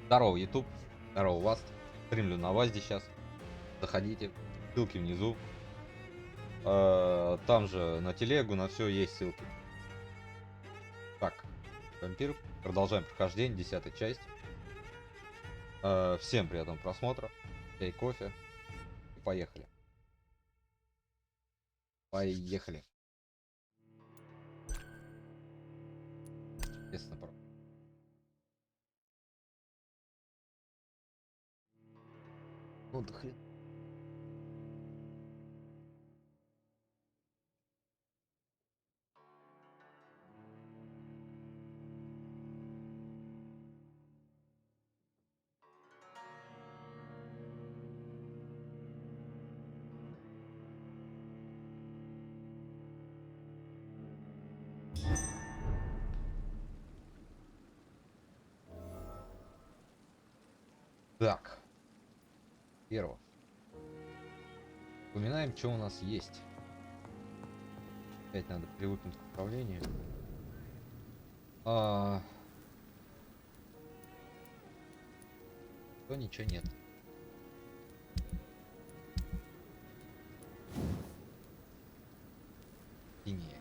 Здорово, YouTube. Здорово, вас. Стримлю на вас сейчас. Заходите. Ссылки внизу. Там же на телегу, на все есть ссылки. Так, вампир. Продолжаем прохождение, 10-я часть. Всем приятного просмотра. Чай, кофе. И поехали. Поехали. Естественно, про. Ну да хрен. Так. Первое. Вспоминаем, что у нас есть. Опять надо привыкнуть к управлению. То ничего нет. Синее.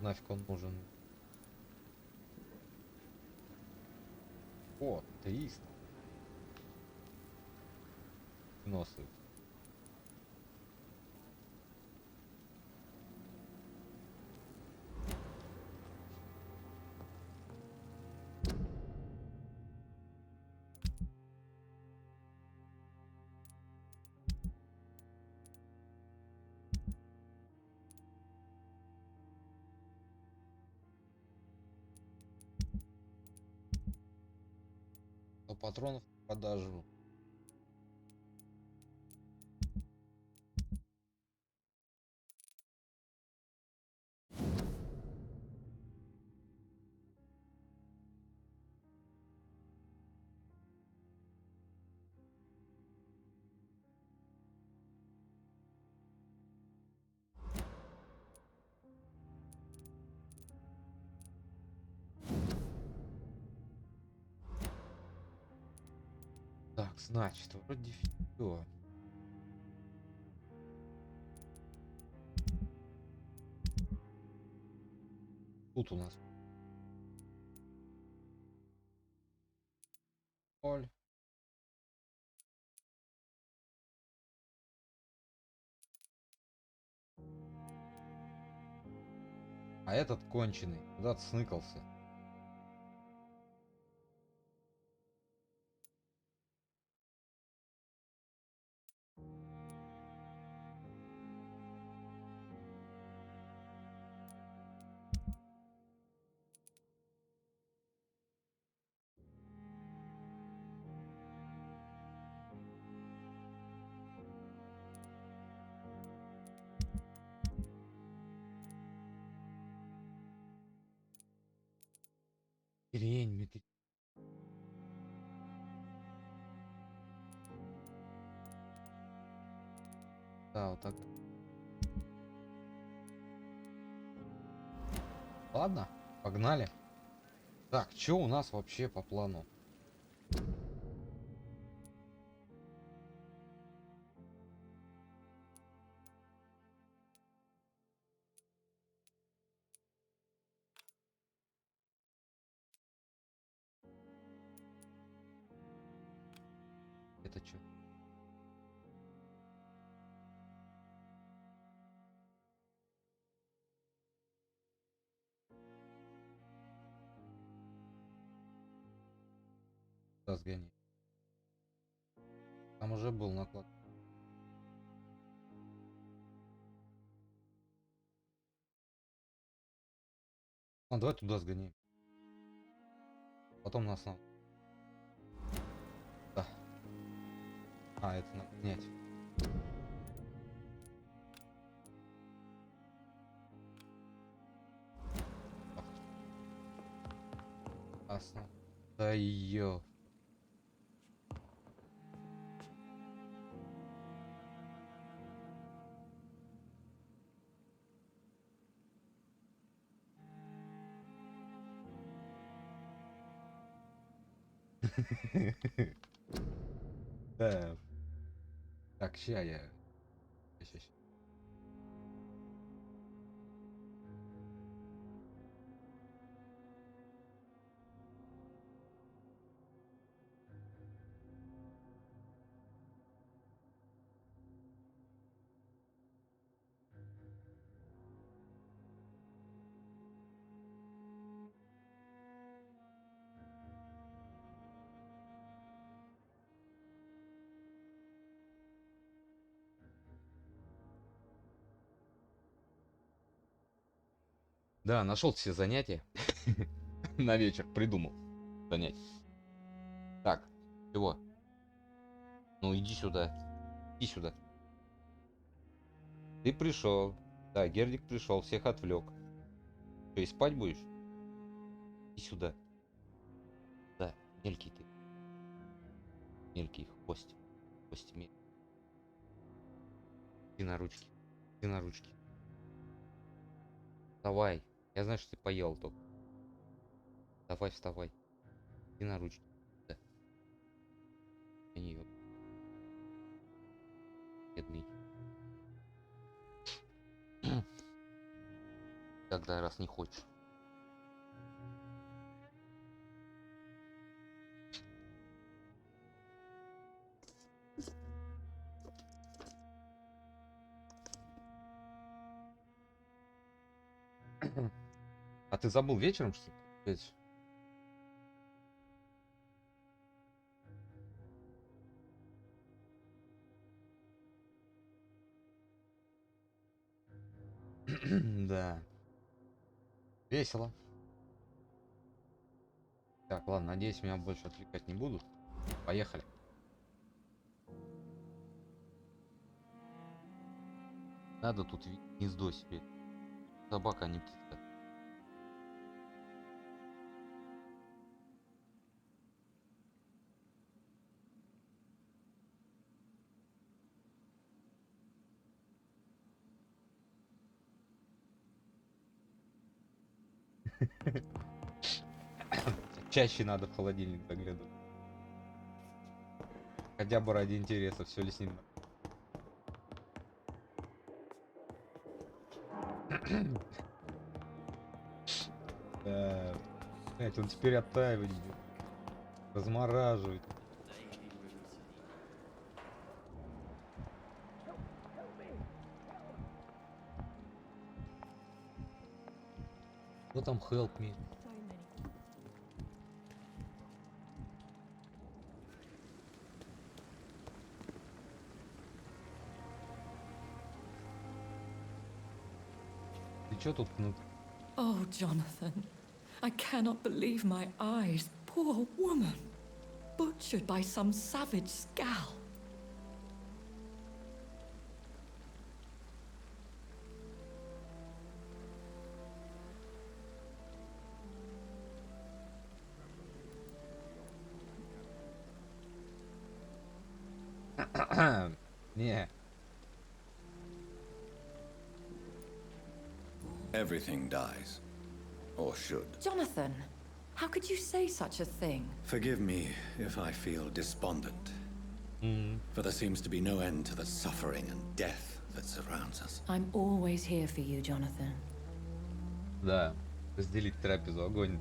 Нафиг он нужен? О, 300. Носы. Патронов в продажу. Так, значит, вроде все. Тут у нас поль. А этот конченый куда-то сныкался. Хрень, метри. Да, вот так. Ладно, погнали. Так, что у нас вообще по плану? Это что? Да, сгони. Там уже был наклад. Ну, давай туда сгони. Потом нас надо. Да. Это надо снять. Ясно. Да ее. Да. Так, ща я. Ща. Да, нашел все занятия. На вечер придумал занятия. Так, чего? Ну иди сюда. Иди сюда. Ты пришел. Да, Гердик пришел, всех отвлек. Что, и спать будешь? Иди сюда. Да, мелкий ты. Мелкий хвостик. Хвостик мелкий. Иди на ручки. Иди на ручки. Вставай. Я знаю, что ты поел только. Давай, вставай. Иди на ручки. Да. На нее. Бедный. Тогда раз не хочешь. А ты забыл вечером, что ли? Опять? Да. Весело. Так, ладно, надеюсь, меня больше отвлекать не будут. Поехали. Надо тут гнездо себе. Собака, а не птица. Чаще надо в холодильник заглядывать. Хотя бы ради интереса, все ли с ним. Блять, он теперь оттаивать будет. Размораживать. Что там help me? Ты чё тут, ну? Oh, Jonathan, I cannot believe my eyes. Poor woman, butchered by some savage scowl. Не. Everything dies. Or should. Jonathan, how could you say such a thing? Forgive me if I feel despondent. For there seems to be no end to the suffering and death that surrounds us. I'm always here for you, Jonathan. Да. Разделить трапезу. Огонь.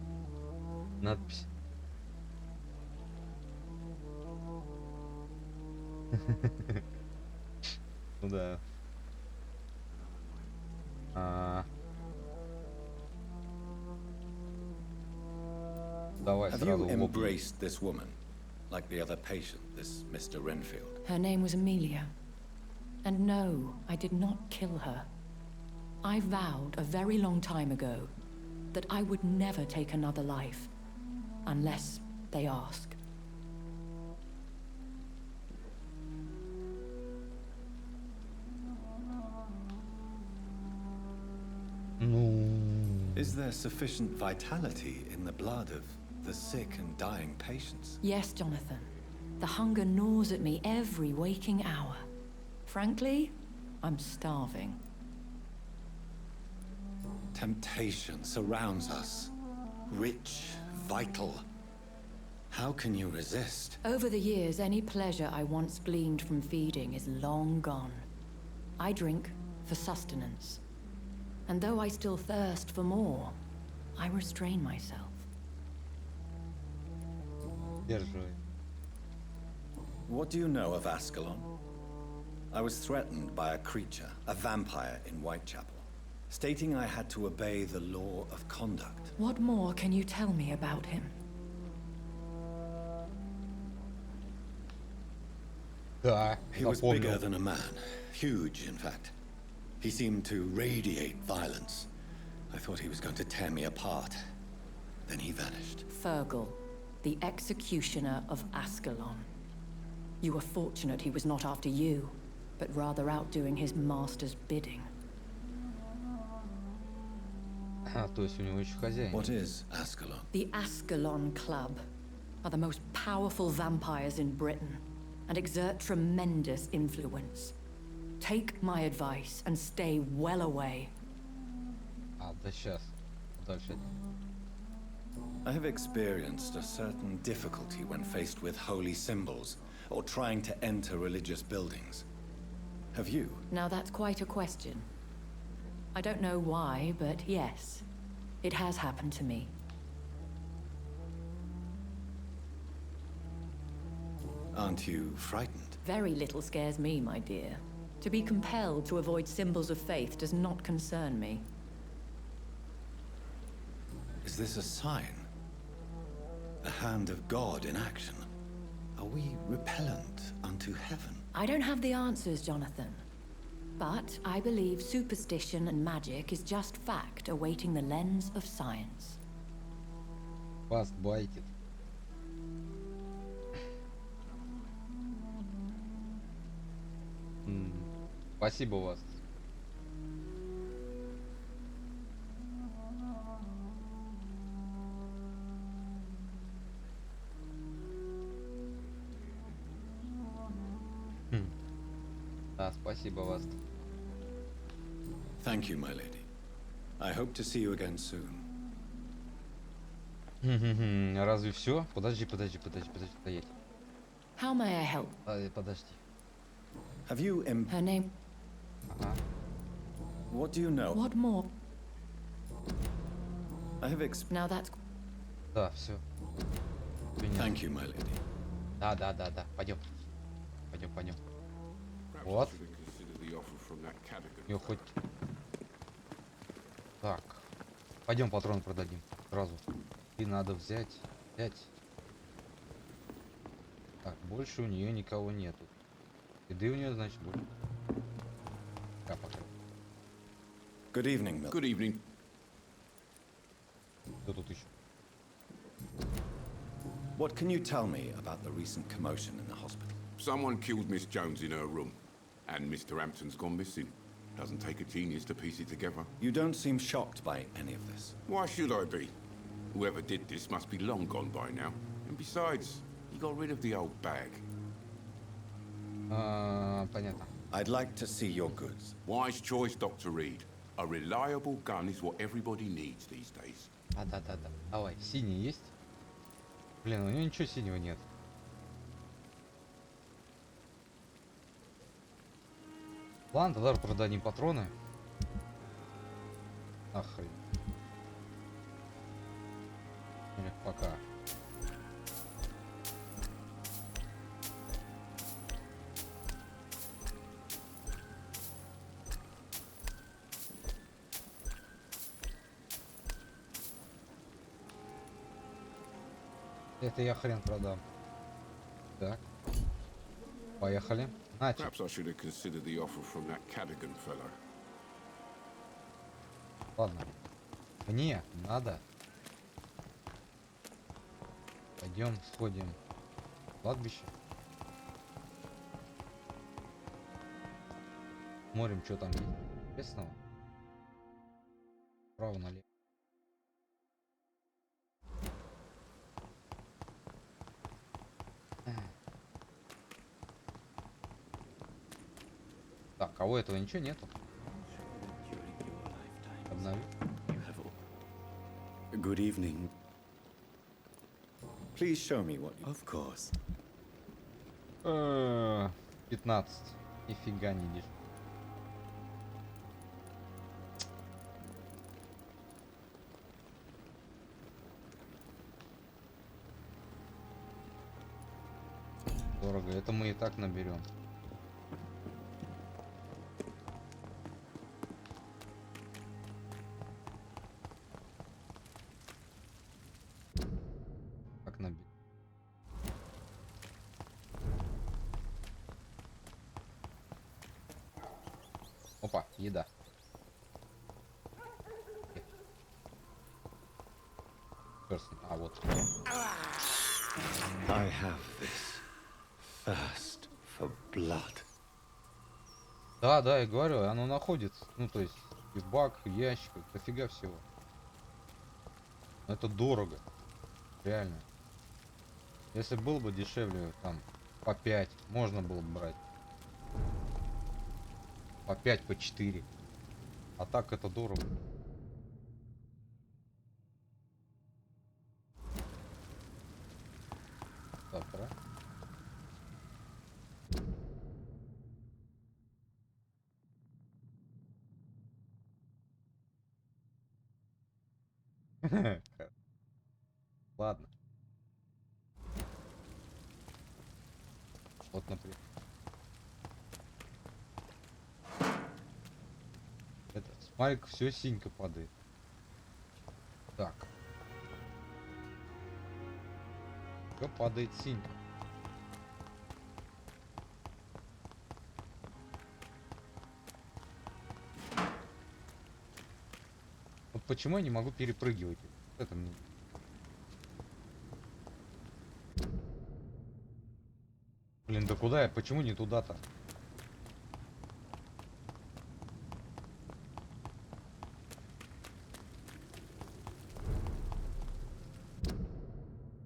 Надпись. Ну да. Давай Have сразу you в лоб. embraced this woman, like the other patient, this Mr. Renfield? Her name was Amelia. And no, I did not kill her. I vowed a very long time ago that I would never take another life, unless they ask. Ну. Is there sufficient vitality in the blood of the sick and dying patients. Yes, Jonathan. The hunger gnaws at me every waking hour. Frankly, I'm starving. Temptation surrounds us. Rich, vital. How can you resist? Over the years, any pleasure I once gleaned from feeding is long gone. I drink for sustenance. And though I still thirst for more, I restrain myself. Держи. What do you know of Ascalon? I was threatened by a creature, a vampire in Whitechapel, stating I had to obey the law of conduct. What more can you tell me about him? Да, He was bigger запомнил. than a man, huge in fact. He seemed to radiate violence. I thought he was going to tear me apart. Then he vanished. Fergal, the executioner of Ascalon. You were fortunate he was not after you, but rather out doing his master's bidding. То есть у него еще хозяин. What is Ascalon? The Ascalon Club are the most powerful vampires in Britain and exert tremendous influence. Take my advice and stay well away. Да сейчас. Дальше. I have experienced a certain difficulty when faced with holy symbols or trying to enter religious buildings. Have you? Now that's quite a question. I don't know why, but yes, it has happened to me. Aren't you frightened? Very little scares me, my dear. To be compelled to avoid symbols of faith does not concern me. Is this a sign? A hand of God in action? Are we repellent unto heaven? I don't have the answers, Jonathan. But I believe superstition and magic is just fact awaiting the lens of science. Вас байтит. Спасибо вас. Да, спасибо вас. Thank you, my lady. I hope to see you again soon. Разве все? Подожди, стоять. How may I help? Подожди. Have you Her name... Ага. What do you know? What more? I have Now that's... Да, все. Thank you, my lady. Да. Пойдем. Вот. Ее хоть... Так. Пойдем патрон продадим. Сразу. И надо взять. Так, больше у нее никого нету. Еды у нее, значит, будет. Пока. Good evening, Mill. Good evening. Кто тут еще? What can you tell me about the recent commotion in the hospital? Someone killed Miss Jones in her room, and Mr. Hampton's gone missing. Doesn't take a genius to piece it together. You don't seem shocked by any of this. Why should I be? Whoever did this must be long gone by now. And besides, he got rid of the old bag. Понятно. I'd like to see your goods. Wise choice, Dr. Reed. A reliable gun is what everybody needs these days. Да. Давай, синий есть? Блин, у него ничего синего нет. Ладно, тогда продадим патроны. Охрен. Или пока. Это я хрен продам. Так. Поехали. Значит. Perhaps I should have considered the offer from that Cadogan fellow. Ладно. Мне надо. Пойдем сходим в кладбище. Смотрим, что там есть интересного. Право налево. у этого ничего нету. Обнови. Good evening. Please show me what you... Of course. 15. Нифига не дешево. Дорого. Это мы и так наберем. Как набить? Опа, еда. А вот. I have this thirst for blood. Да, да, я говорю, оно находится. Ну, то есть, и в бак, и в ящиках, дофига всего. Но это дорого. Реально. Если было бы дешевле, там, по 5, можно было бы брать. По 5, по 4. А так это дорого. Завтра. Ладно. Вот, например. Это, смотри, все синька падает. Так. Все падает синька. Вот почему я не могу перепрыгивать? Это мне. Блин, да куда я? Почему не туда-то?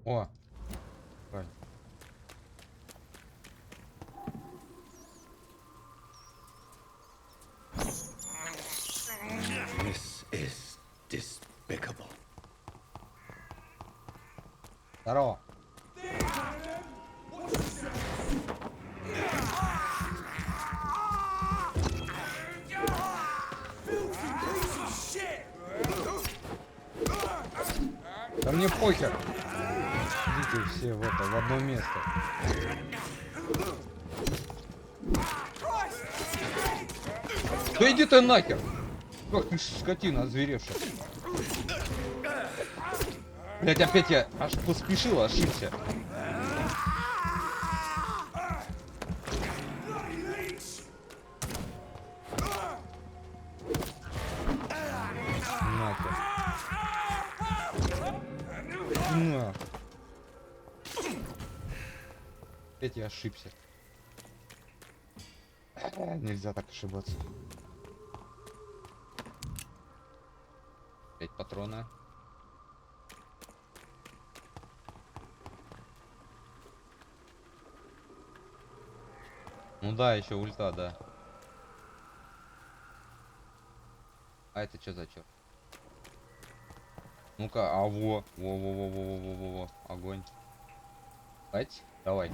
О! Правильно. This is despicable. Здорово. Да мне похер. Идите все в это, в одно место. Да иди ты нахер! Ах ты скотина озверевшая. Блять, опять я аж поспешил, ошибся. Нахер. На. Опять я ошибся. Нельзя так ошибаться. 5 патрона. Ну да, еще ульта, да. А это что за черт? Ну-ка, а во, огонь. Дать? Давай.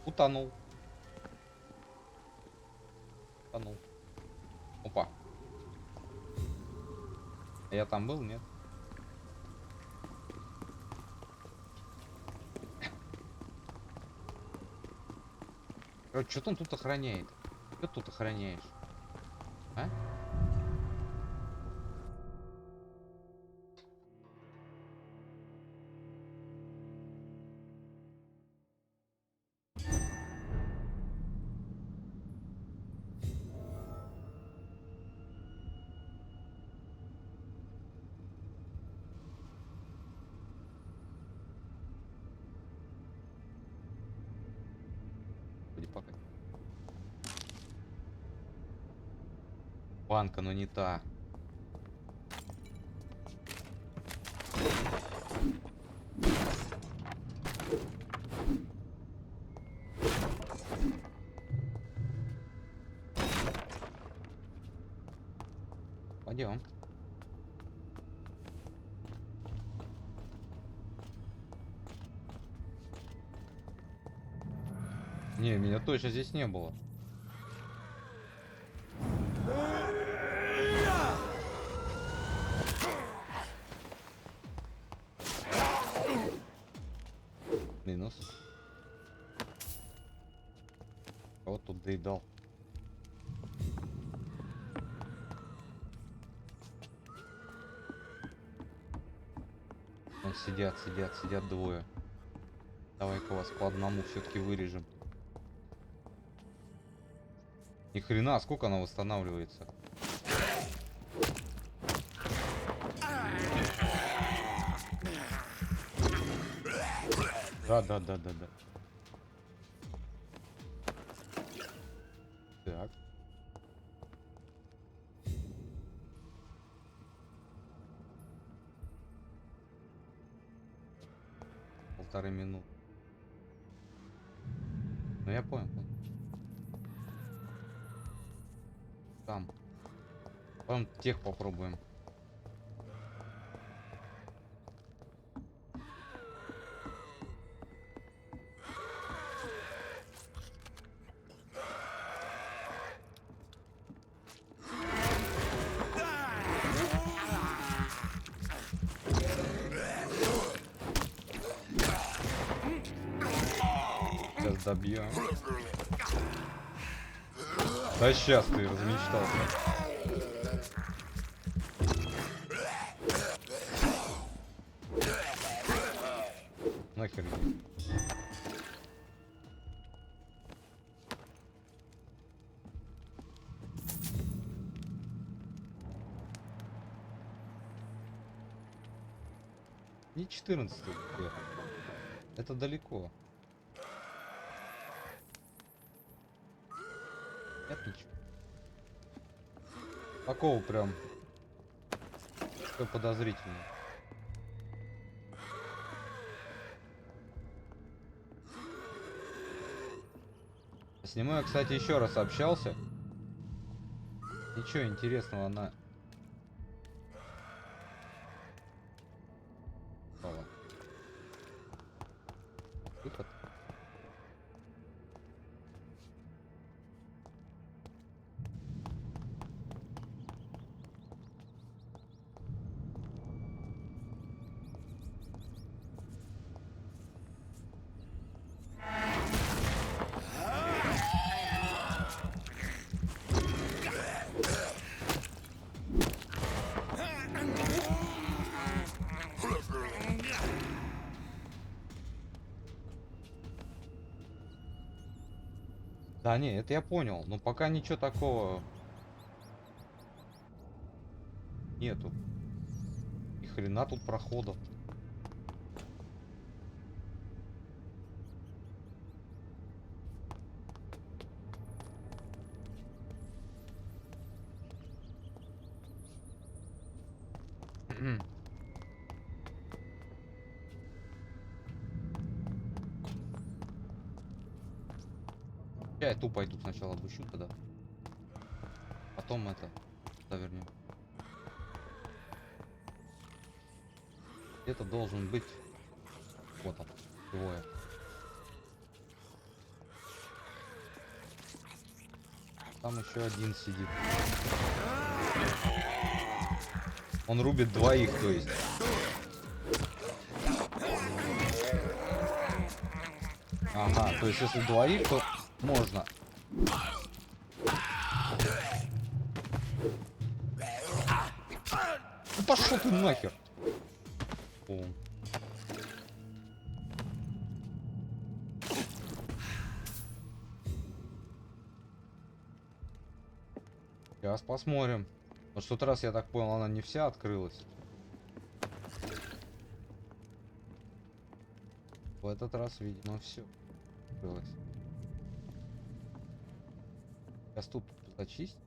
Утонул. Утонул. Опа. Я там был, нет? Короче, что-то он тут охраняет. Что ты тут охраняешь? А? Пока. Банка, но не та. Пойдем. Не, меня точно здесь не было. Минус. А вот тут доедал. Вон сидят двое. Давай-ка вас по одному все-таки вырежем. Ни хрена, сколько она восстанавливается? Да. Так. Полторы минуты. Ну я понял. Там. Потом тех попробуем. Сейчас добьем. Да сейчас ты размечтался. Нахер. Не 14 лет. Это далеко. Нет ничего. Такого прям. Все подозрительно. С ним я, кстати, еще раз общался. Ничего интересного она. Выход. Да не, это я понял, но пока ничего такого нету. И хрена тут проходов. Я тупо пойду сначала обыщу тогда. Потом это завернем. Где-то должен быть. Вот он. Двое. Там еще один сидит. Он рубит двоих, то есть. Ага, то есть если двоих, то можно. Ну пошел ты нахер. О. Сейчас посмотрим. Вот в тот раз, я так понял, она не вся открылась. В этот раз, видимо, все открылось. Сейчас тут зачистить.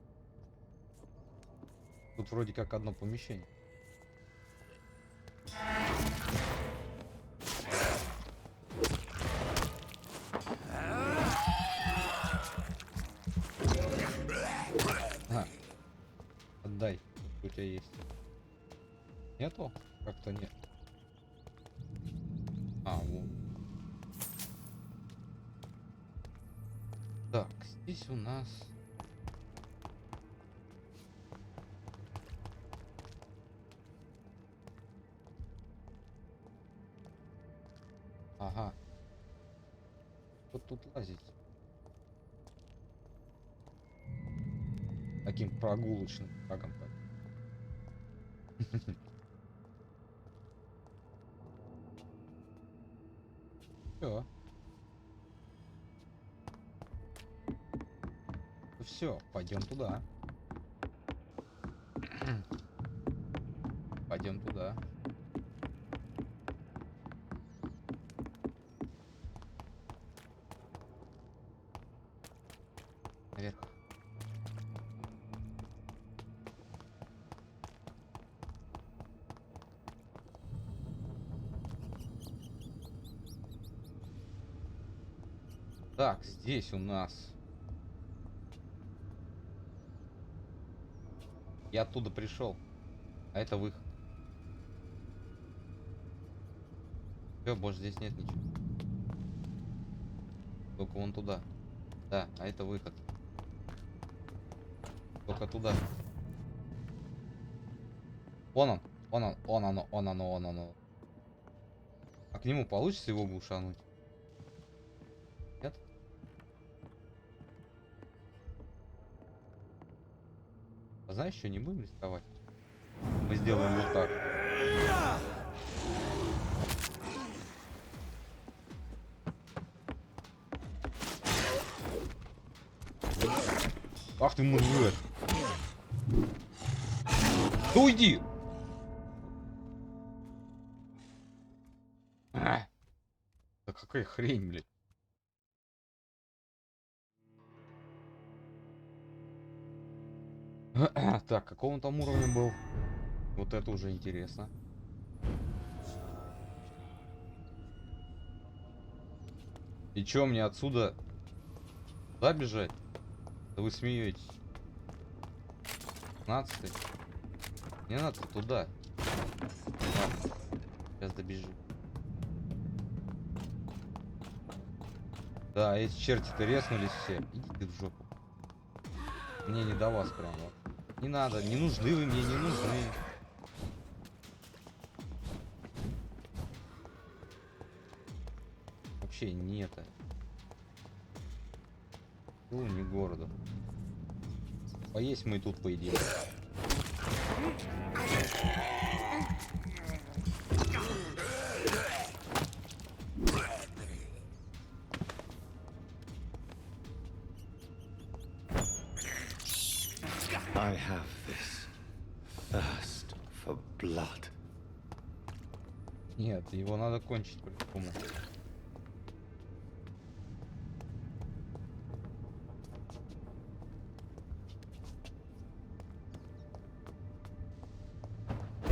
Тут вроде как одно помещение. Ага. Отдай. У тебя тебя есть? Нету? Как-то нет. А, вот. Так, здесь у нас... Ага. Вот тут лазить. Таким прогулочным шагом. Все. Все, пойдем туда. Пойдем туда. Наверх. Так, здесь у нас... Я оттуда пришел. А это выход. Все, больше здесь нет ничего. Только вон туда. Да, а это выход. Только туда. Вон он. Он оно. А к нему получится его глушануть? Нет? А знаешь, что, не будем рисковать? Мы сделаем вот так. Ах ты мужик! Да уйди! Да какая хрень, блядь. Так, какого он там уровня был? Вот это уже интересно. И чё, мне отсюда туда бежать? Да вы смеетесь. 15-й. Не надо туда. Ладно, сейчас добежу. Да, эти черти-то резнулись все. Идите в жопу. Мне не до вас прям вот. Не надо, не нужны вы мне, не нужны. Вообще не это. Ну, не города. Поесть мы и тут поедим. I have this thirst for blood. Нет, его надо кончить по-любому.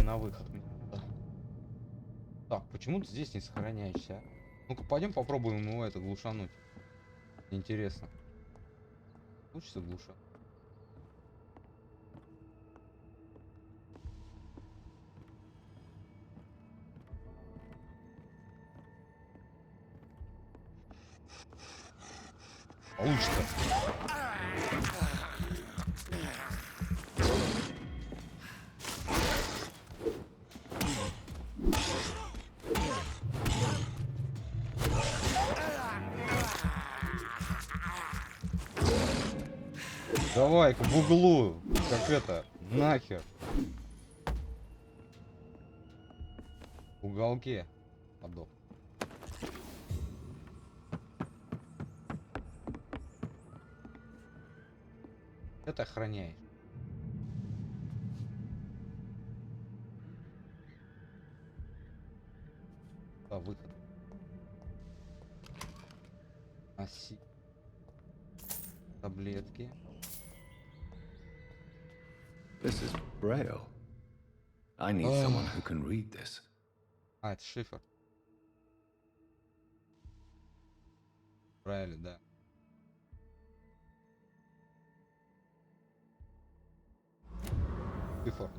На выход. Так, почему ты здесь не сохраняешься? А? Ну-ка, пойдем попробуем его это глушануть. Интересно. Получится глуша? Получится. Давай-ка в углу, как это, нахер. В уголке подох. Это охраняет. Да, выход. Оси. Таблетки. This is Braille. I need someone who can read this. А, это шифр. Правильно, да. Шифр.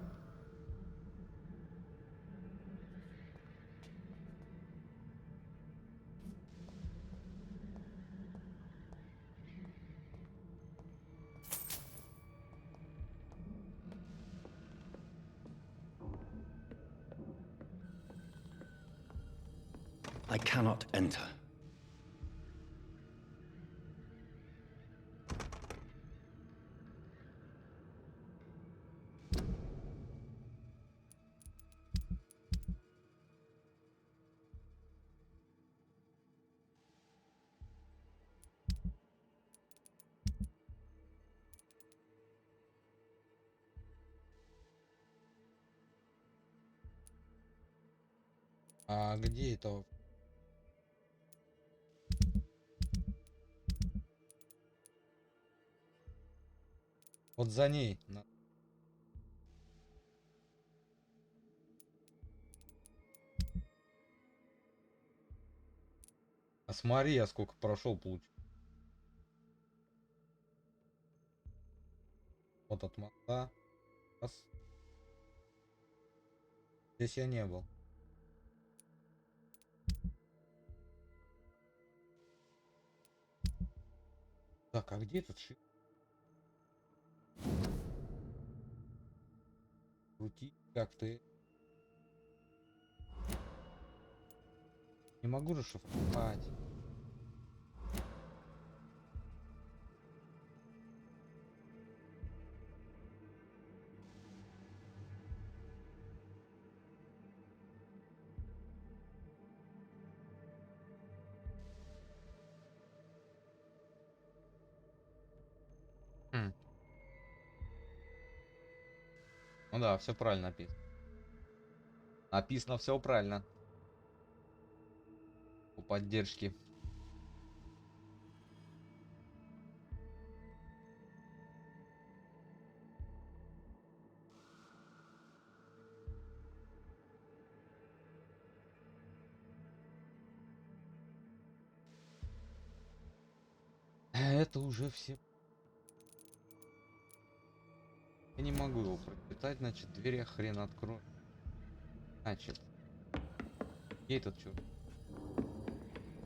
I cannot enter. А где это? Вот за ней. А смотри, я сколько прошел, получил. Вот от моста. Раз. Здесь я не был. Так, а где этот шип? Крути, как ты? Не могу же шифровать. Хм. Ну да, все правильно написано. Написано все правильно. По поддержке. Это уже все. Я не могу его прочитать, значит, дверь я хрен открою. Значит, где этот чё?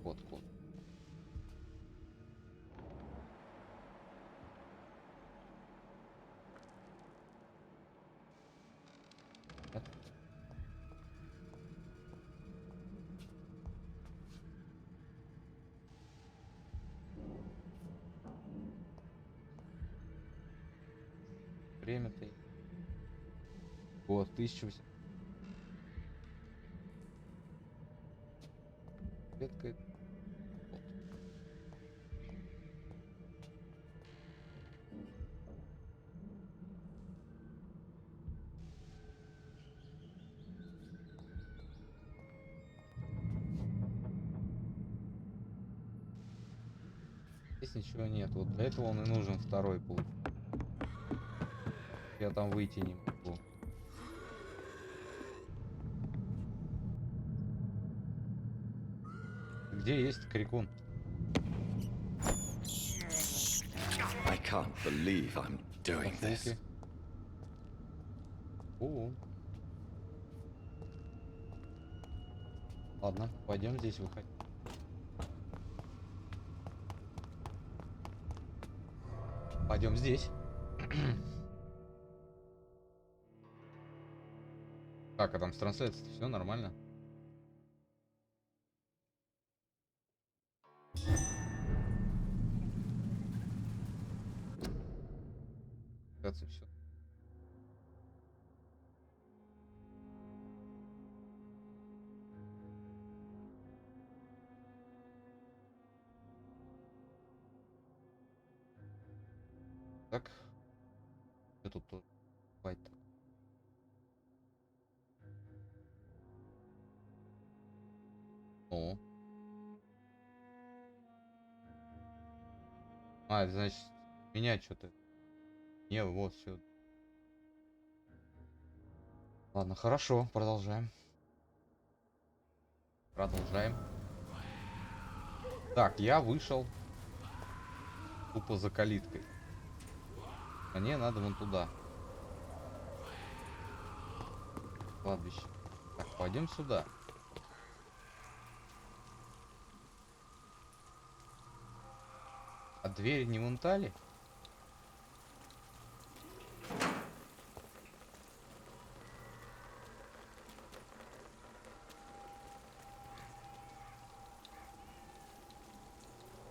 Вот код. Это. Время-то. Вот, 1800. Ветка это. Вот. Здесь ничего нет. Вот для этого он и нужен второй путь. Я там выйти не могу. Где есть крикун? I can't believe I'm doing this. О. Ладно, пойдем здесь выходить. Пойдем здесь. Так, а там с трансляцией все нормально? Все. Так. Что тут тоже? Бывает так. О. А, это значит, меня что-то. Не, вот все. Ладно, хорошо, продолжаем. Продолжаем. Так, я вышел. Тупо за калиткой. Мне надо вон туда. Кладбище. Так, пойдем сюда. А дверь не вон та ли?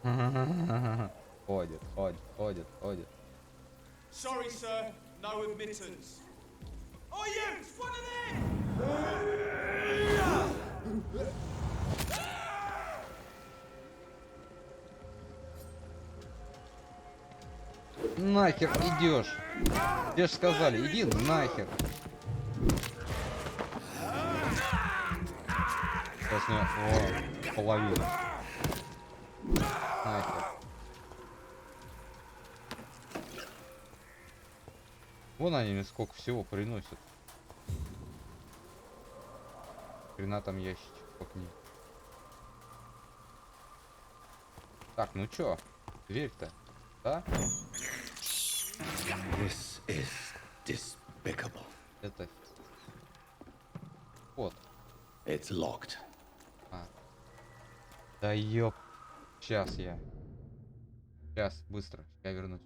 Ходит, ходит, ходит, ходит. Sorry, sir. No admittance. Oh, you! It's one of them! Нахер идешь? Тебе ж сказали, иди нахер. Сейчас мне... О, половина. Нахер. Вон они мне сколько всего приносят. Хрена там ящичек покни. Так, ну чё? Дверь-то, да? This is despicable. Это... Вот. It's locked. А. Да ёп. Сейчас я. Сейчас, быстро. Я вернусь.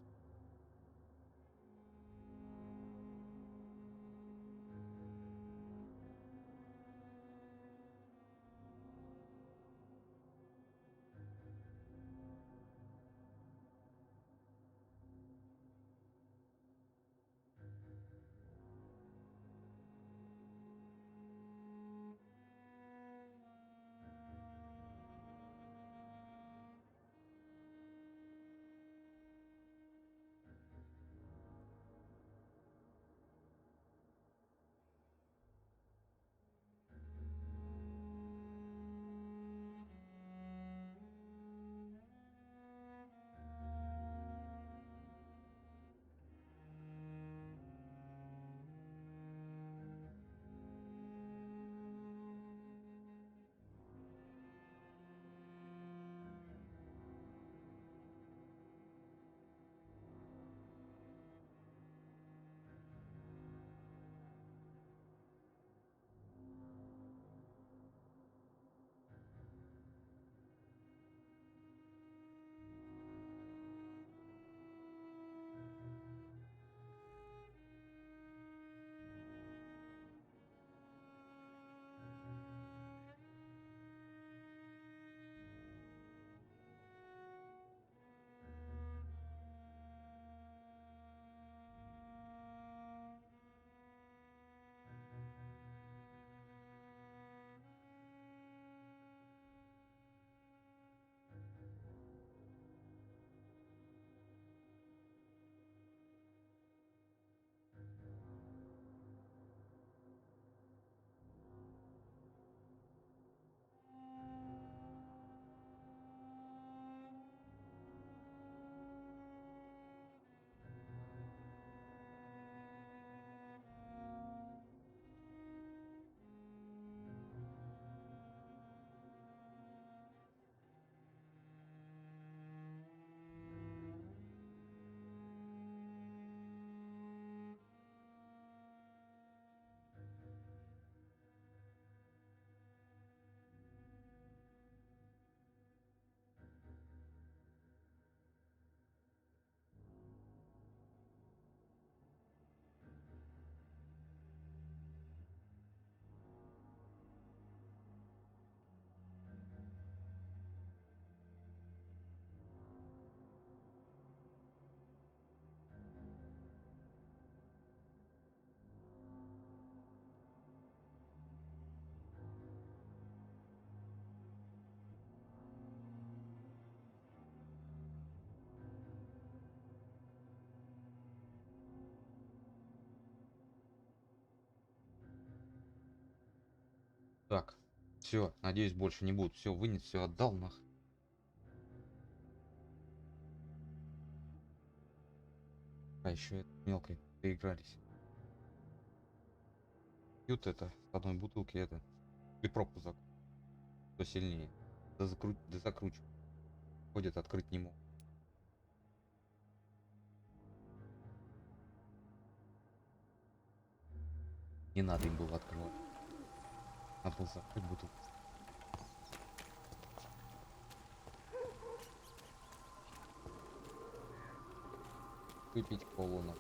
Так, все, надеюсь, больше не будут. Все, вынес, все отдал нах. А еще это мелкой поигрались. Пьют это с одной бутылки, это и пробку закрыть. Кто сильнее. Да закручивай. Ходит, открыть не мог. Не надо им было открывать. Надо было закрыть бутылку. Выпить колу на.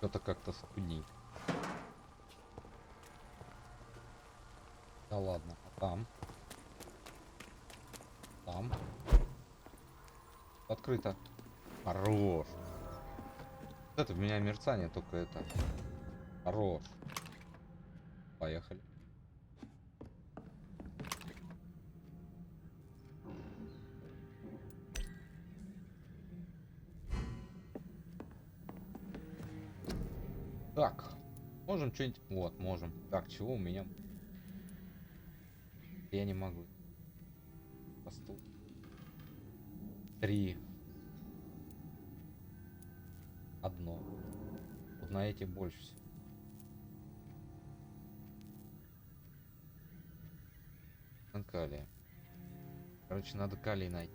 Это как-то скудней. Да ладно, а там? Там? Открыто. Хорош. Это в меня мерцание, только это. Хорош. Поехали. Так. Можем что-нибудь... Вот, можем. Так, чего у меня? Я не могу. По столу. 3. Одно. Вот на эти больше всего. Калия. Короче, надо калий найти.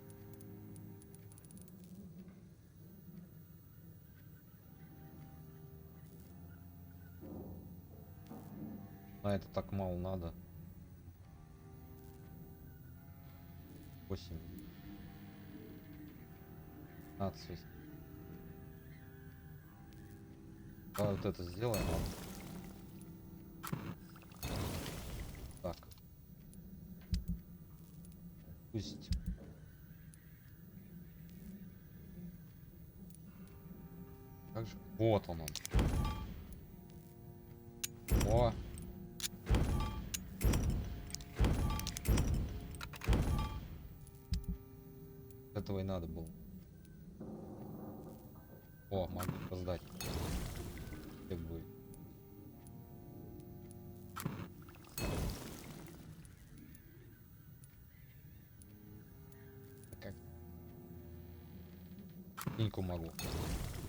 А это так мало надо. 8. 15. Давай вот это сделаем. Так. Пусть. Как же? Вот он. О. Этого и надо было. О, могу создать. Как будет. Как? Киньку могу.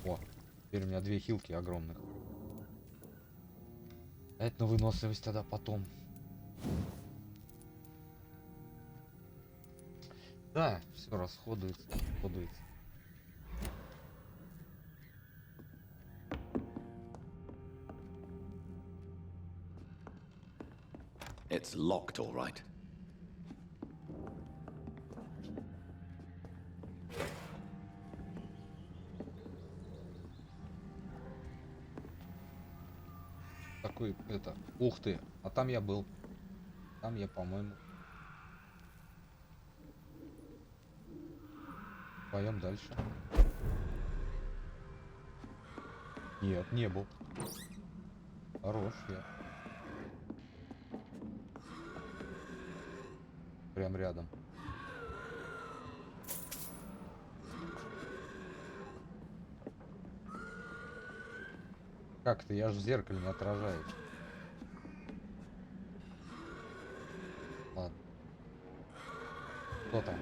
О, теперь у меня 2 хилки огромных. А это на выносливость тогда потом. Да, все расходуется, расходуется. It's locked, all right. Такой это. Ух ты, а там я был. Там я, по-моему. Пойдем дальше. Нет, не был. Хорош я. Прям рядом. Как-то я же в зеркале не отражаюсь. Ладно. Кто там?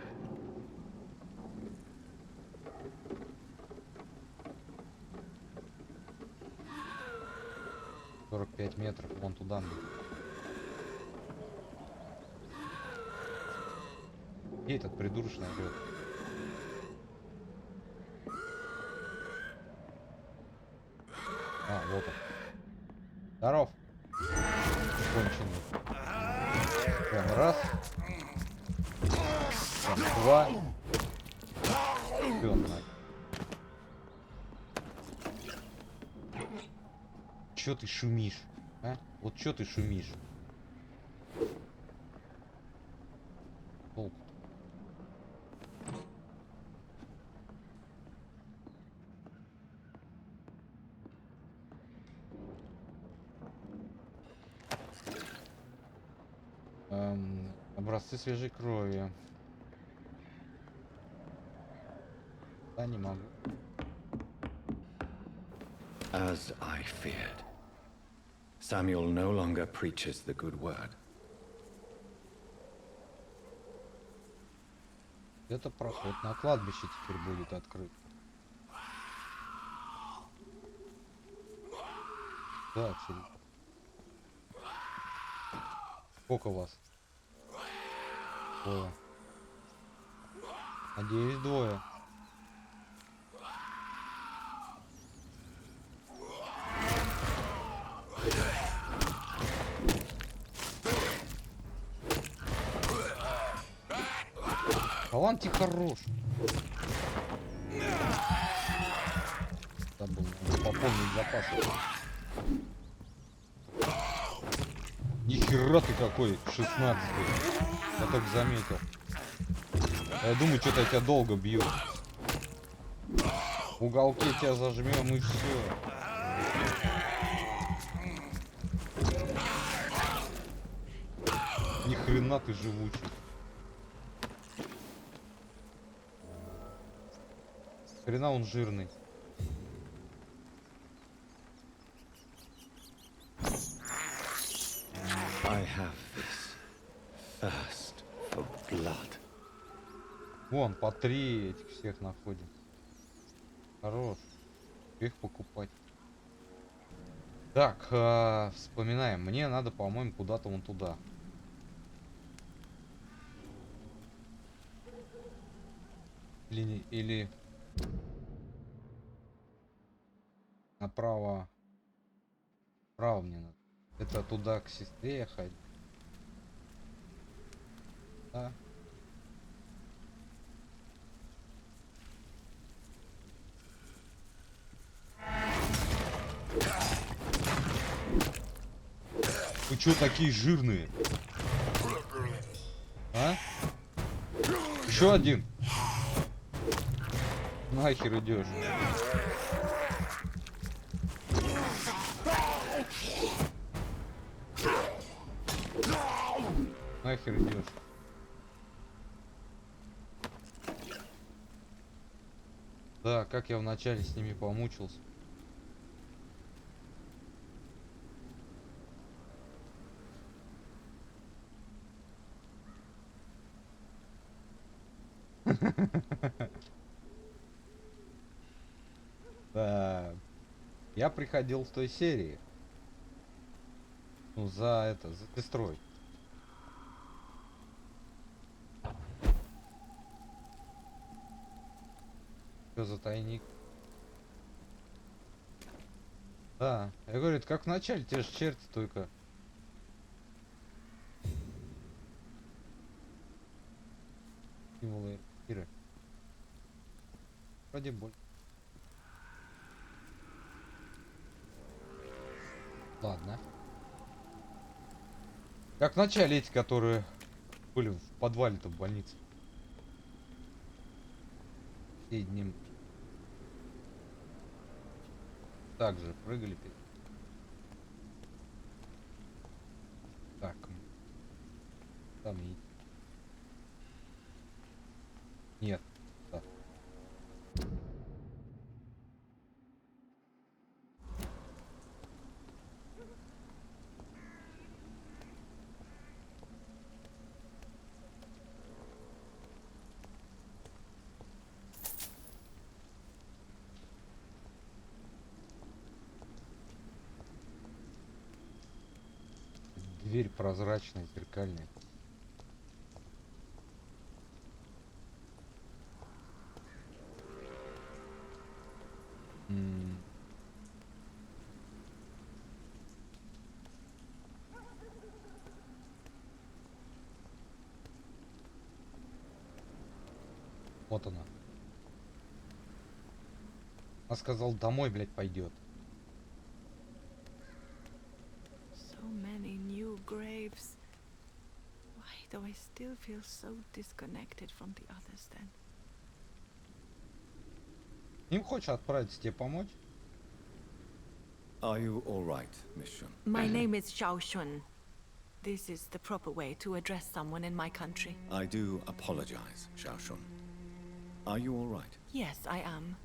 «45 метров, вон туда надо». Где этот придурочный орёт? А, вот он. Здоров. Конченый. Прям раз. Прям 2. Всё, чё ты шумишь, а? Вот чё ты шумишь? Толку. Образцы свежей крови. Да, не могу. As I feared. Samuel no longer preaches the good word. Это проход на кладбище теперь будет открыт. Да, через... Сколько вас? 2. Надеюсь, 2. Талант хорош. Забыл, надо пополнить запасы. Нихера. Нихера ты какой, 16-й. Я только заметил. Я думаю, что-то я тебя долго бью. В уголке тебя зажмем и все. Ни хрена ты живучий. Хрена он жирный. I have this thirst for blood. Вон, по 3 этих всех находим. Хорош. Их покупать. Так, вспоминаем. Мне надо, по-моему, куда-то вон туда. Или направо. Право мне надо. Это туда к сестре ехать. Да. Вы чё такие жирные? А? Еще один. Нахер идешь? Нахер идешь? Да, как я вначале с ними помучился. Да. Я приходил в той серии. Ну, за сестрой. Что за тайник? Да. Я говорю, это как в начале, те же черти, только. Символы мира. Вроде боль. Ладно. Как в начале эти, которые были в подвале-то в больнице. Одним. Также прыгали. Так. Там и... Нет. Да. Дверь прозрачная, зеркальная. Вот она. Она сказал, домой, блядь, пойдет. So many new graves. Why do I still feel so disconnected from the others then? Им хочешь отправиться тебе помочь? Are you all right, Miss Shun? My name is Xiao Shun. This is the proper way to address someone in my country. I do apologize, Xiao Shun. Are you all right? Yes, I am.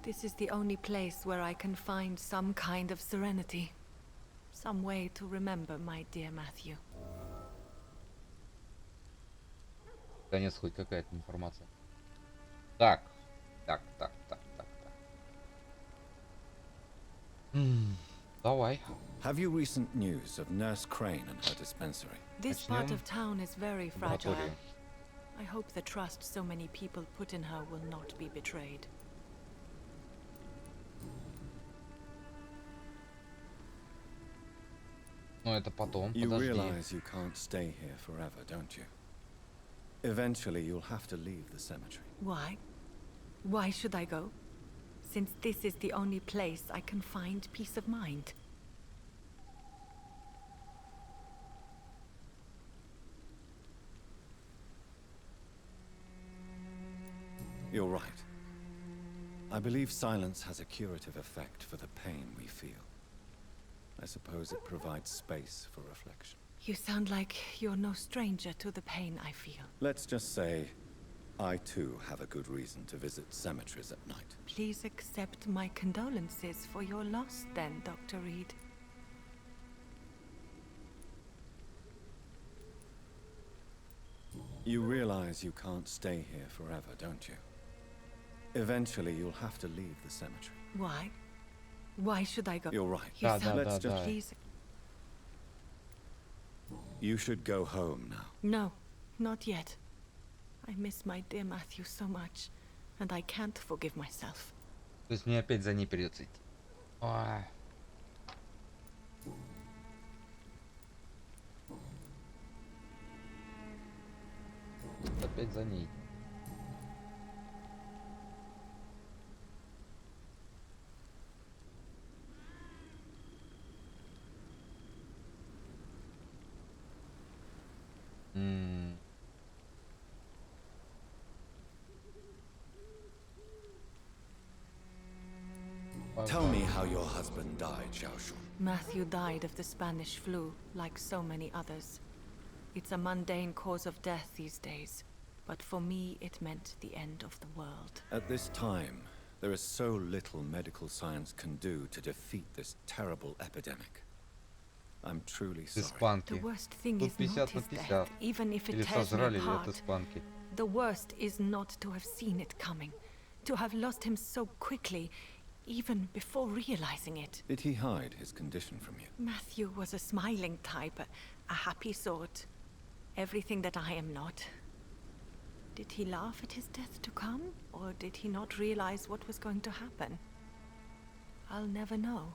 This is the only place where I can find some kind of serenity. Some way to remember my dear Matthew. Наконец, хоть какая-то информация. Так. Давай. Have you recent news of Nurse Crane and her dispensary? This part Начнем of town is very fragile. лабораторию. I hope the trust so many people put in her will not be betrayed. Но это потом. You Подожди. realize you can't stay here forever, don't you? Eventually, you'll have to leave the cemetery. Why? Why should I go? Since this is the only place I can find peace of mind. You're right. I believe silence has a curative effect for the pain we feel. I suppose it provides space for reflection. You sound like you're no stranger to the pain I feel. Let's just say, I too have a good reason to visit cemeteries at night. Please accept my condolences for your loss then, Dr. Reed. You realize you can't stay here forever, don't you? Eventually, you'll have to leave the cemetery. Why? Why should I go? You're right. You sound... Let's just... Please... You should go home now. No, not yet. I miss my dear Matthew so much, and I can't forgive myself. То есть мне опять за ней придется идти. Ой. Опять за ней. Tell me how your husband died, Xiaoshun. Matthew died of the Spanish flu, like so many others. It's a mundane cause of death these days, but for me it meant the end of the world. At this time, there is so little medical science can do to defeat this terrible epidemic. I'm truly sorry. The worst thing is not his death, even if it Или tears me сожрали ли это apart. испанки. The worst is not to have seen it coming, to have lost him so quickly, even before realizing it. Did he hide his condition from you? Matthew was a smiling type, a happy sort. Everything that I am not. Did he laugh at his death to come, or did he not realize what was going to happen? I'll never know.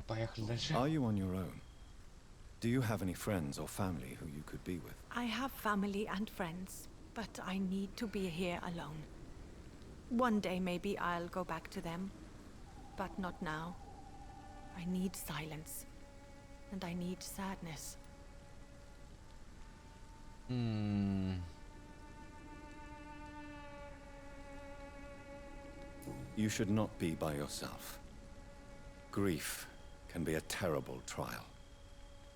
Поехали дальше. Are you on your own? Do you have any friends or family who you could be with? I have family and friends, but I need to be here alone. One day maybe I'll go back to them, but not now. I need silence, and I need sadness. You should not be by yourself. Grief can be a terrible trial,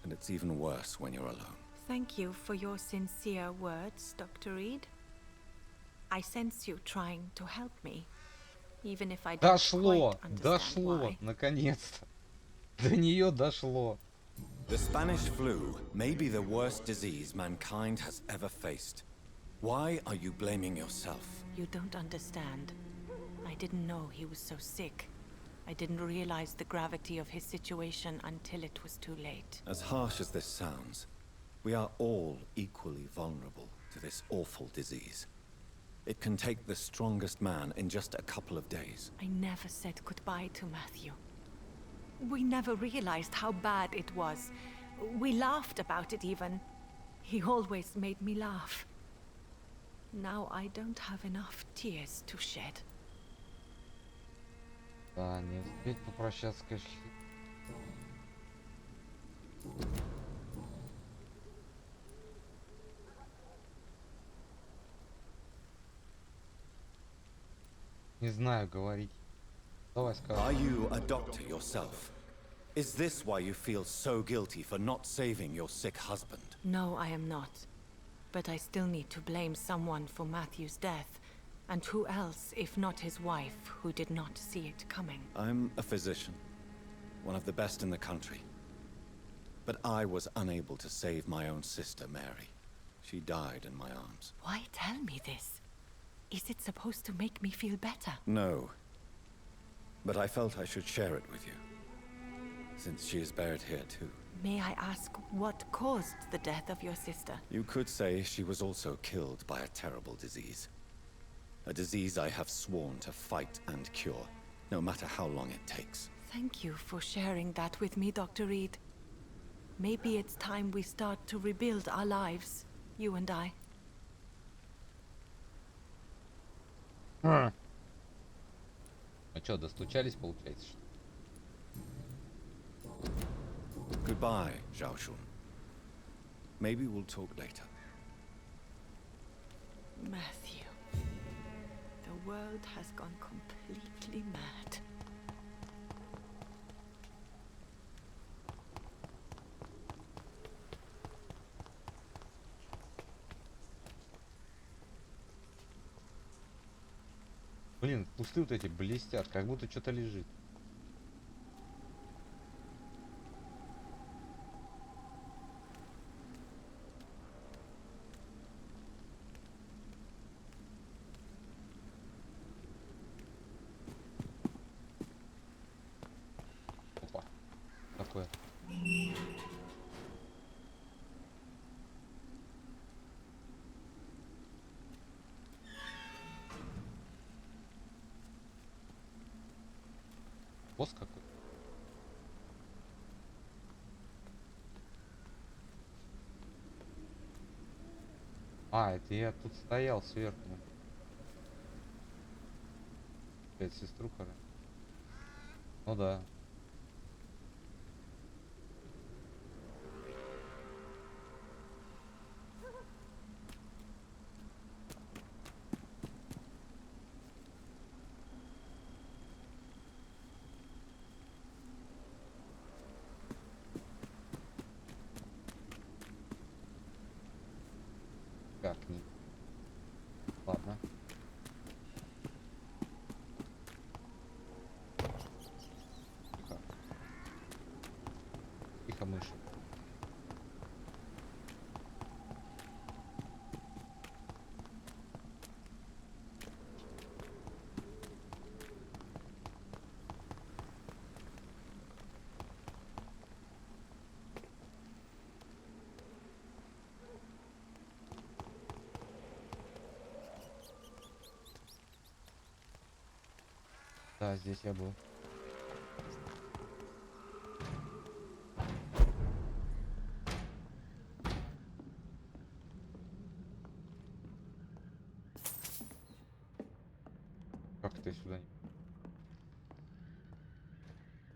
and it's even worse when you're alone. Thank you for your sincere words, Dr. Reed. I sense you trying to help me, even if I don't Дошло, quite understand дошло, why. наконец-то. До нее дошло. The Spanish flu may be the worst disease mankind has ever faced. Why are you blaming yourself? You don't understand. I didn't know he was so sick. I didn't realize the gravity of his situation until it was too late. As harsh as this sounds, we are all equally vulnerable to this awful disease. It can take the strongest man in just a couple of days. I never said goodbye to Matthew. We never realized how bad it was. We laughed about it even. He always made me laugh. Now I don't have enough tears to shed. Да, не успеть попрощаться, конечно. Не знаю, говорить. Давай скажем. Are you a doctor yourself? Is this why you feel so guilty for not saving your sick husband? No, I am not. But I still need to blame someone for Matthew's death. And who else, if not his wife, who did not see it coming? I'm a physician, one of the best in the country. But I was unable to save my own sister, Mary. She died in my arms. Why tell me this? Is it supposed to make me feel better? No. But I felt I should share it with you, since she is buried here too. May I ask what caused the death of your sister? You could say she was also killed by a terrible disease. A disease I have sworn to fight and cure. no matter how long it takes. Thank you for sharing that with me, Dr. Reed. Maybe it's time we start to rebuild our lives, you and I. А чё, достучались, получается, что ли? Goodbye, Zhao Shun. Maybe we'll talk later. Matthew, the world has gone completely mad. Блин, кусты вот эти блестят, как будто что-то лежит. Опа. Такое. Босс какой? А, это я тут стоял сверху. Опять сестру хоронит. Ну да. Как не? Ладно. Тихо. Тихо, мыши. Да, здесь я был. Как ты сюда не...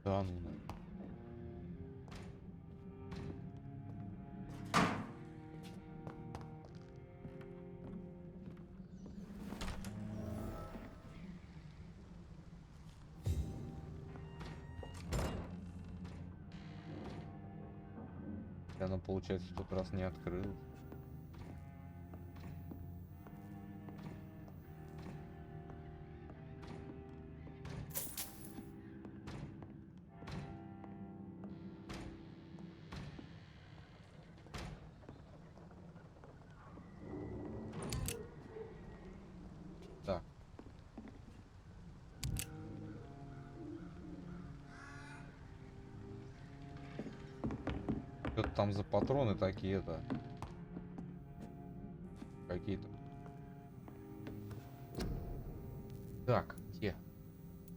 Да ну на. Она, получается, в тот раз не открылась. Так. Что-то там за патроны такие-то. Какие-то. Так, где?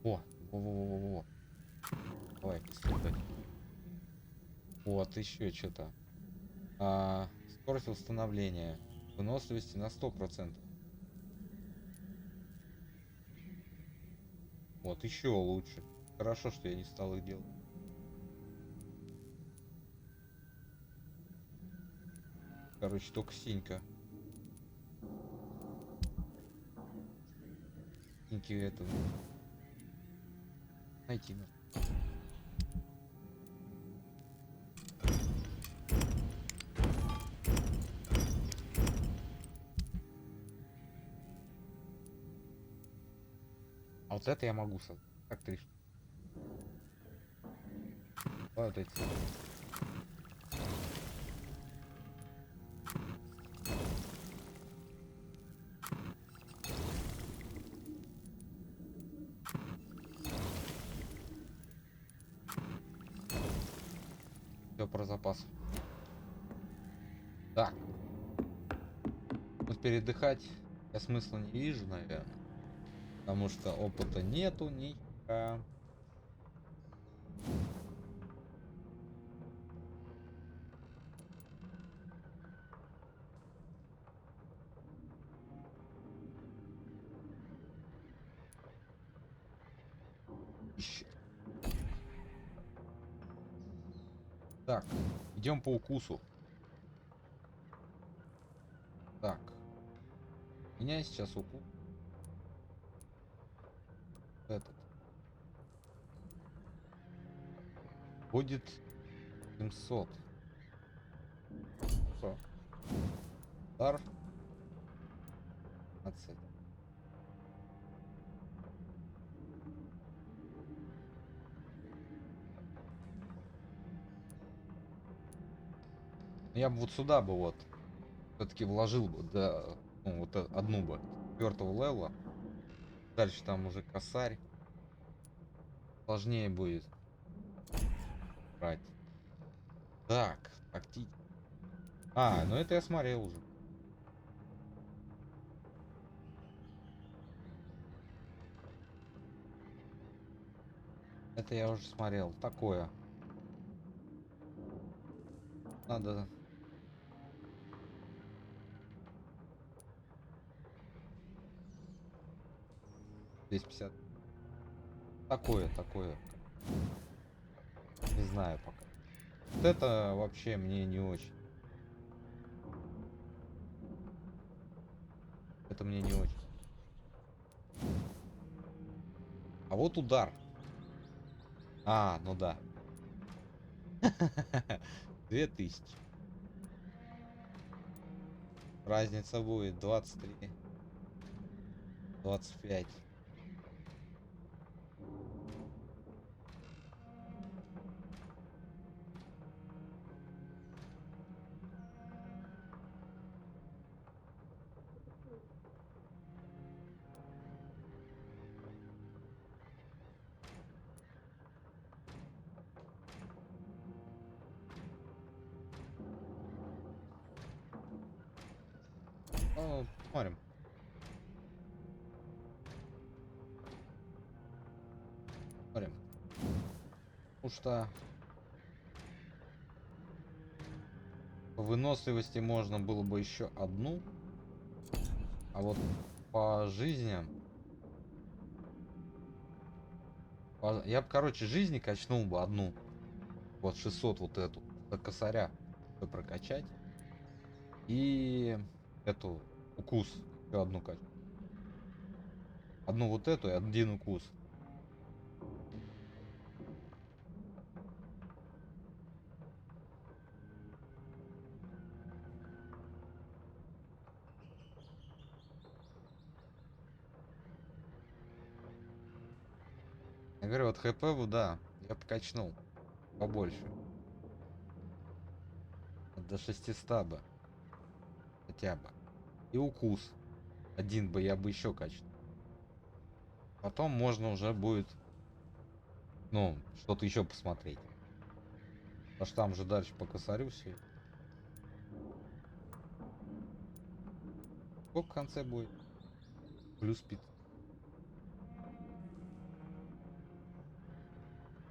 Во. Давай, исследовать. Вот, еще что-то. Скорость восстановления. Выносливости на 100%. Вот, еще лучше. Хорошо, что я не стал их делать. Короче, только синька. Синьки это... Найти надо. А вот это я могу создать. Как ты решил? Вот эти. Все про запас. Так. Вот передыхать я смысла не вижу, наверное. Потому что опыта нету ни Ищет. Так, идем по укусу. Так. У меня сейчас укус. Этот. Будет 700. Что? Дар. 15. Я бы вот сюда бы вот все-таки вложил бы, да, ну, вот одну бы 4-го левела. Дальше там уже косарь. Сложнее будет брать. Так, тактить. А, ну это я смотрел уже. Это я уже смотрел. Такое. Надо. Здесь 50. Такое. Не знаю пока. Вот это вообще мне не очень. Это мне не очень. А вот удар. А, ну да. 2000. Разница будет 23. 25. Ну, смотрим. Смотрим. Потому что по выносливости можно было бы еще одну. А вот по жизням... Я бы, короче, жизни качнул бы одну. Вот 600 вот эту. До косаря прокачать. И эту укус. Еще одну качку. Одну вот эту и один укус. Я говорю, вот хп, да, я покачнул побольше. До 600 бы. Хотя бы. И укус. Один бы я бы еще качнул. Потом можно уже будет, ну, что-то еще посмотреть. Потому что там же дальше по косарю все. Сколько в конце будет? Плюс 5.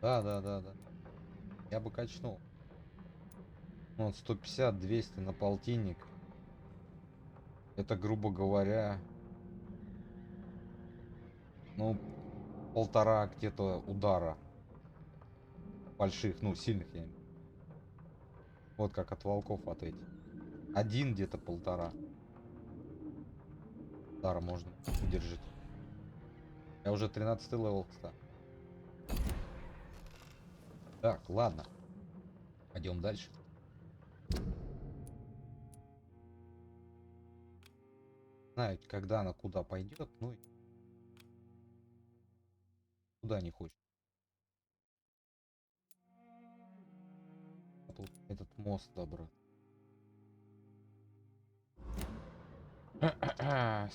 Да. Я бы качнул. Ну, вот 150, 200 на полтинник. Это, грубо говоря, ну, полтора где-то удара. Больших, ну, сильных я имею. Вот как от волков от этих. Один где-то полтора удара можно удержать. Я уже 13 левел, кстати. Так, ладно. Пойдем дальше. Знаю, когда она куда пойдет, ну и куда не хочет. А тут этот мост добраться.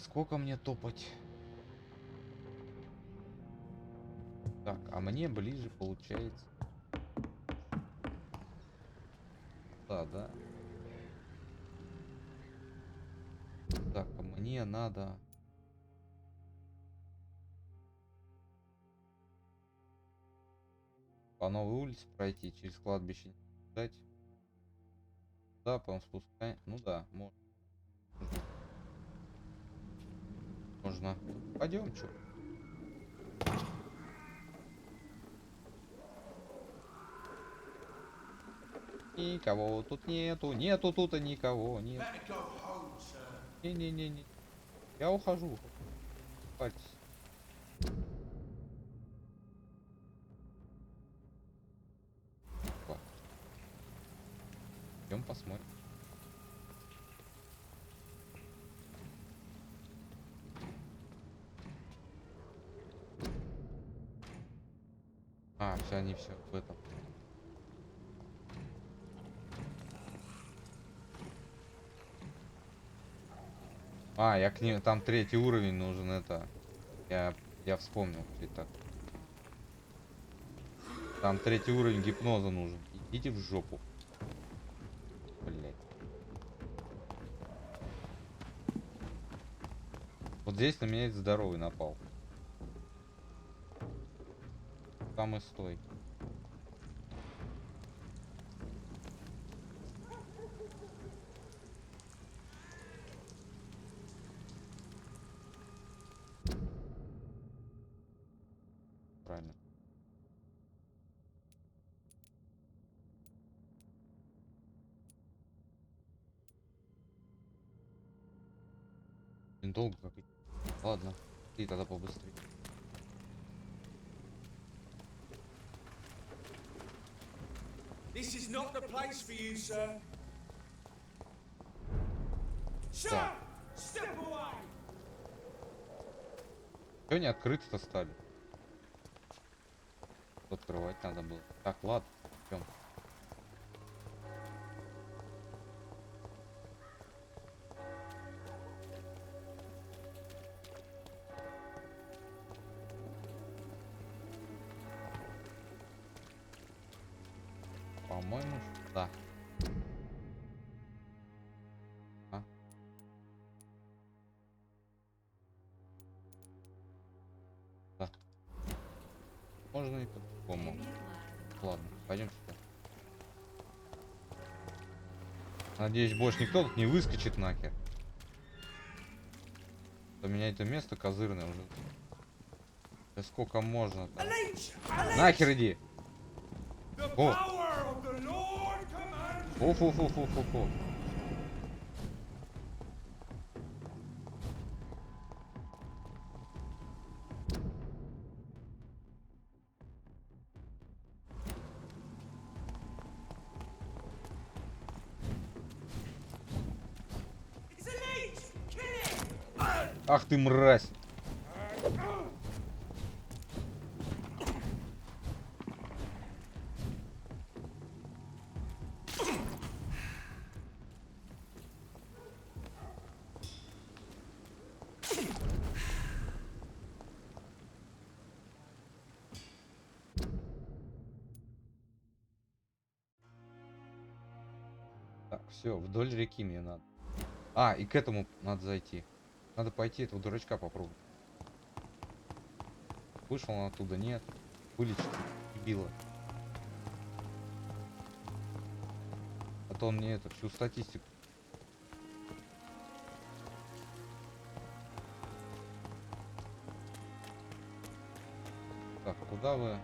Сколько мне топать? Так, а мне ближе получается. Да. Так, а мне надо... по новой улице пройти, через кладбище не ждать. Да, потом спускай. Ну да, можно. Можно. Пойдем, чё? Никого тут нету. Нету тут никого. Нет. Better go home, sir. Не-не-не-не. Я ухожу. Спать. Идем посмотрим. А, все, они все в этом. А, я к ним, там 3-й уровень нужен, это. Я вспомнил, и так. Там 3-й уровень гипноза нужен. Идите в жопу. Блять. Вот здесь на меня этот здоровый напал. Там и стой. Правильно. Блин, долго как. Ладно, ты тогда побыстрее. This is not the place for you, sir. Sir, Да. step away. Чё не открыты-то стали? Открывать надо было. Так, ладно, идем. По-моему, да. А? Да. Можно и по-другому. Ладно, пойдем сюда. Надеюсь, больше никто тут не выскочит нахер. У меня это место козырное уже. Да сколько можно там? Нахер иди! О! Фу-фу-фу-фу-фу-фу. Ах ты мразь! Так, все, вдоль реки мне надо. А, и к этому надо зайти. Надо пойти этого дурачка попробовать. Вышел он оттуда, нет. Вылечить, дебила. А то он мне это, всю статистику. Так, куда вы?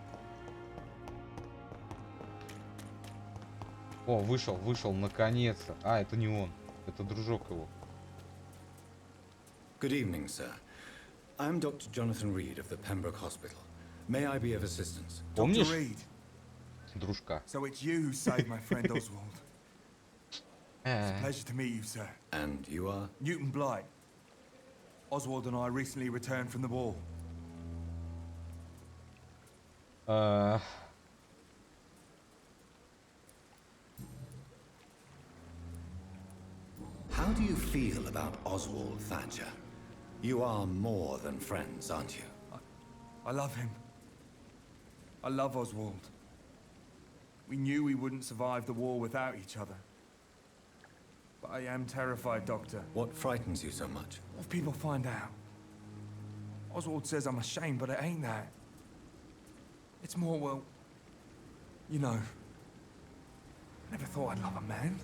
О, вышел, наконец-то. А, это не он. Это дружок его. Good evening, sir. I'm Dr. Jonathan Reid of the Pembroke Hospital. May I be of assistance? Помнишь? Dr. Reid. Дружка. So it's you who saved my friend Oswald. It's a pleasure to meet you, sir. And you are? Newton Blight. Oswald and I recently returned from the war. How do you feel about Oswald Thatcher? You are more than friends, aren't you? I love him. I love Oswald. We knew we wouldn't survive the war without each other. But I am terrified, Doctor. What frightens you so much? What if people find out? Oswald says I'm ashamed, but it ain't that. It's more, well, You know, I never thought I'd love a man.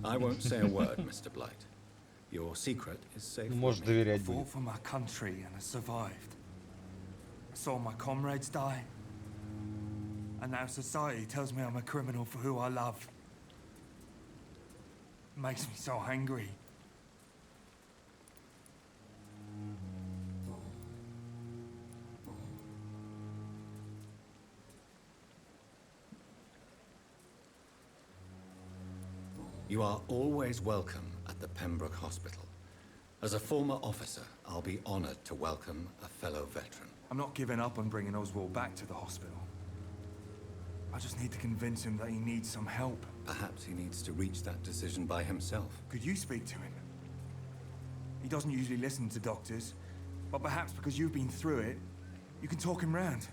I won't say a word, Mr. Blight. Your secret is safe with Можешь me. доверять I fought будет. for my country and I survived. I saw my comrades die. And now society tells me I'm a criminal for who I love. It makes me so angry. You are always welcome at the Pembroke Hospital. As a former officer, I'll be honored to welcome a fellow veteran. I'm not giving up on bringing Oswald back to the hospital. I just need to convince him that he needs some help. Perhaps he needs to reach that decision by himself. Could you speak to him? He doesn't usually listen to doctors, but perhaps because you've been through it, you can talk him round.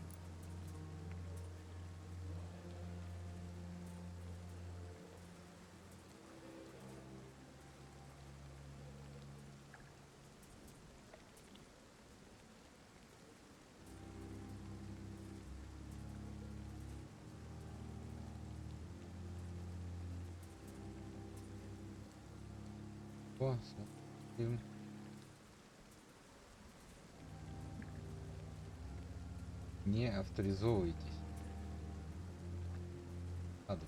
Фильм. Не авторизовывайтесь. Надо.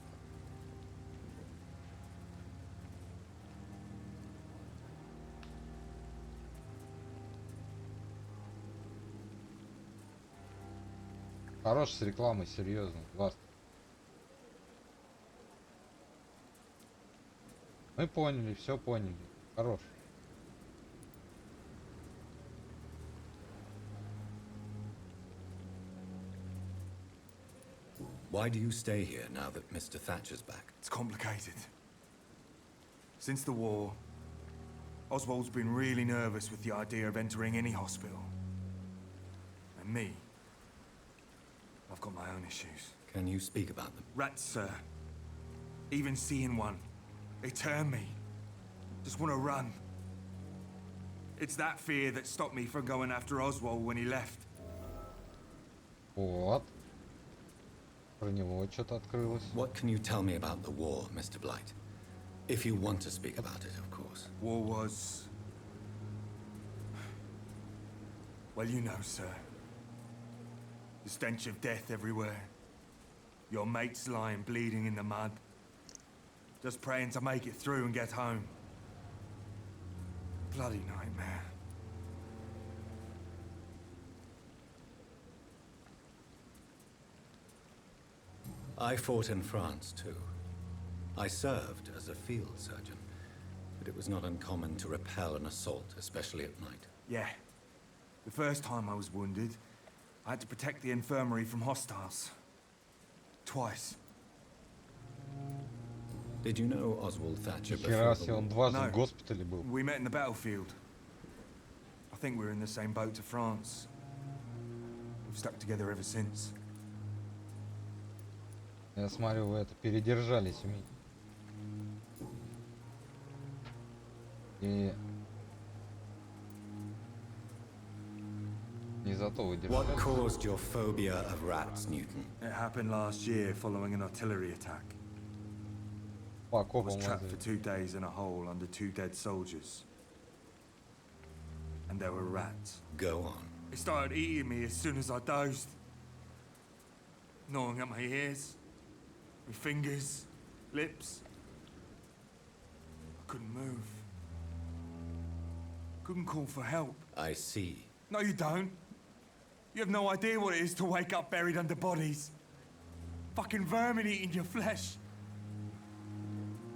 Хорош с рекламой, серьезно. Вас. Мы поняли, все поняли. Хорош. Why do you stay here now that Mr. Thatcher's back? It's complicated. Since the war, Oswald's been really nervous with the idea of entering any hospital. And me, I've got my own issues. Can you speak about them? Rats, sir. Even seeing one, they turn me. Just want to run. It's that fear that stopped me from going after Oswald when he left. Вот. Про него что-то открылось. What can you tell me about the war, Mr. Blight? If you want to speak about it, of course. War was... Well, you know, sir. The stench of death everywhere. Your mates lying bleeding in the mud. Just praying to make it through and get home. Bloody nightmare. I fought in France, too. I served as a field surgeon, but it was not uncommon to repel an assault, especially at night. Yeah. The first time I was wounded, I had to protect the infirmary from hostiles. Twice. Did you know Oswald Thatcher before Хера the себе, war? он дважды No. в госпитале был. We met in the battlefield. I think we were in the same boat to France. We've stuck together ever since. Я смотрю, вы это передержались у меня. И не за то вы What держались. caused your phobia of rats, Newton? It happened last year following an artillery attack. По I окопам was trapped for лазали. 2 days in a hole under 2 dead soldiers. And there were rats. Go on. It started eating me as soon as I dozed. Gnawing at my ears, my fingers, lips. I couldn't move. Couldn't call for help. I see. No, you don't. You have no idea what it is to wake up buried under bodies. Fucking vermin eating your flesh.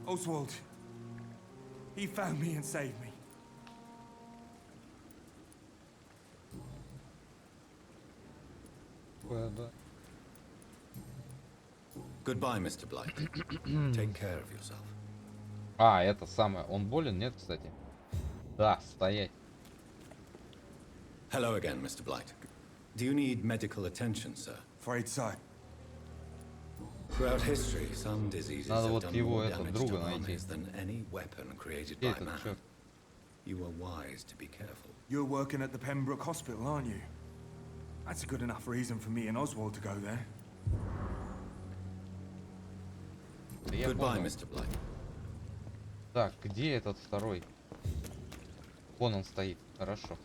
Oswald. He found me and saved me. Да. Goodbye, Mr. Blight. Take care of yourself. А, это самое. Он болен, нет, кстати? Да, стоять. Hello again, Mr. Blight. Do you need medical attention, sir? Afraid so. Throughout history, some diseases Надо have вот done его, more этого damage друга to найти. armies than any weapon created Где by этот man. чёрт? you are wise to be careful. You're working at the Pembroke Hospital, aren't you? That's a good enough reason for me and Oswald to go there. Да я Goodbye, понял. Mr. Blake. Так, где этот второй? Вон он стоит. Хорошо.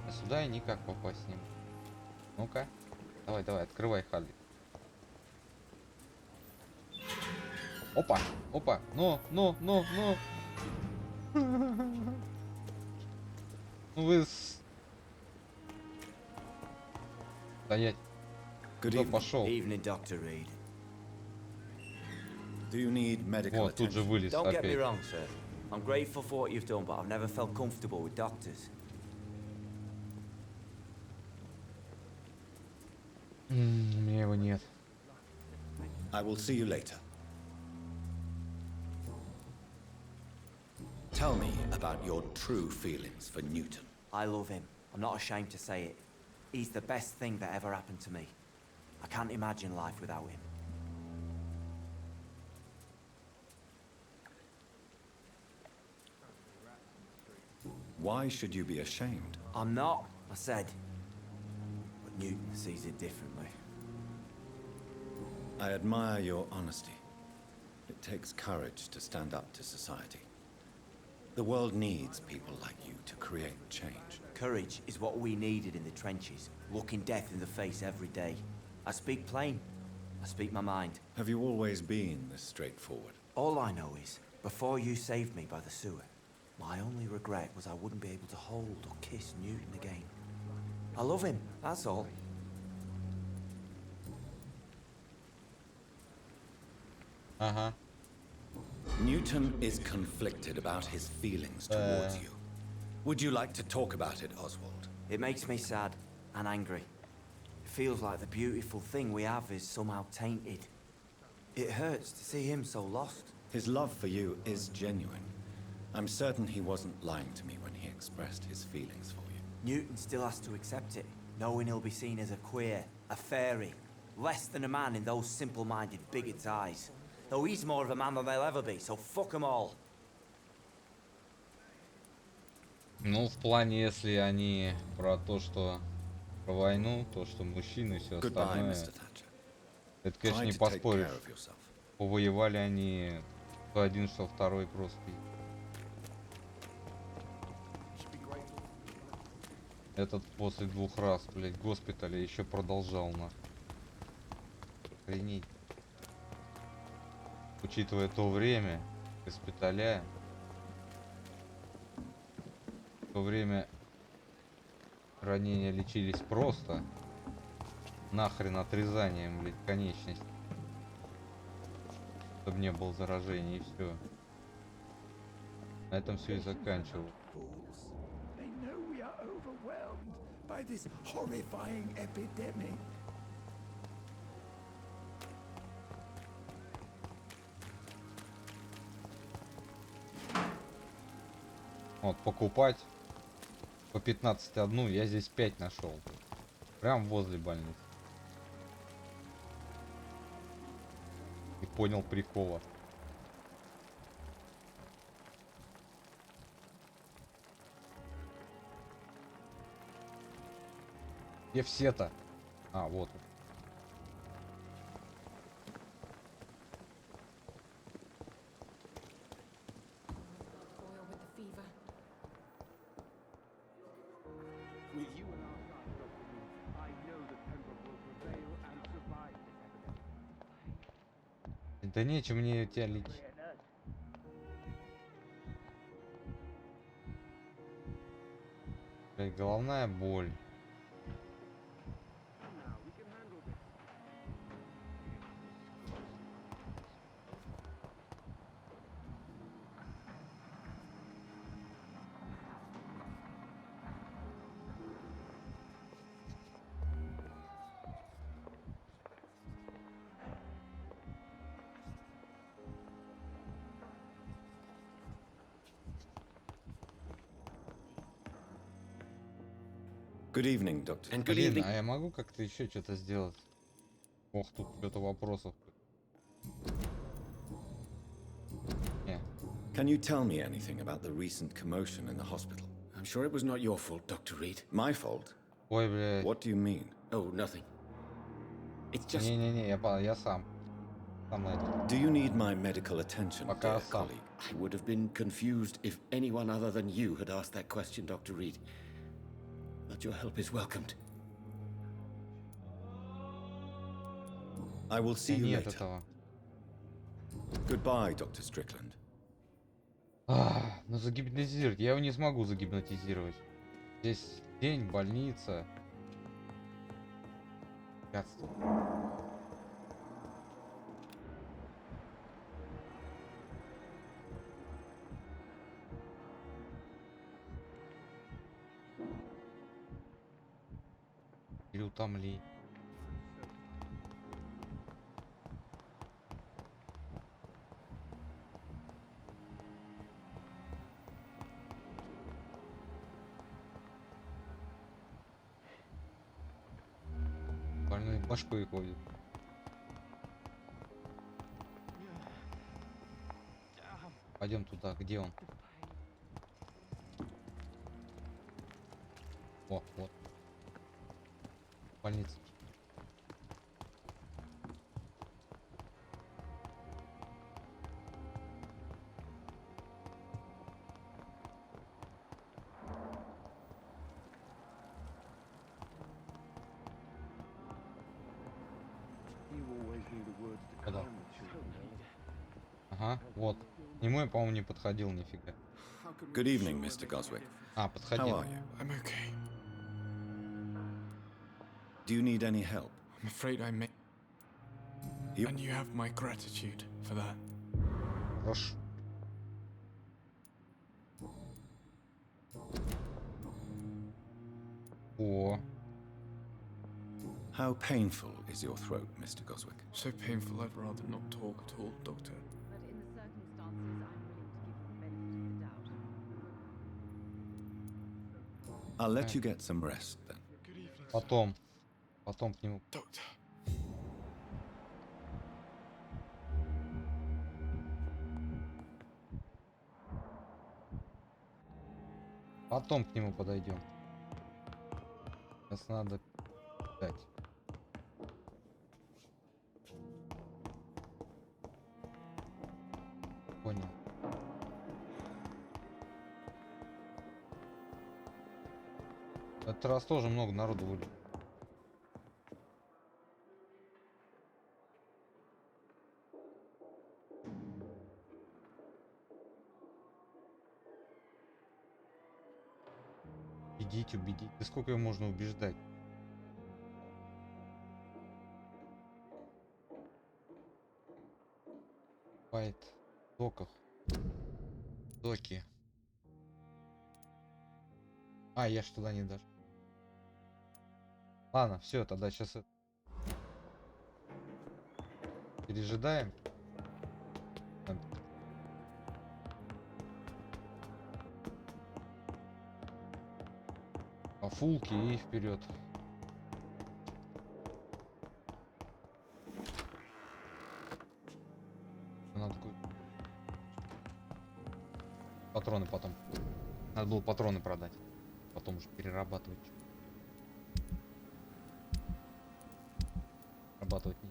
А сюда я никак попасть не могу. Ну-ка. Давай, давай, открывай, Харли. Опа, опа. Ну. Ну вы... Стоять. Good Кто evening. пошел? Evening, Dr. Reid. Do you need medical Вот, тут же attention? вылез Don't get me опять. wrong, sir. I'm grateful for what you've done, but I've never felt comfortable with doctors. У меня его нет. I will see you later. Tell me about your true feelings for Newton. I love him. I'm not ashamed to say it. He's the best thing that ever happened to me. I can't imagine life without him. Why should you be ashamed? I'm not, I said. But Newton sees it differently. I admire your honesty. It takes courage to stand up to society. The world needs people like you to create change. Courage is what we needed in the trenches, looking death in the face every day. I speak plain. I speak my mind. Have you always been this straightforward? All I know is, before you saved me by the sewer, my only regret was I wouldn't be able to hold or kiss Newton again. I love him, that's all. Ага. Newton is conflicted about his feelings towards you. Would you like to talk about it, Oswald? It makes me sad and angry. It feels like the beautiful thing we have is somehow tainted. It hurts to see him so lost. His love for you is genuine. I'm certain he wasn't lying to me when he expressed his feelings for you. Newton still has to accept it, knowing he'll be seen as a queer, a fairy, less than a man in those simple-minded bigots' eyes. Though he's more of a man than they'll ever be, so fuck them all. Ну, в плане, если они про то, что про войну, то, что мужчины и все Goodbye, остальное, Mr. Thatcher. это, конечно, Try не to take поспоришь. care of yourself. Повоевали они что один, что второй просто. Этот после 2 раз, блять, госпиталя еще продолжал на. Охренеть. Учитывая то время, госпиталя, в то время ранения лечились просто нахрен отрезанием, блядь, конечностей, чтобы не было заражения, и все. На этом все и заканчивал. They know we are overwhelmed by this horrifying epidemic. Вот, покупать по 15 одну, я здесь 5 нашел. Прям возле больницы. И понял прикола. Где все-то? А, вот. With you and our side, Dr. Reed, I know that Pembroke will prevail and survive this epidemic. Да нечем мне тебя лечить. Блядь, головная боль. Good evening, Doctor. And Блин, а я могу как-то еще что-то сделать? Ох, тут что-то вопросов. Не. Can you tell me anything about the recent commotion in the hospital? I'm sure it was not your fault, Dr. Reed. My fault? Ой, блядь. What do you mean? Oh, nothing. It's just... Не-не-не, я сам. Сам найду. Do you need my medical attention, Пока dear сам. colleague? I would have been confused if anyone other than you had asked that question, Dr. Reed. But your help is welcomed. I will see you Нет later. этого. Goodbye, Dr. Strickland. Ну загипнотизировать. Я его не смогу загипнотизировать. Здесь день, больница. Лекарство. Или утомление. Больной башкой ходит. Пойдем туда, где он? О, вот. Больница. You always knew the words to Куда? calm the children. Ага, вот. К нему я, по-моему, не подходил нифига. Good evening, Mr. Goswick. А, How подходил. are you? I'm okay. Do you need any help? I'm afraid I may. You- And you have my gratitude for that. Хорошо. О, How painful is your throat, Mr. Goswick? So painful, I'd rather not talk at all, Doctor. But in the circumstances, I'm willing to give you the benefit of the doubt. I'll let you get some rest then. Good evening, потом к нему. Doctor. Потом к нему подойдем. Сейчас надо дать. Понял. Этот раз тоже много народу вылез. Убедить. Да сколько его можно убеждать? Байт. Доков. Доки. А, я ж туда не дошел. Ладно, все, тогда сейчас пережидаем. По фулке и вперед. Надо патроны потом. Надо было патроны продать. Потом уже перерабатывать. Рабатывать не.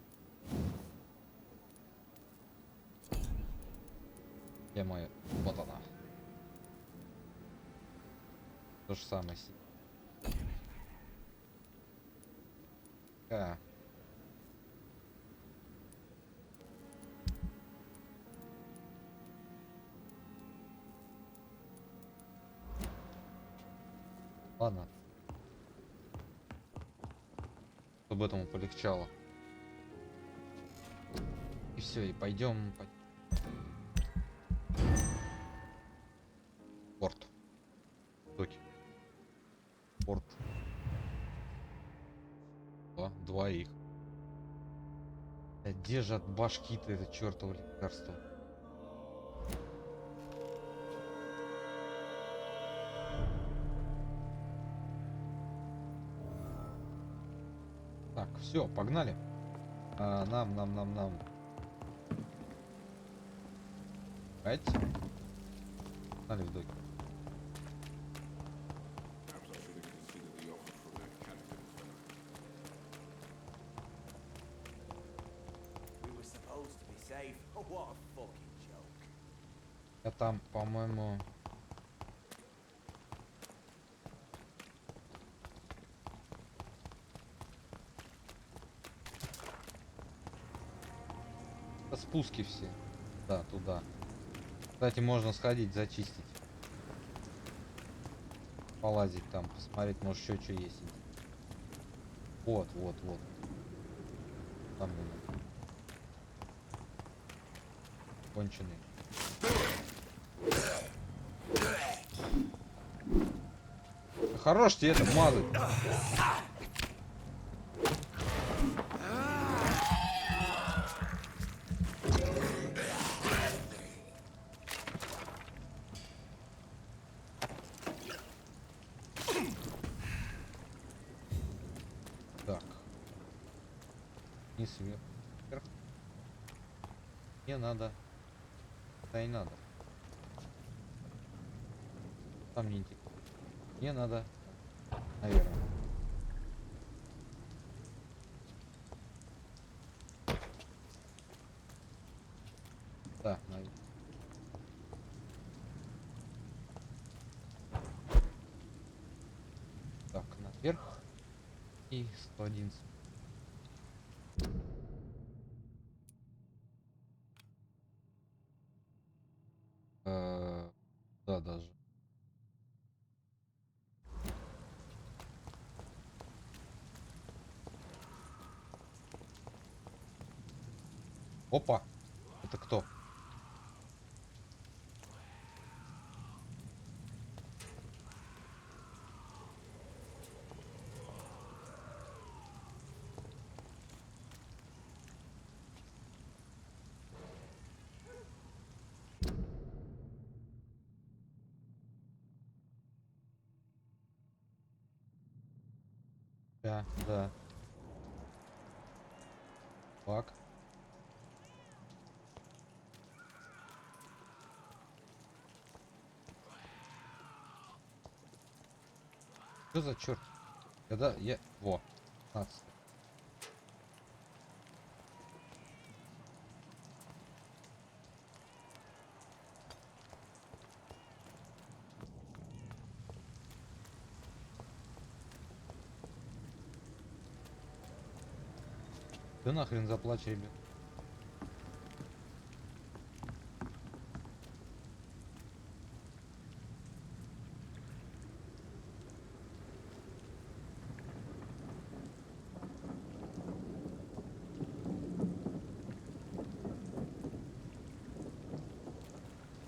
Где моя? Вот она. То же самое. А. Ладно. Чтобы этому полегчало. И все, и пойдем. Порт. Доки. Порт. Два их. Да где же от башки-то это чертово лекарство? Так, все, погнали. Нам. Давайте. Погнали в доки. We were supposed to be safe. Oh, what a fucking joke. Я там, по-моему... Это спуски все. Да, туда. Кстати, можно сходить, зачистить. Полазить там, посмотреть, может еще что есть. Вот, вот, вот. Там было. Конченый. Хорош тебе это мазать. Так. Вниз, вверх. Мне надо. Да и надо. Там не интересно. Мне надо. Наверное. Да, наверное. Так, наверх. И 111. Да, даже. Опа! Это кто? Да, да. Так. Что за черт? Когда я... Во. 15. Да нахрен заплачь, ребят.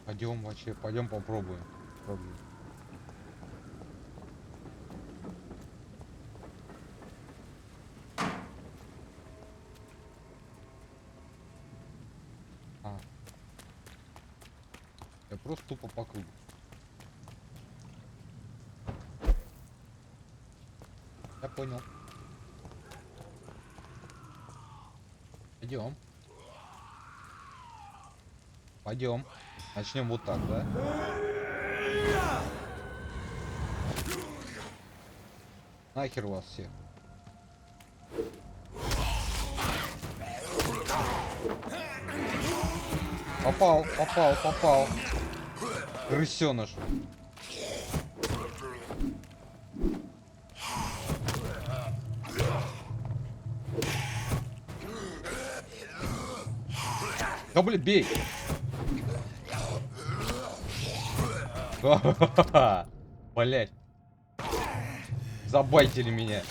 Пойдем вообще, пойдем попробуем. Попробуем. Я просто тупо по кругу. Я понял. Пойдем. Пойдем. Начнем вот так, да? Нахер вас всех. Попал, попал, попал. Крысеныш. Да блин, бей! Блять. Забайтили меня.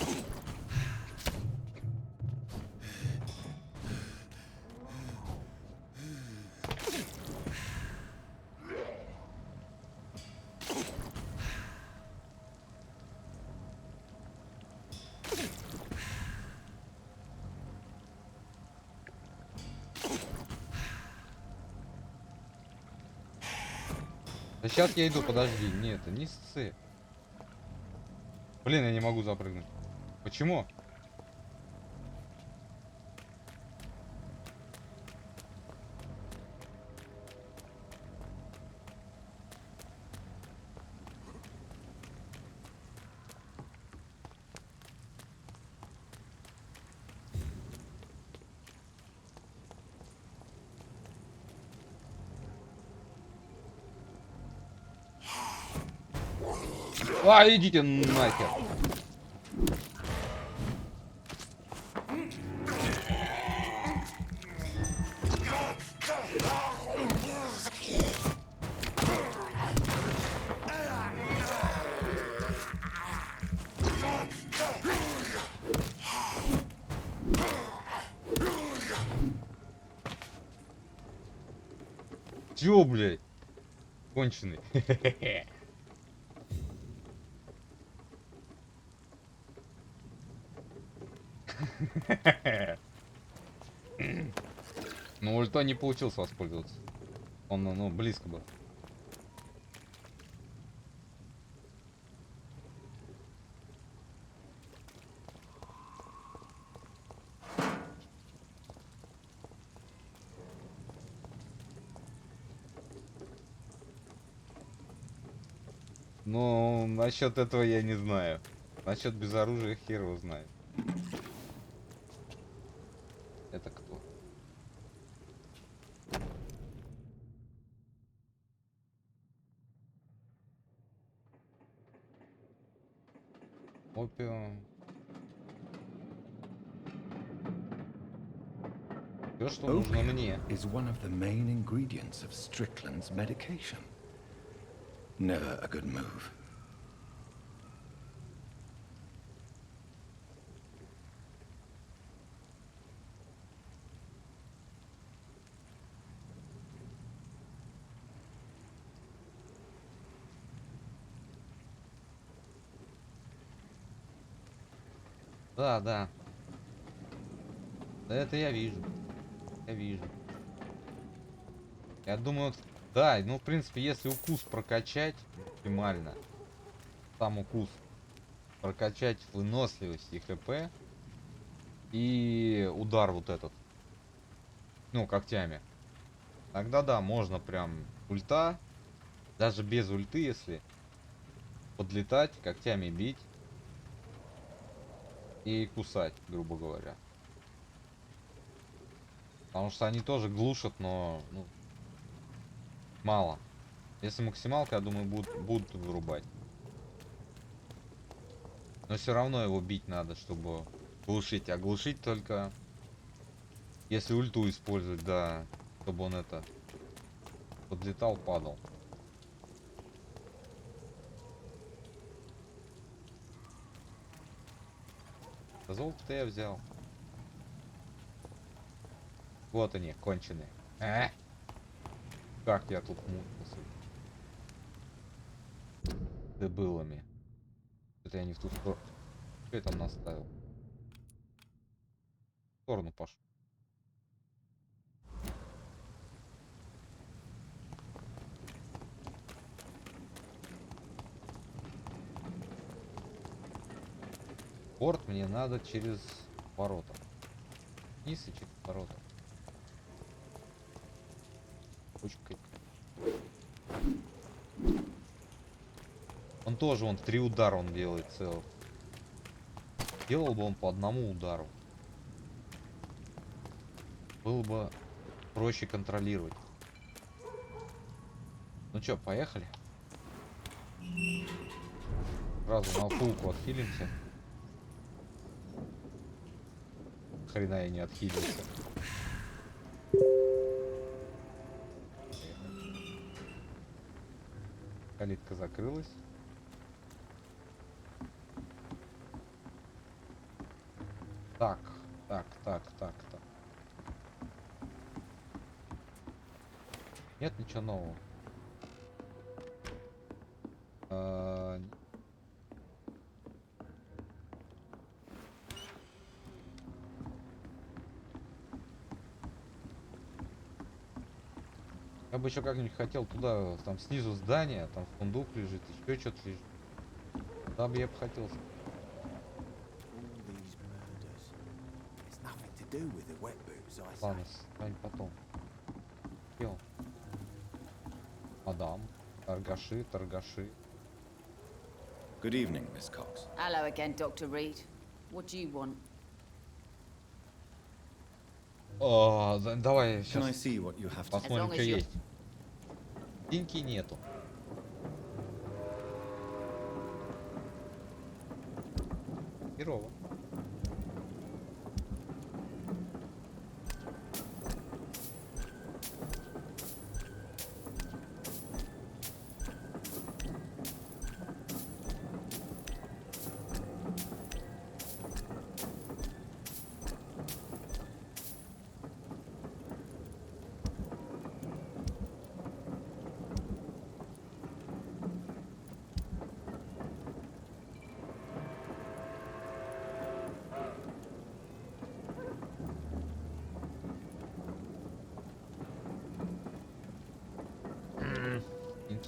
Да сейчас я иду, подожди. Нет, не сцы. Блин, я не могу запрыгнуть. Почему? А, идите нахер. Чё, блядь? Конченый. Ну, ульта не получилось воспользоваться. Он, ну, близко был. Ну, насчет этого я не знаю. Насчет без оружия хер его знает. Это кто? Опиум. Все, что нужно мне. Is one of the main ingredients of Strickland's medication. Never a good move. Да, да. Да это я вижу. Я вижу. Я думаю, да, ну в принципе, если укус прокачать максимально, сам укус прокачать выносливость и хп, и удар вот этот, ну, когтями, тогда да, можно прям ульта, даже без ульты, если подлетать, когтями бить и кусать, грубо говоря. Потому что они тоже глушат, но ну, мало. Если максималка, я думаю, будут вырубать. Но все равно его бить надо, чтобы глушить. А глушить только если ульту использовать, да, чтобы он это подлетал, падал. Да золото-то я взял. Вот они, конченые. Как я тут мучился. Дебилами. Это я не в ту сторону. Что я там наставил? В сторону пошел. Порт мне надо через ворота. Вниз и через ворота. Пучкой. Он тоже, он 3 удара он делает целых. Делал бы он по одному удару. Было бы проще контролировать. Ну чё, поехали? Сразу на фулку отхилимся. Хрена я не отхилился. Калитка закрылась. Так. Нет ничего нового. Я бы еще как-нибудь хотел туда, там снизу здание, там сундук лежит, еще что-то лежит. Туда бы я бы хотел. Ладно, ставим потом. Пел. Мадам, торгаши. Good evening, Miss Cox. Hello again, Dr. Reid. What do you want? Давай Can I сейчас see what you have to посмотрим, As long что as you- есть. Деньги нету. Херово.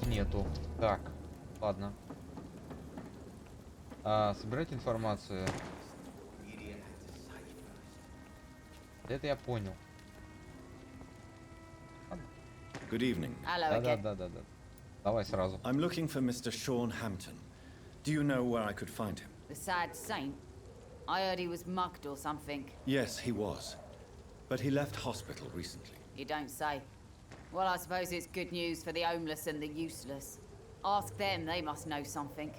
Нету. Так, ладно. Собирать информацию. Это я понял. Good evening. Да. Давай сразу. I'm looking for Mr. Sean Hampton. Do you know where I could find him? The sad saint? I heard he was mugged or something. Yes, he was. But he left hospital recently. You don't say. Well, I suppose it's good news for the homeless and the useless. Ask them, they must know something.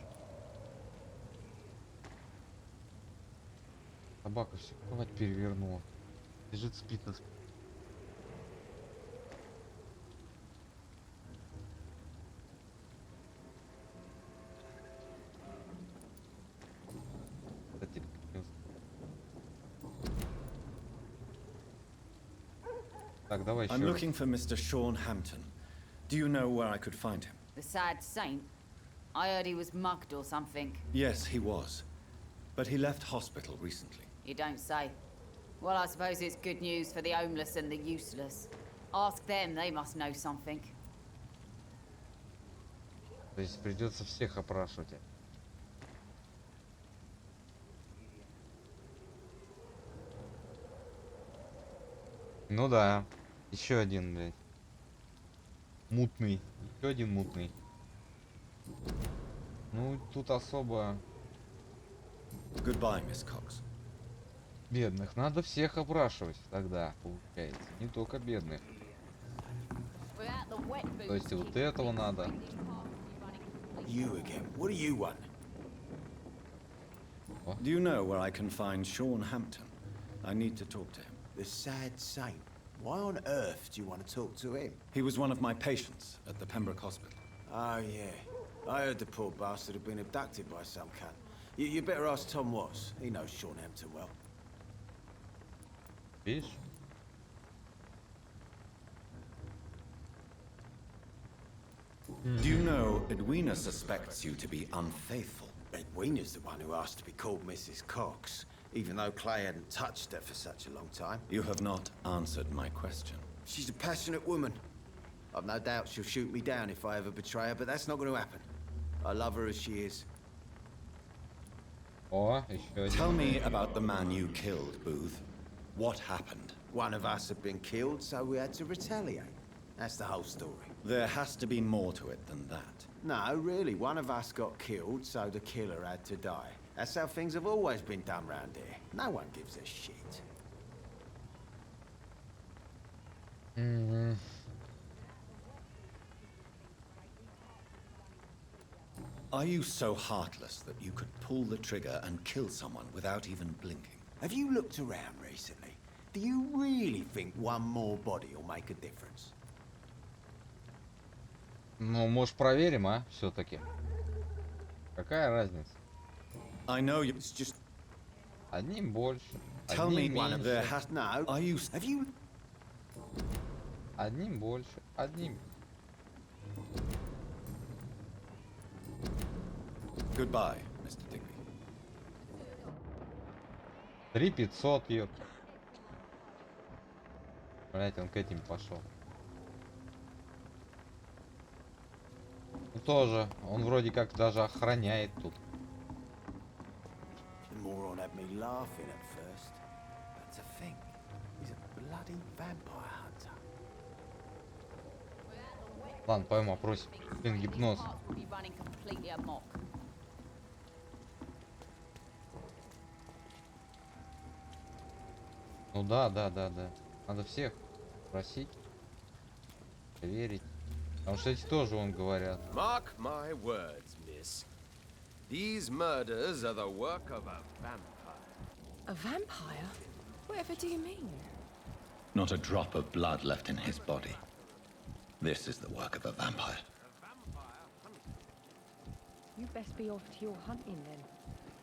Собака все кровать перевернула. Лежит, спит на спине. Так, давай еще. I'm looking for Mr. Sean Hampton. Do you know where I could find him? The sad saint? I heard he was mugged or something. Yes, he was. But he left hospital recently. You don't say. Well, I suppose it's good news for the homeless and the useless. Ask them, they must know something. То есть придется всех опрашивать. Ну да. Еще один, блядь. Мутный. Еще один мутный. Ну, тут особо... Goodbye, Miss Cox. Бедных. Надо всех опрашивать тогда, получается. Не только бедных. То есть и вот этого надо. You again. What do you want? Do you know where I can find Sean Hampton? I need to talk to him. The sad saint. Why on earth do you want to talk to him? He was one of my patients at the Pembroke Hospital. Oh, yeah. I heard the poor bastard had been abducted by some cunt. You better ask Tom Watts. He knows Sean Hampton well. Видишь? Do you know Edwina suspects you to be unfaithful? Edwina's the one who asked to be called Mrs. Cox, even though Clay hadn't touched her for such a long time. You have not answered my question. She's a passionate woman. I've no doubt she'll shoot me down if I ever betray her, but that's not going to happen. I love her as she is. О, еще один. Tell me about the man you killed, Booth. What happened? One of us had been killed, so we had to retaliate. That's the whole story. There has to be more to it than that. No, really, one of us got killed, so the killer had to die. That's how things have always been done round here. No one gives a shit. Are you so heartless that you could pull the trigger and kill someone without even blinking? Have you looked around recently? Do you really think one more body will make a difference? Ну, может, проверим, а? Все-таки. Какая разница? I know it's just... Одним больше. Tell me one of there has... No. Are you... Have you... Одним больше. Одним. Goodbye, Mr. Digby. 3500, ёп. Блять, он к этим пошел. Ну, тоже. Он вроде как даже охраняет тут. The moron had me laughing at first. But to think, he's a bloody vampire hunter. Ладно, пойму, опросим. Блин, гипноз. Ну да. Надо всех просить, проверить. Потому что эти тоже, он говорят. Mark my words, miss. These murders are the work of a vampire. A vampire? Whatever do you mean? Not a drop of blood left in his body. This is the work of a vampire. You best be off to your hunting then.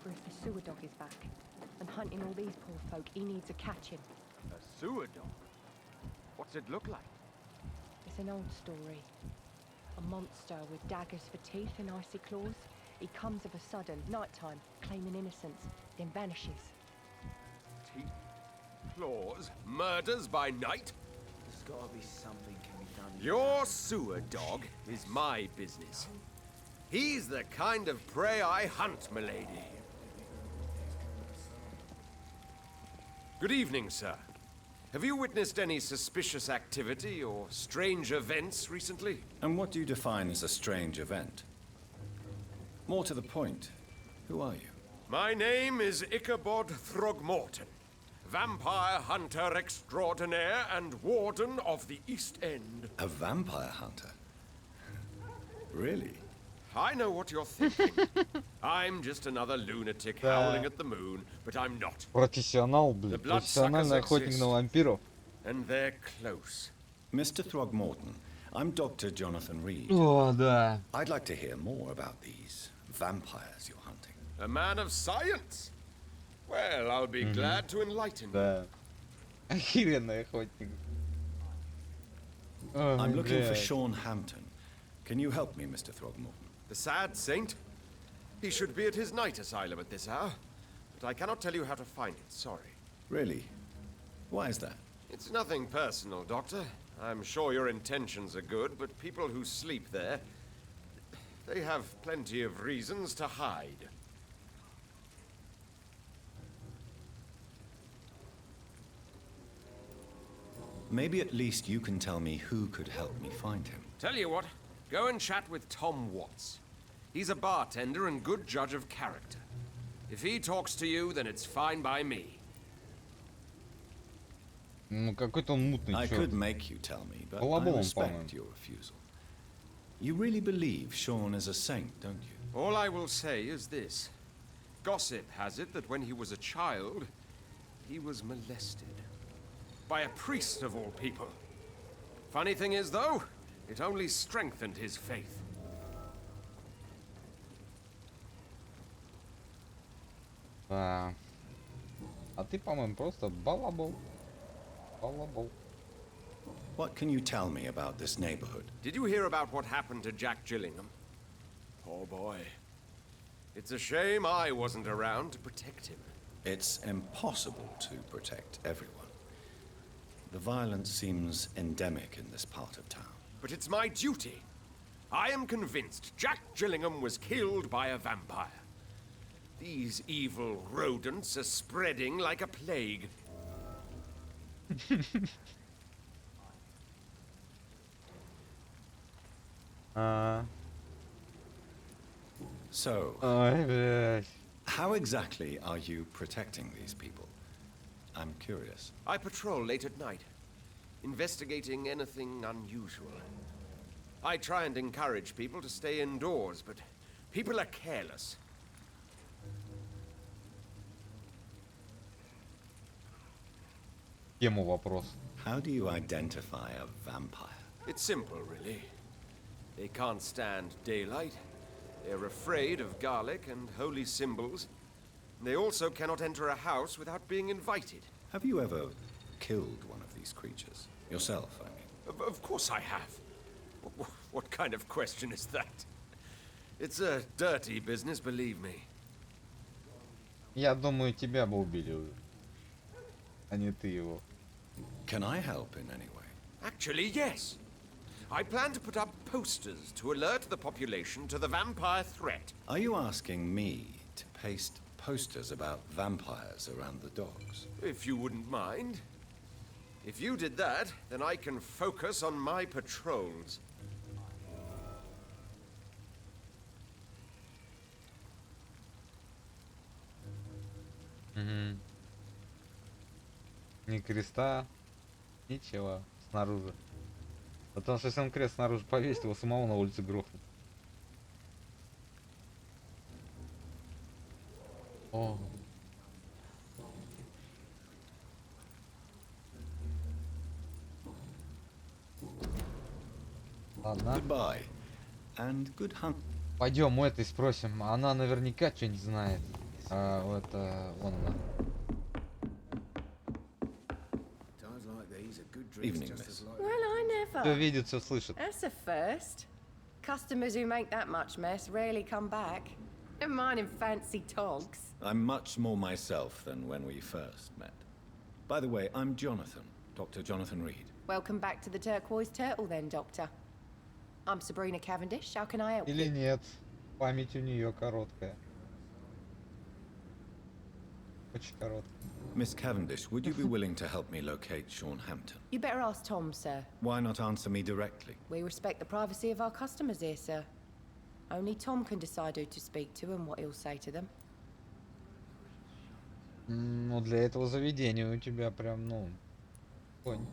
For if the sewer dog is back and hunting all these poor folk, he needs a catching. A sewer dog? What's it look like? It's an old story. A monster with daggers for teeth and icy claws. He comes of a sudden, nighttime, claiming innocence, then vanishes. Teeth, claws, murders by night? There's gotta be something can be done. Your sewer dog is my business. He's the kind of prey I hunt, milady. Good evening, sir. Have you witnessed any suspicious activity or strange events recently? And what do you define as a strange event? More to the point, who are you? My name is Ichabod Throgmorton, vampire hunter extraordinaire and warden of the East End. A vampire hunter? Really? I know what you're thinking. I'm just another lunatic howling at the moon, but I'm not. Профессионал, блин. Профессиональный охотник на вампиров. And they're close. Mr. Throgmorton, I'm Dr. Jonathan Rid. О, да. I'd like to hear more about these vampires you're hunting. A man of science? Well, I'll be glad to enlighten you. Да. Охеренный охотник. I'm looking for Sean Hampton. Can you help me, Mr. Throgmorton? The sad saint? He should be at his night asylum at this hour. But I cannot tell you how to find it, sorry. Really? Why is that? It's nothing personal, Doctor. I'm sure your intentions are good, but people who sleep there, they have plenty of reasons to hide. Maybe at least you can tell me who could help me find him. Tell you what, go and chat with Tom Watts. He's a bartender and good judge of character. If he talks to you, then it's fine by me. Ну, какой-то он мутный I чёрт. could make you tell me, but I Балаболом, respect по-моему. your refusal. You really believe Sean is a saint, don't you? All I will say is this. Gossip has it that when he was a child, he was molested. By a priest of all people. Funny thing is, though, it only strengthened his faith. А ты, по-моему, просто балабол. Балабол. What can you tell me about this neighborhood? Did you hear about what happened to Jack Gillingham? Poor boy. It's a shame I wasn't around to protect him. It's impossible to protect everyone. The violence seems endemic in this part of town. But it's my duty. I am convinced Jack Gillingham was killed by a vampire. These evil rodents are spreading like a plague. So, Ой, блядь. how exactly are you protecting these people? I'm curious. I patrol late at night, investigating anything unusual. I try and encourage people to stay indoors, but people are careless. Тему вопрос. How do you identify a vampire? It's simple, really. They can't stand daylight. They're afraid of garlic and holy symbols. They also cannot enter a house without being invited. Have you ever killed one of these creatures? Yourself, I mean. Of course I have. What kind of question is that? It's a dirty business, believe me. Я думаю, тебя бы убили уже. А не ты его. Can I help in any way? Actually, yes. I plan to put up posters to alert the population to the vampire threat. Are you asking me to paste posters about vampires around the docks? If you wouldn't mind. If you did that, then I can focus on my patrols. Угу. Ни креста, ничего снаружи. Потому что если он крест снаружи повесит, его самого на улице грохнут. О. Ладно. Goodbye. And good hunt. Пойдем у этой спросим. Она наверняка что-нибудь знает. Вот вон она. Evening, miss. Well, I Все never. видит, все слышит. That's a first. Customers who make that much mess rarely come back. Never mind in fancy togs. I'm much more myself than when we first met. By the way, I'm Jonathan, Dr. Jonathan Reid. Welcome back to the Turquoise Turtle then, Doctor. I'm Sabrina Cavendish. How can I help Или you? нет. Память у нее короткая. Очень короткая. Miss Cavendish, would you be willing to help me locate Sean Hampton? You better ask Tom, sir. Why not answer me directly? We respect the privacy of our customers here, sir. Only Tom can decide who to speak to and what he'll say to them. Ну, для этого заведения у тебя прям, ну, конь.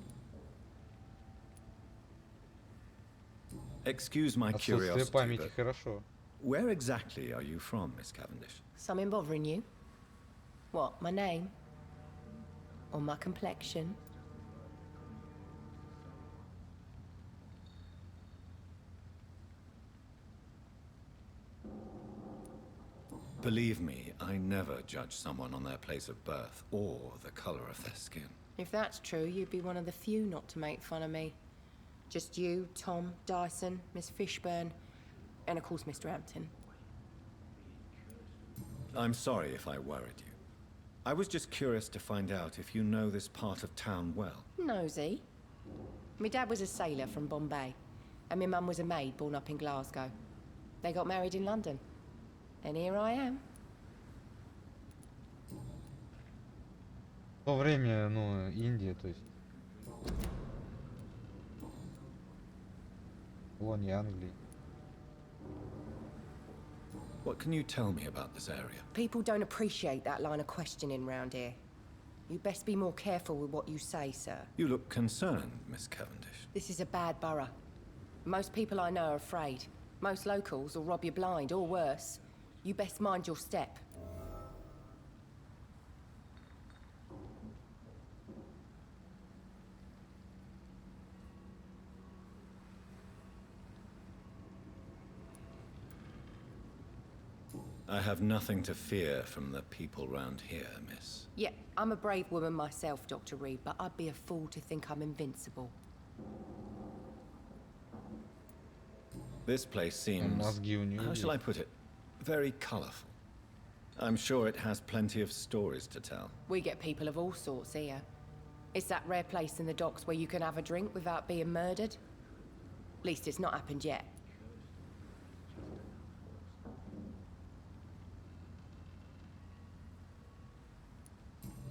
Excuse my Отсутствие curiosity, памяти but хорошо. where exactly are you from, Miss Cavendish? Something bothering you? What, my name? Or my complexion? Believe me, I never judge someone on their place of birth or the color of their skin. If that's true, you'd be one of the few not to make fun of me. Just you, Tom, Dyson, Miss Fishburne, and of course Mr. Hampton. I'm sorry if I worried you. I was just curious to find out if you know this part of town well. Nosy. My dad was a sailor from Bombay, and my mum was a maid born up in Glasgow. They got married in London. And here I am. В то время, ну, Индия, то есть. Колония Англии. What can you tell me about this area? People don't appreciate that line of questioning round here. You best be more careful with what you say, sir. You look concerned, Miss Cavendish. This is a bad borough. Most people I know are afraid. Most locals will rob you blind, or worse. You best mind your step. I have nothing to fear from the people round here, miss. Yeah, I'm a brave woman myself, Dr. Reid, but I'd be a fool to think I'm invincible. This place seems, how shall I put it, very colorful. I'm sure it has plenty of stories to tell. We get people of all sorts here. It's that rare place in the docks where you can have a drink without being murdered. At least it's not happened yet.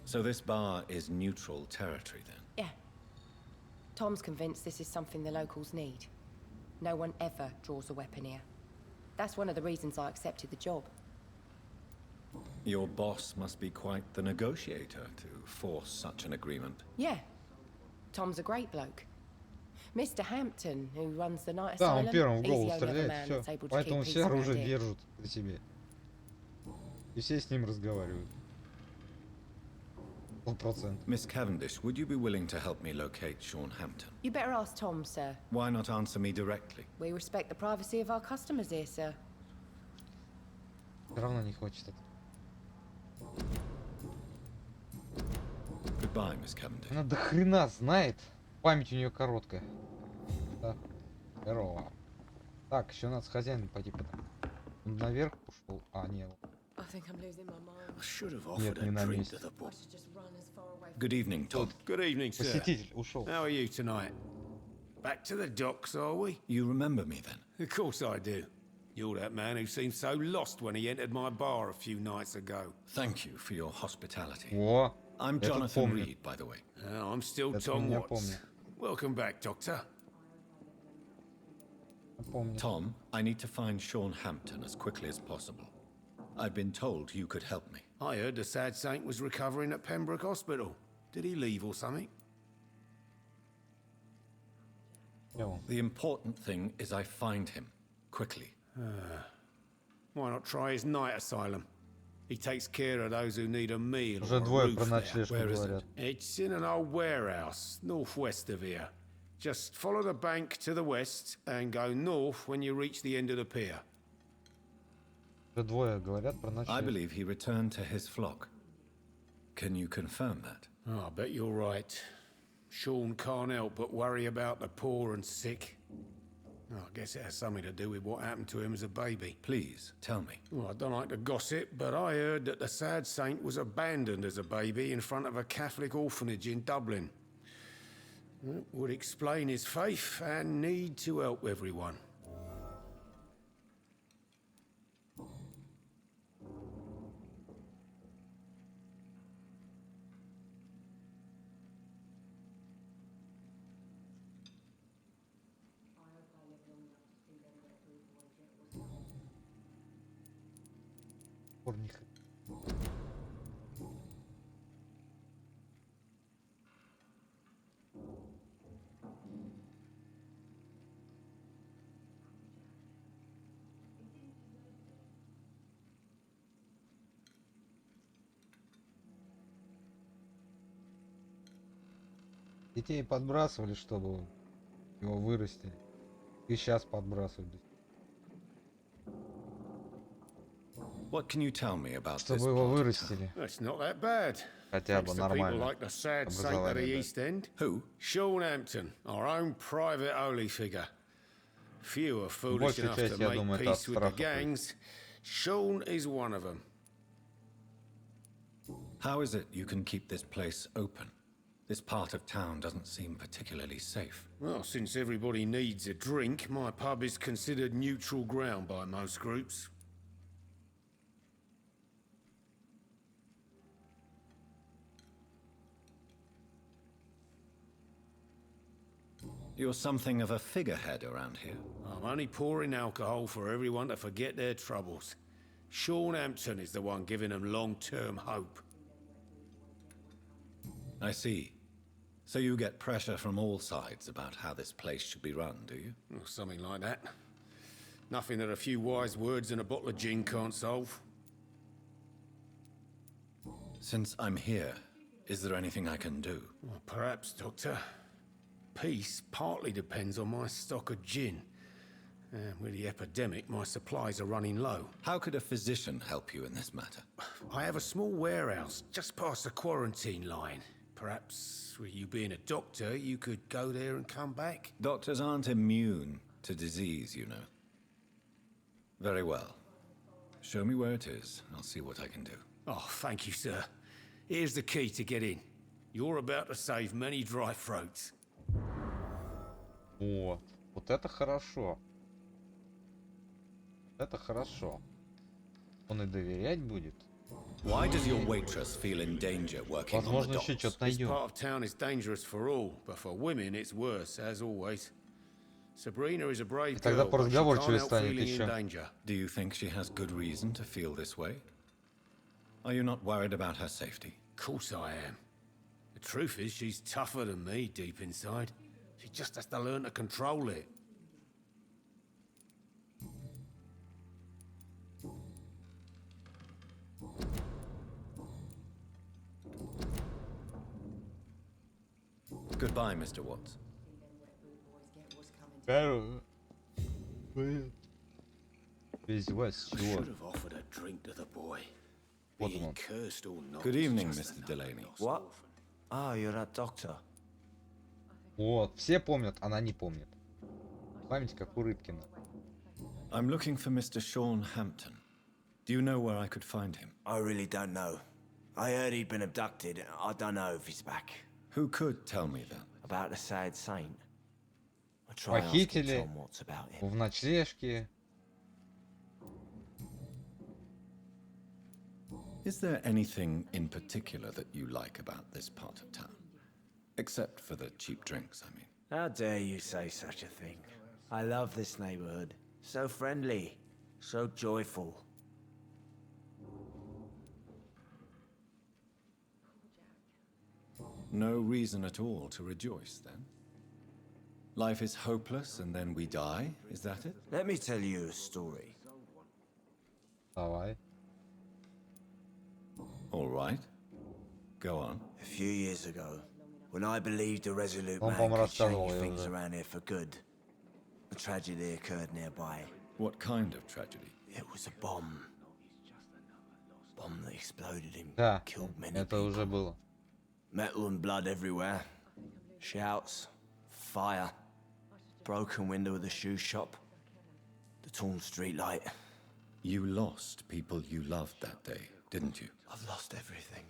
So this bar is neutral territory then? Yeah. Tom's convinced this is something the locals need. No one ever draws a weapon here. That's one of the reasons I accepted the job. Your boss must be quite the negotiator to force such an agreement. Yeah. Tom's a great bloke. Mr. Hampton, who runs the night Да, он asylum, первым в he's the голову only other стреляет, man все. that's able to Поэтому keep peace все around оружие here. держат при себе. И все с ним разговаривают. 100%. Miss Cavendish, would you be willing to help me locate Sean Hampton? You better ask Tom, sir. Why not answer me directly? We respect the privacy of our customers here, sir. Все равно не хочет это. Goodbye, Miss Cavendish. Она до хрена знает. Память у нее короткая. Да. Здорово. Так, еще надо с хозяином пойти потом. Он наверх ушел. А, нет. I think I'm losing my mind. I should have Нет, offered не a на drink месте. to the boy. I should just run as far away from Good evening, Tom. Good evening, sir. Посетитель ушел. How are you tonight? Back to the docks, are we? You remember me then? Of course I do. You're that man who seemed so lost when he entered my bar a few nights ago. Thank you for your hospitality. О, I'm я тут Jonathan помню. Reid, by the way. I'm still Это Tom меня Watts. помню. Welcome back, Doctor. Помню. Tom, I need to find Sean Hampton as quickly as possible. I've been told you could help me. I heard the sad saint was recovering at Pembroke Hospital. Did he leave or something? The important thing is I find him quickly. Why not try his night asylum? He takes care of those who need a meal Уже or a двое roof про there. ночлежку Where is говорят. it? It's in an old warehouse, northwest of here. Just follow the bank to the west and go north when you reach the end of the pier. Уже двое говорят про I ночлежку. believe he returned to his flock. Can you confirm that? Oh, I bet you're right. Sean can't help but worry about the poor and sick. Oh, I guess it has something to do with what happened to him as a baby. Please, tell me. Well, I don't like to gossip, but I heard that the sad saint was abandoned as a baby in front of a Catholic orphanage in Dublin. That would explain his faith and need to help everyone. Детей подбрасывали, чтобы его вырастили. И сейчас подбрасывают. What can you tell me about this Чтобы его part of вырастили. That's not that bad. Хотя бы Thanks to people нормально. like the sad saint of the Образование, East End. Who? Sean Hampton, our own private holy figure. Few are foolish Большую enough часть, to я make думаю, это от peace with the страха. gangs. Sean is one of them. How is it you can keep this place open? This part of town doesn't seem particularly safe. Well, since everybody needs a drink, my pub is considered neutral ground by most groups. You're something of a figurehead around here. I'm only pouring alcohol for everyone to forget their troubles. Sean Hampton is the one giving them long-term hope. I see. So you get pressure from all sides about how this place should be run, do you? Or something like that. Nothing that a few wise words and a bottle of gin can't solve. Since I'm here, is there anything I can do? Well, perhaps, Doctor. Peace partly depends on my stock of gin. With the epidemic, my supplies are running low. How could a physician help you in this matter? I have a small warehouse just past the quarantine line. Perhaps, with you being a doctor, you could go there and come back? Doctors aren't immune to disease, you know. Very well. Show me where it is. I'll see what I can do. Oh, thank you, sir. Here's the key to get in. You're about to save many dry throats. Вот. Вот это хорошо. Это хорошо. Он и доверять будет. Why does your waitress feel in danger working on the Возможно, еще docks? что-то This найдем. part of town is dangerous for all, but for women it's worse, as always. Sabrina is a brave И тогда girl, but she can't поразговорчивее help станет feeling in еще. danger. Do you think she has good reason to feel this way? Are you not worried about her safety? Of course I am. The truth is, she's tougher than me deep inside. She just has to learn to control it. Goodbye, Mr. Watts. Весь Вест, I чего? should have offered a drink to the boy. Вот Be он. cursed or not. Good evening, it's just Mr. Delaney. What? Ah, you're that doctor. Вот. Все помнят, она не помнит. Память как у Рыбкина. I'm looking for Mr. Sean Hampton. Do you know where I could find him? I really don't know. I heard he'd been abducted. I don't know if he's back. Who could tell me that? About the sad saint. I try asking Похитили Tom what's about him. в ночлежке. Is there anything in particular that you like about this part of town? Except for the cheap drinks, I mean. How dare you say such a thing? I love this neighborhood. So friendly, so joyful. No reason at all to rejoice, then? Life is hopeless and then we die, is that it? Let me tell you a story. Давай. All right. Go on. A few years ago, when I believed a resolute Он, man по-моему, could change рассказывал её things уже. around here for good, a tragedy occurred nearby. What kind of tragedy? It was a bomb. Bomb that exploded and Да, killed many это people. уже было. Metal and blood everywhere. Shouts, fire, broken window of the shoe shop, the torn street light. You lost people you loved that day, didn't you? I've lost everything.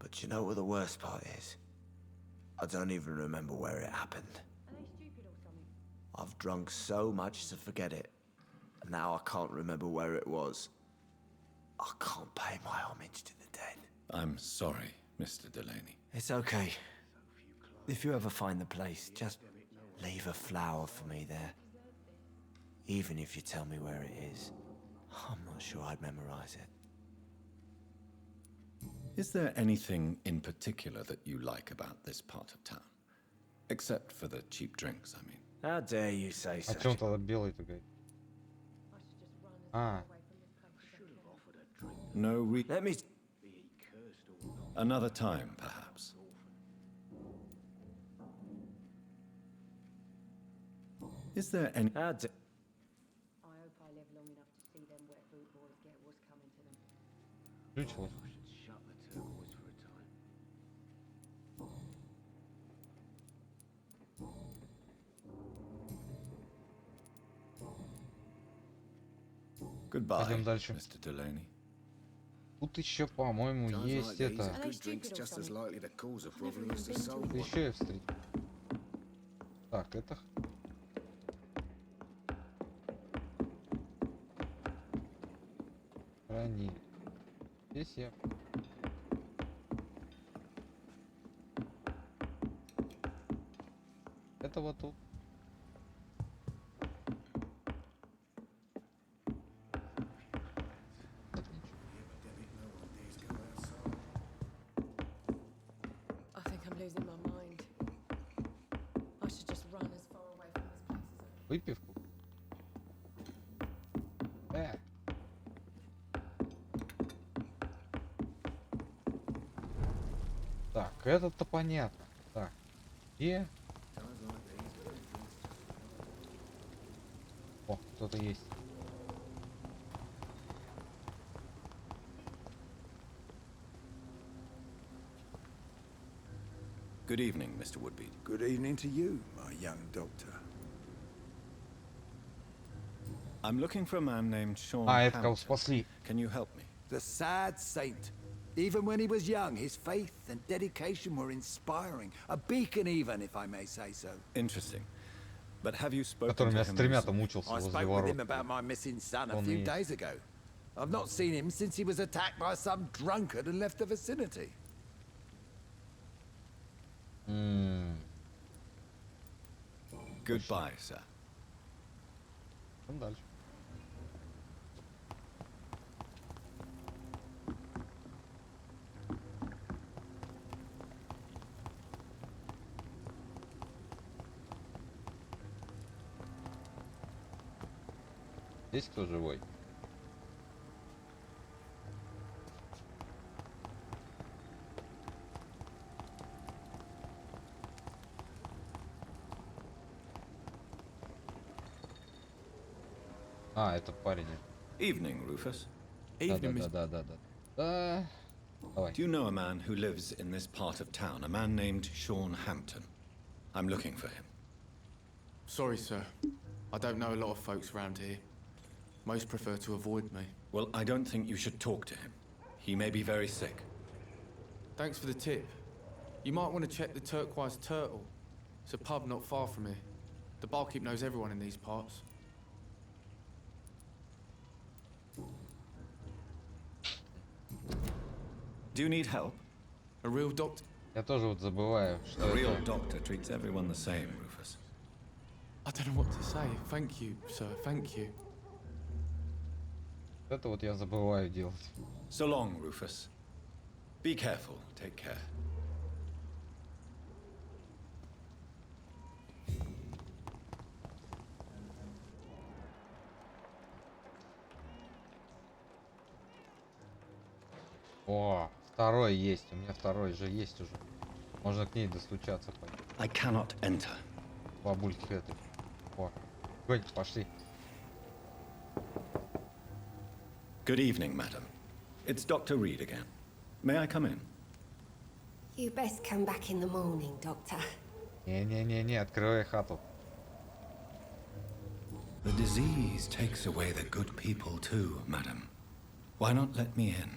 But you know what the worst part is? I don't even remember where it happened. I've drunk so much to forget it. And now I can't remember where it was. I can't pay my homage to the dead. I'm sorry, Mr. Delaney. It's okay. If you ever find the place, just leave a flower for me there. Even if you tell me where it is, I'm not sure I'd memorize it. Is there anything in particular that you like about this part of town? Except for the cheap drinks, I mean. How dare you say О such чем тогда белый такой? А, No Let me... Another time, perhaps. Is there any... How da... I hope I live long enough to see them wet boot boys get what's coming to them. включилось. Goodbye, Пойдем дальше. Mr. Delaney. Тут еще, по-моему, есть это. Еще я встретил. Так, это... Храни. Здесь я... Это вот тут. I think I'm losing my mind. I should just run as far away from this place as I Выпивку. Так, это-то понятно. Так, где? О, кто-то есть. Good evening, Mr. Woodbeat. Good evening to you, my young doctor. I'm looking for a man named Sean А, это кого Hampton. спасли. Can you help me? The sad saint. Even when he was young, his faith and dedication were inspiring. A beacon even, if I may say so. Interesting. But have you spoken Которым to я him с тремя-то recently? мучился I возле spoke with him ворот. about my missing son a Он few и- days ago. I've not seen him since he was attacked by some drunkard and left the vicinity. Goodbye, sir. Идем дальше. Здесь кто живой? А, это парень. Evening, Rufus. Да. Давай. Do you know a man who lives in this part of town? A man named Sean Hampton. I'm looking for him. Sorry, sir. I don't know a lot of folks around here. Most prefer to avoid me. Well, I don't think you should talk to him. He may be very sick. Thanks for the tip. You might want to check the Turquoise Turtle. It's a pub not far from here. The barkeep knows everyone in these parts. Do you need help? A real doctor? Я тоже вот забываю, что A real это... doctor treats everyone the same, Rufus. I don't know what to say. Thank you, sir. Thank you. Это вот я забываю делать. So long, Rufus. Be careful. Take care. О, второй есть. У меня второй же есть уже. Можно к ней достучаться. I cannot enter. Бабульки этой. О, Гонь, пошли. Good evening, madam. It's Dr. Reid again. May I come in? You best come back in the morning, Doctor. Не, открывай хату. The disease takes away the good people too, madam. Why not let me in?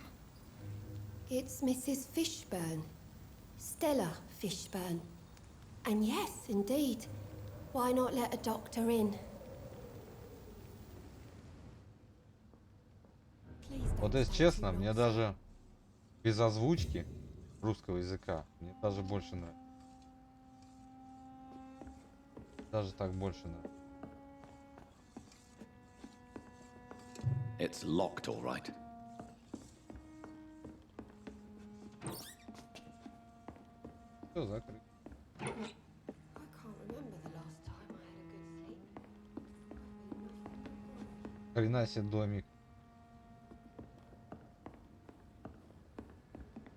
It's Mrs. Fishburne. Stella Fishburne. And yes, indeed. Why not let a doctor in? Вот если честно, мне даже без озвучки русского языка, мне даже больше нравится. Даже так больше нравится. It's locked, all right. Все закрыто. I can't remember the last time I had a good sleep. Хрена себе домик.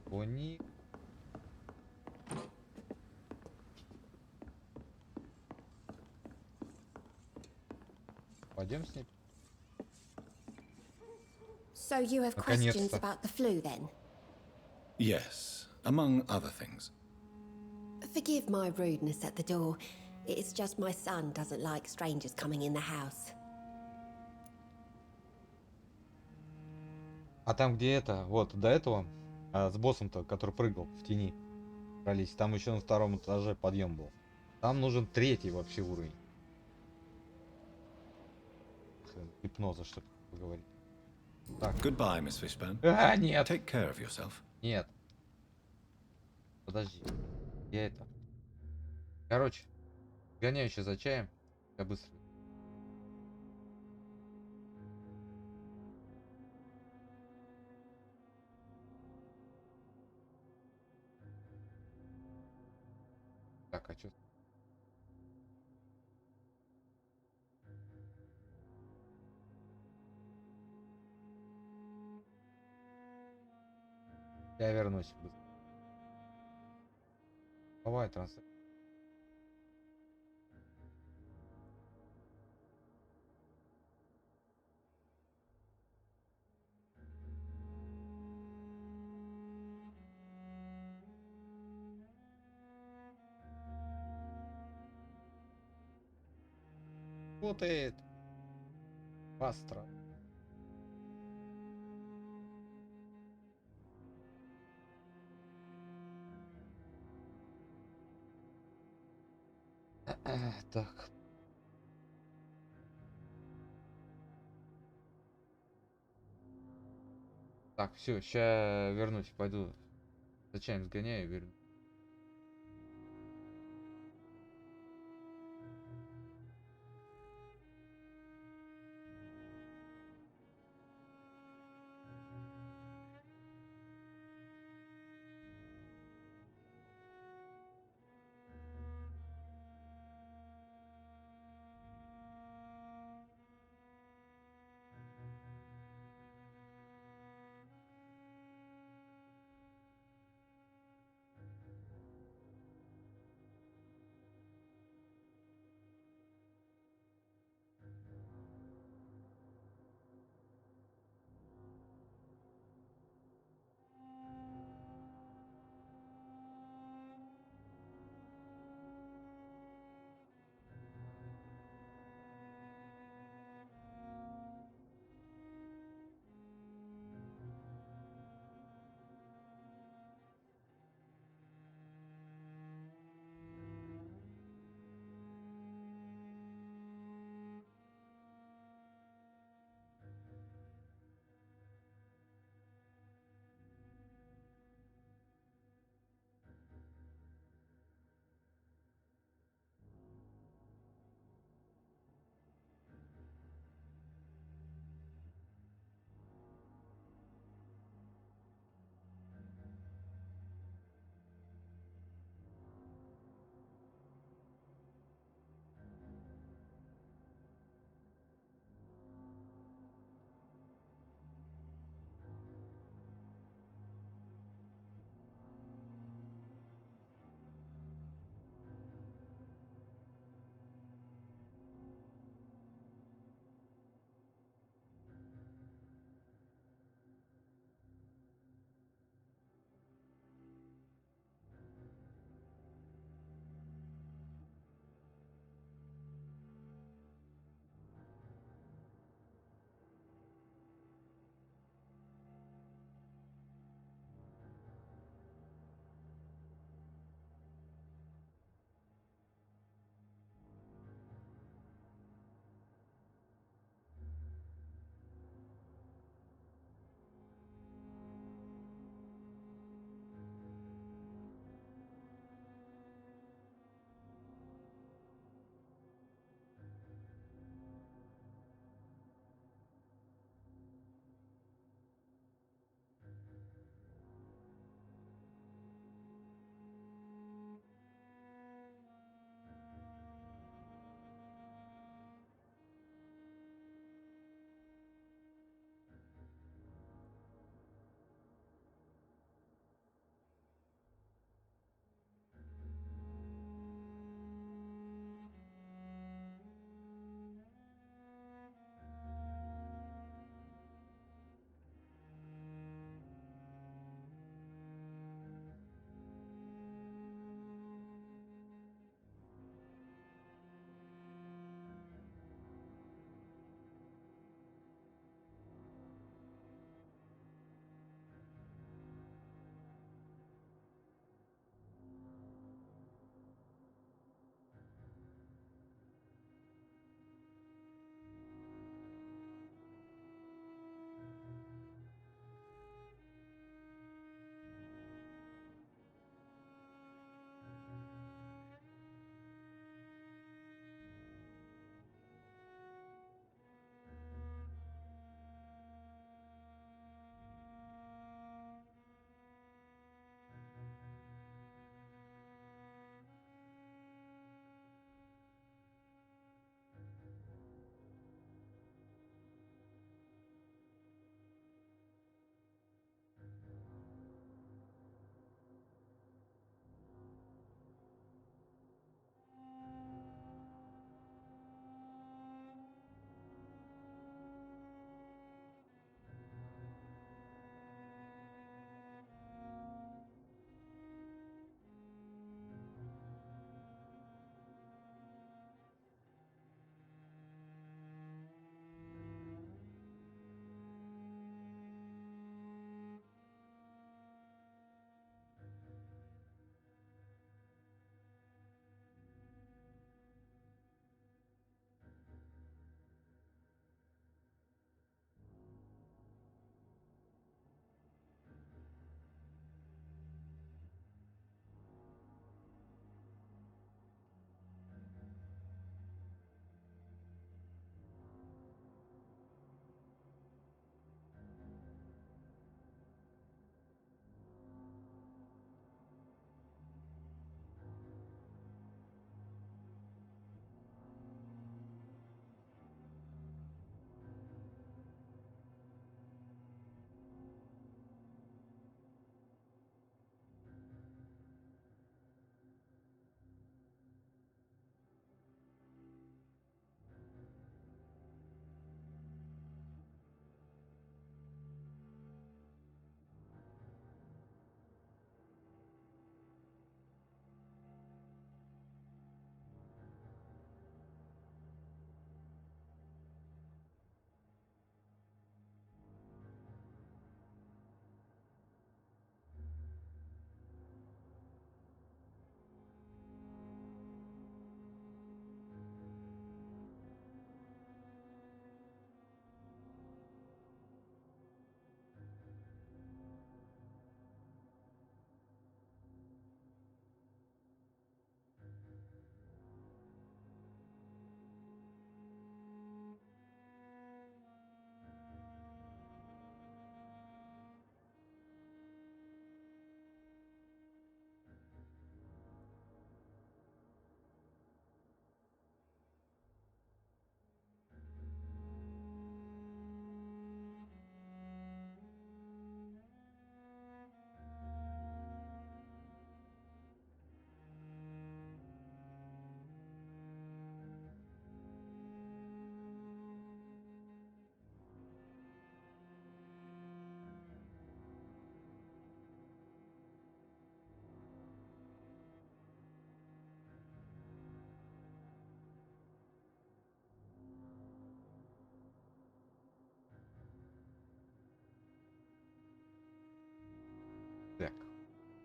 Бонни. Пойдем с ней. So you have questions Наконец-то. about the flu then? Yes, among other things. Forgive my rudeness at the door. It's just my son doesn't like strangers coming in the house. А там где это, вот до этого, с боссом-то, который прыгал в тени, дрались, там еще на втором этаже подъем был. Там нужен третий вообще уровень. Гипноза, чтобы поговорить. Так. Goodbye, Miss Fishburne. А, нет. Take care of yourself. Нет. Подожди. Я это. Короче, гоняю еще за чаем. Я быстро. Так, а что? Я вернусь быстро. Давай, трансляция. Работает. Астра. Так. Так, все, сейчас вернусь, пойду. За чаем сгоняю и вернусь.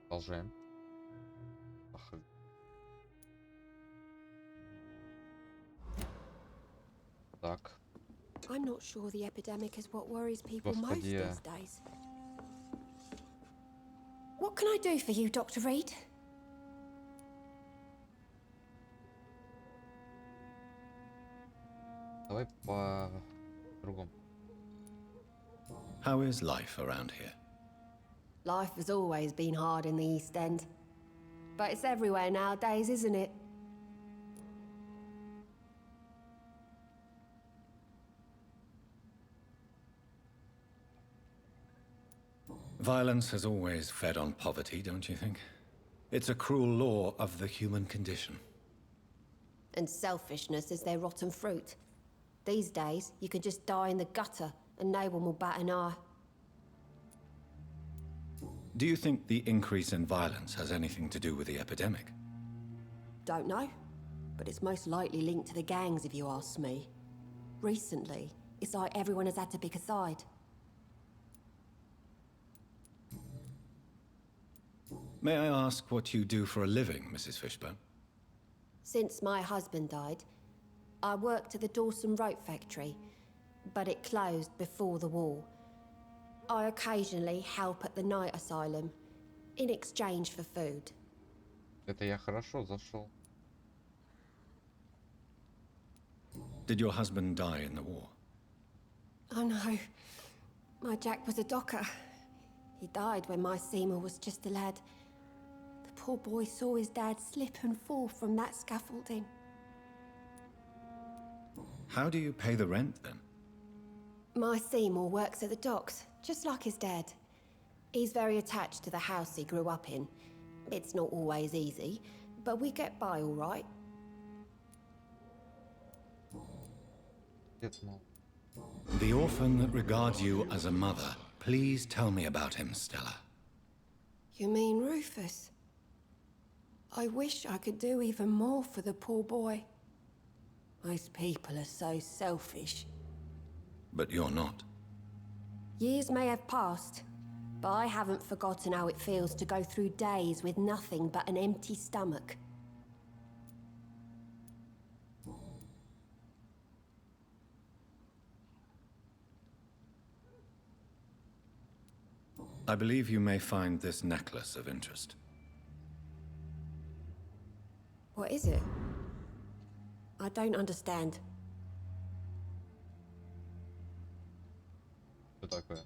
Продолжаем. Так. I'm not sure the epidemic is what worries people most Господи. these days. What can I do for you, Dr. Reid? Давай по другому. How is life around here? Life has always been hard in the East End. But it's everywhere nowadays, isn't it? Violence has always fed on poverty, don't you think? It's a cruel law of the human condition. And selfishness is their rotten fruit. These days, you can just die in the gutter and no one will bat an eye. Do you think the increase in violence has anything to do with the epidemic? Don't know. But it's most likely linked to the gangs, if you ask me. Recently, it's like everyone has had to pick a side. May I ask what you do for a living, Mrs. Fishburne? Since my husband died, I worked at the Dawson Rope factory, but it closed before the war. I occasionally help at the night asylum, in exchange for food. Это я хорошо зашел. Did your husband die in the war? Oh no, my Jack was a docker. He died when my Seymour was just a lad. The poor boy saw his dad slip and fall from that scaffolding. How do you pay the rent, then? My Seymour works at the docks, just like his dad. He's very attached to the house he grew up in. It's not always easy, but we get by all right. The orphan that regards you as a mother, please tell me about him, Stella. You mean Rufus? I wish I could do even more for the poor boy. Most people are so selfish. But you're not. Years may have passed, but I haven't forgotten how it feels to go through days with nothing but an empty stomach. I believe you may find this necklace of interest. What is it? I don't understand. Что такое?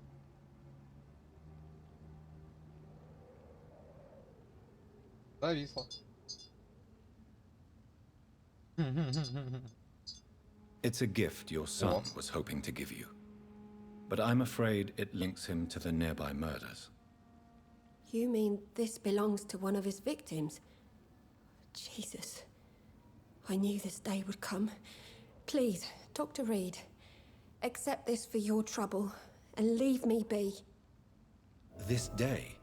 Зависло. It's a gift your son was hoping to give you. But I'm afraid it links him to the nearby murders. You mean this belongs to one of his victims? Jesus. I knew this day would come. Please, Dr. Reid, accept this for your trouble and leave me be. This day?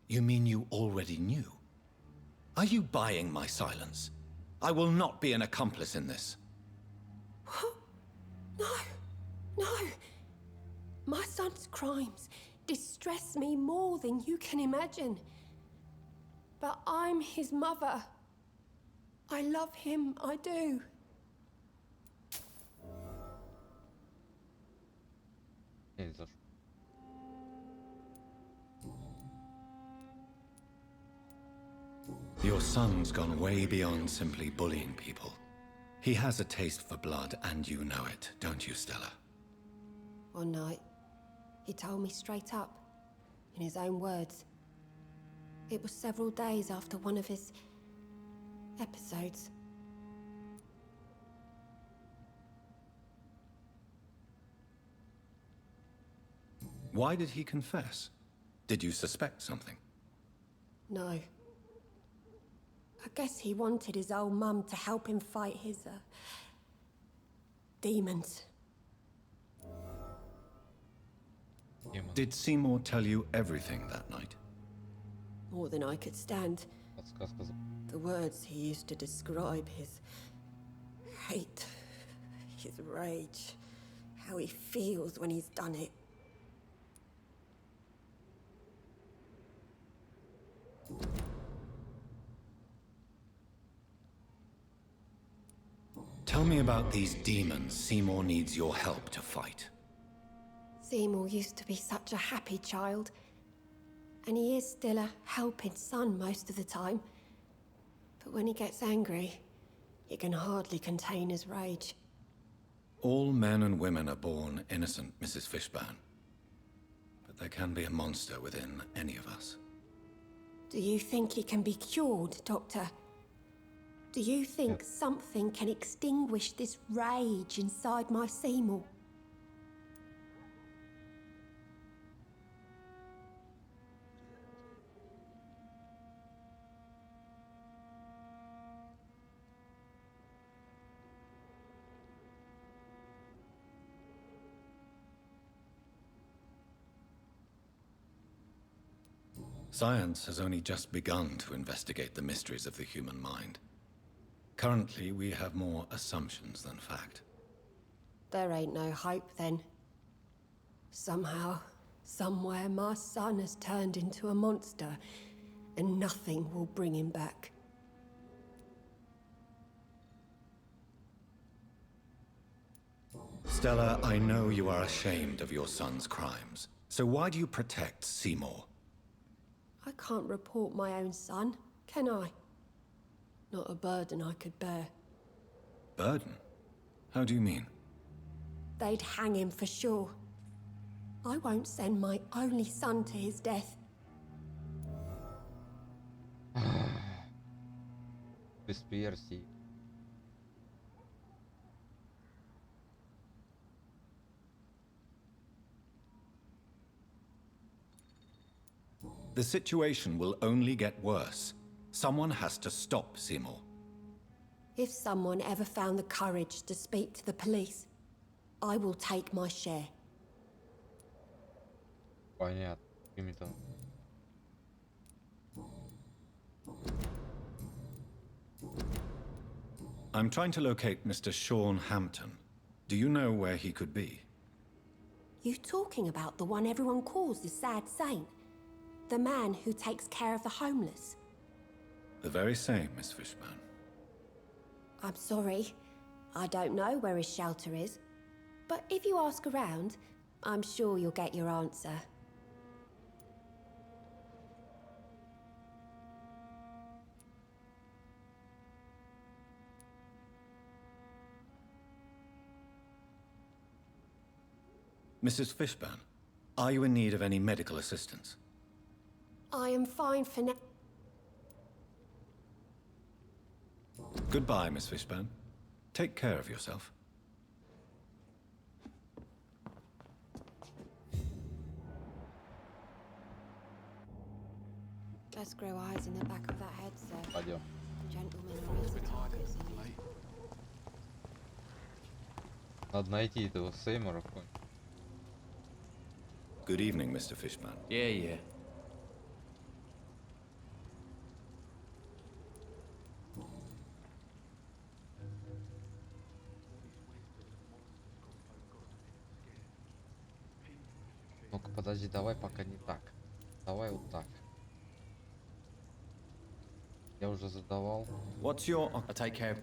You mean you already knew? Are you buying my silence? I will not be an accomplice in this. What? No. No. My son's crimes distress me more than you can imagine. But I'm his mother. I love him, I do. Your son's gone way beyond simply bullying people. He has a taste for blood, and you know it, don't you, Stella? One night, he told me straight up, in his own words. It was several days after one of his episodes. Why did he confess? Did you suspect something? No. I guess he wanted his old mum to help him fight his, demons. Did Seymour tell you everything that night? More than I could stand. The words he used to describe his hate, his rage, how he feels when he's done it. Tell me about these demons Seymour needs your help to fight. Seymour used to be such a happy child. And he is still a helping son most of the time. But when he gets angry, he can hardly contain his rage. All men and women are born innocent, Mrs. Fishburne. But there can be a monster within any of us. Do you think he can be cured, Doctor? Do you think something can extinguish this rage inside my Seymour? Science has only just begun to investigate the mysteries of the human mind. Currently, we have more assumptions than fact. There ain't no hope then. Somehow, somewhere, my son has turned into a monster, and nothing will bring him back. Stella, I know you are ashamed of your son's crimes. So why do you protect Seymour? I can't report my own son, can I? Not a burden I could bear. Burden? How do you mean? They'd hang him for sure. I won't send my only son to his death. Conspiracy. The situation will only get worse. Someone has to stop Seymour. If someone ever found the courage to speak to the police, I will take my share. Понятно. Какими-то. I'm trying to locate Mr. Sean Hampton. Do you know where he could be? You talking about the one everyone calls the sad saint? The man who takes care of the homeless? The very same, Miss Fishburne. I'm sorry. I don't know where his shelter is. But if you ask around, I'm sure you'll get your answer. Mrs. Fishburne, are you in need of any medical assistance? I am fine for now. Goodbye, Miss Fishburne. Take care of yourself. Let's grow eyes in the back of that head, sir. Пойдем. Gentlemen are easy targets. Надо найти этого Сеймора. Good evening, Mr. Fishburne. Yeah. Ну-ка, подожди, давай пока не так. Давай вот так. Я уже задавал. What's your... I take care.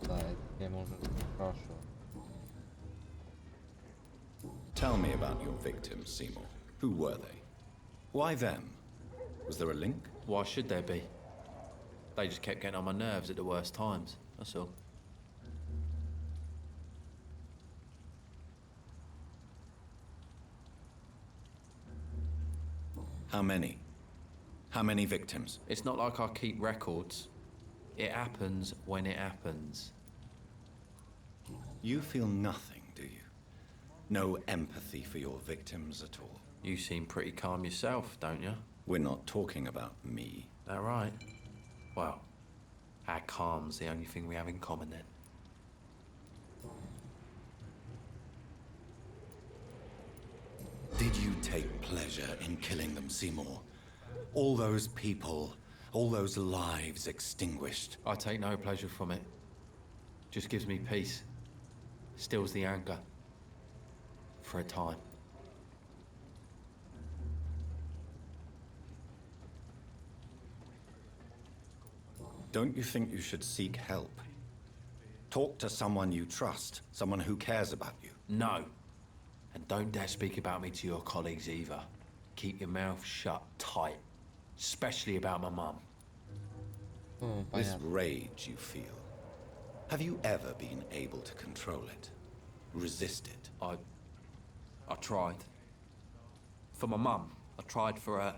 Да, это я ему уже спрашивал. Tell me about your victims, Seymour. Who were they? Why them? Was there a link? Why should there be? They just kept getting on my nerves at the worst times, that's all. How many? How many victims? It's not like I keep records. It happens when it happens. You feel nothing, do you? No empathy for your victims at all? You seem pretty calm yourself, don't you? We're not talking about me. That right? Well, our calm's the only thing we have in common then. Did you take pleasure in killing them, Seymour? All those people, all those lives extinguished. I take no pleasure from it. Just gives me peace. Stills the anger. For a time. Don't you think you should seek help? Talk to someone you trust, someone who cares about you. No. And don't dare speak about me to your colleagues either. Keep your mouth shut tight. Especially about my mum. This rage you feel, have you ever been able to control it? Resist it? I tried. For my mum. I tried for her.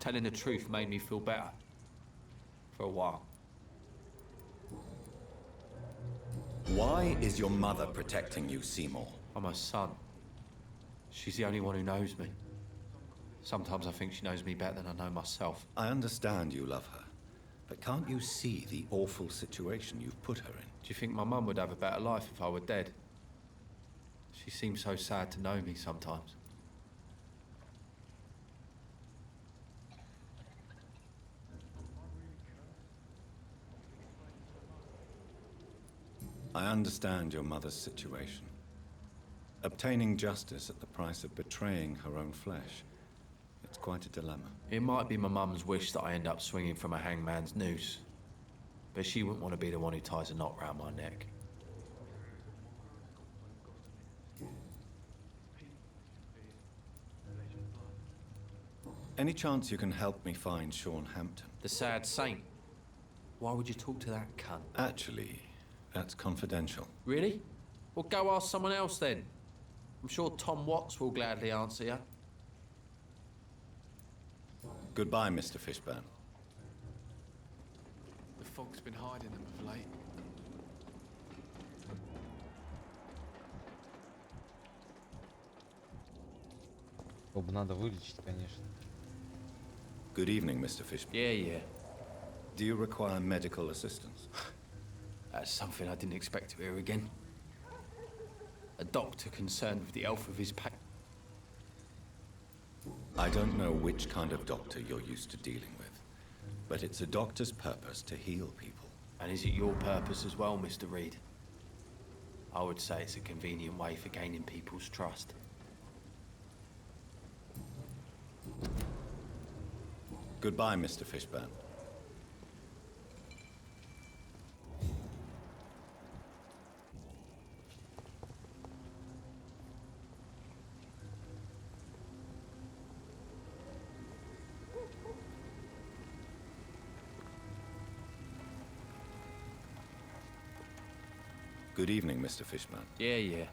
Telling the truth made me feel better. For a while. Why is your mother protecting you, Seymour? I'm her son. She's the only one who knows me. Sometimes I think she knows me better than I know myself. I understand you love her, but can't you see the awful situation you've put her in? Do you think my mum would have a better life if I were dead? She seems so sad to know me sometimes. I understand your mother's situation. Obtaining justice at the price of betraying her own flesh. It's quite a dilemma. It might be my mum's wish that I end up swinging from a hangman's noose. But she wouldn't want to be the one who ties a knot round my neck. Any chance you can help me find Sean Hampton? The sad saint? Why would you talk to that cunt? Actually, that's confidential. Really? Well, go ask someone else then. I'm sure Tom Watts will gladly answer you. Goodbye, Mr. Fishburne. The fog's been hiding them of late. Оба надо вылечить, конечно. Good evening, Mr. Fishburne. Yeah. Do you require medical assistance? That's something I didn't expect to hear again. A doctor concerned with the health of his patient. I don't know which kind of doctor you're used to dealing with, but it's a doctor's purpose to heal people. And is it your purpose as well, Mr. Reed? I would say it's a convenient way for gaining people's trust. Goodbye, Mr. Fishburne. Good evening, Mr. Fishburne. Yeah.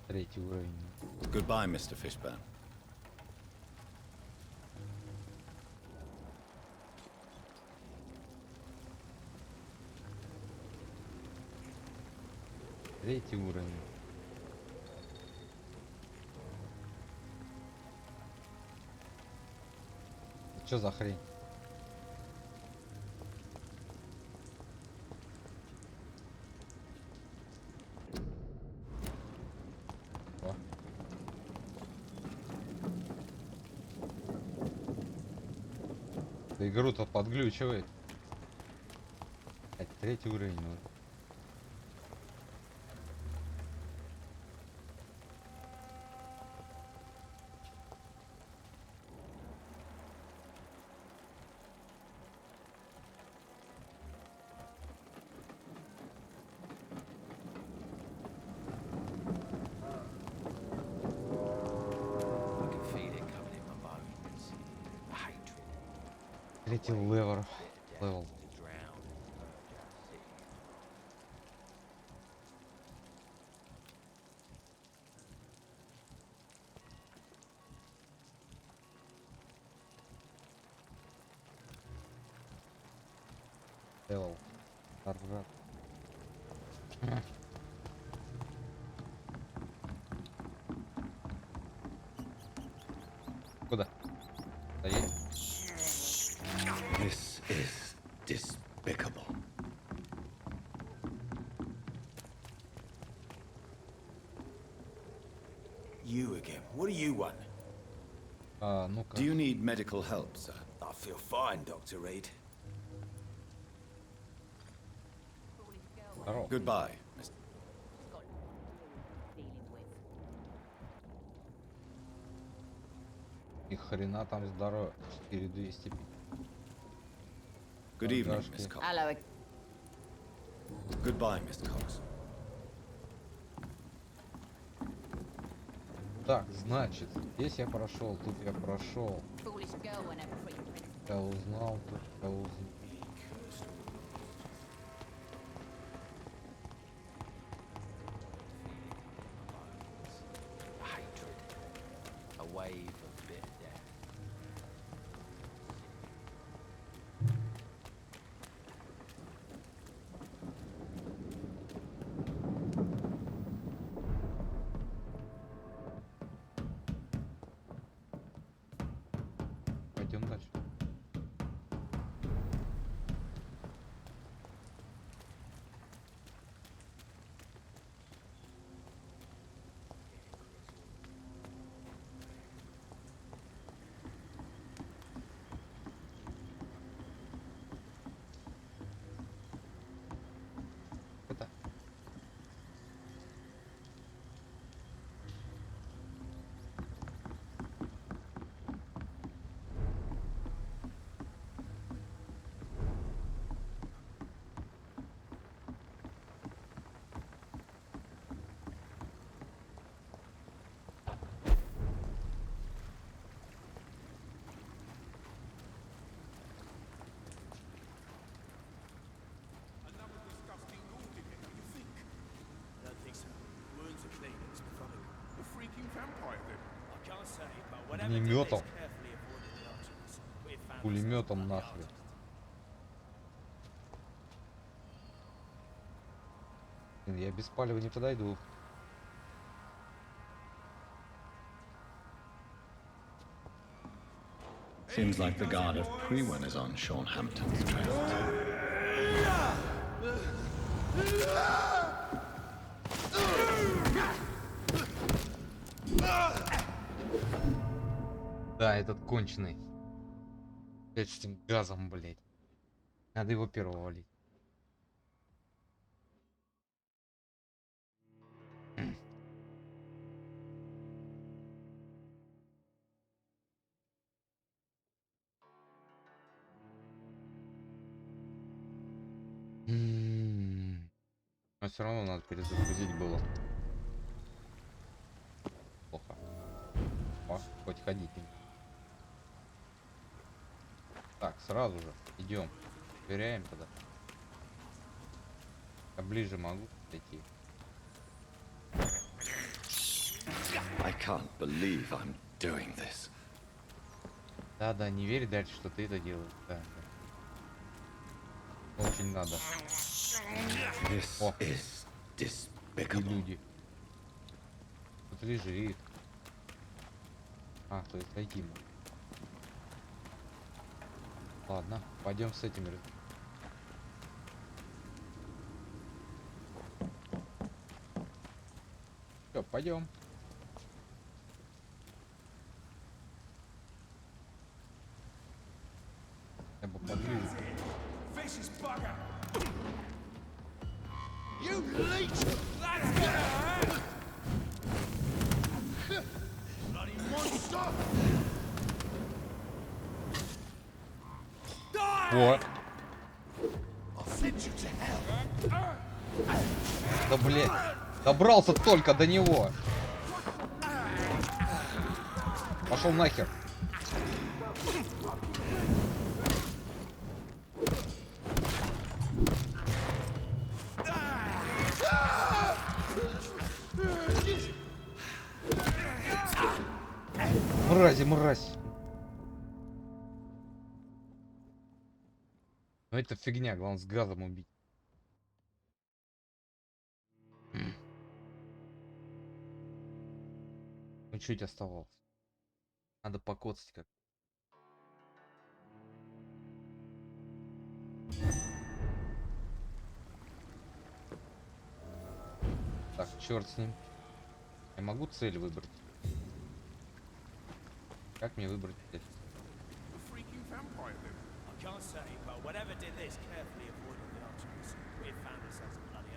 Третий уровень. Goodbye, Mr. Fishburne. Третий уровень. Что за хрень? О. Да игру-то подглючивает. Это третий уровень. Третий левел. Левел. Куда? Стоять? This is despicable. You again. What do you want? Ну-ка. Do you need medical help, sir? I feel fine, Dr. Reid. Здорово. Goodbye. И хрена там здорово. 4200. Good evening, Miss Cox. Hello. Goodbye, Miss Cox. Так, значит, здесь я прошел, тут я прошел. Я узнал, тут я узнал. A wave of bitter death. Пойдем дальше. Это. I don't think so. Wounds are clean. It's methodical. A freaking vampire then. I can't say, but whatever Огнеметом. carefully avoided the arteries. We've found Пулеметом нахрен. Я без палева не подойду. Seems like the guard of Prewen is on Sean Hampton's trail. Да, этот конченый. Опять с этим газом, блять. Надо его первого валить. Но все равно надо перезагрузить было. Плохо. О, хоть ходить. Так, сразу же идем. Проверяем тогда. Я ближе могу подойти. I can't believe I'm doing this. Да, не верь дальше, что ты это делаешь. Да. Очень надо. This О, is и despicable. люди. Тут лежит. А, то есть зайти можно. Ладно, пойдем с этим. Все, пойдем. Я бы поближе. Vicious bugger! You leech! That's gonna hurt! Bloody monster! Вот. I'll send you to hell! Да блять. Добрался только до него. Пошел нахер. Мрази, мразь. Ну это фигня, главное с газом убить. Ну чуть оставалось. Надо покоцать как. Так, черт с ним. Я могу цель выбрать? Как мне выбрать цель? I can't say, but whatever did this carefully avoided the arteries. We've found ourselves a bloody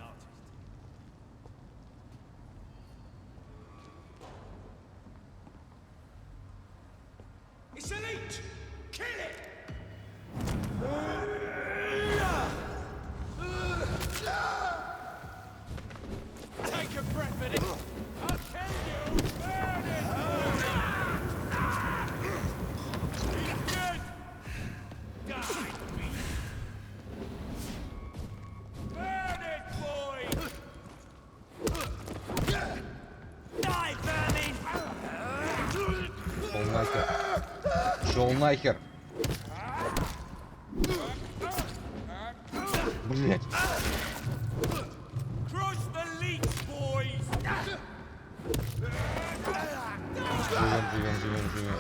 нахер. Блять. Живем.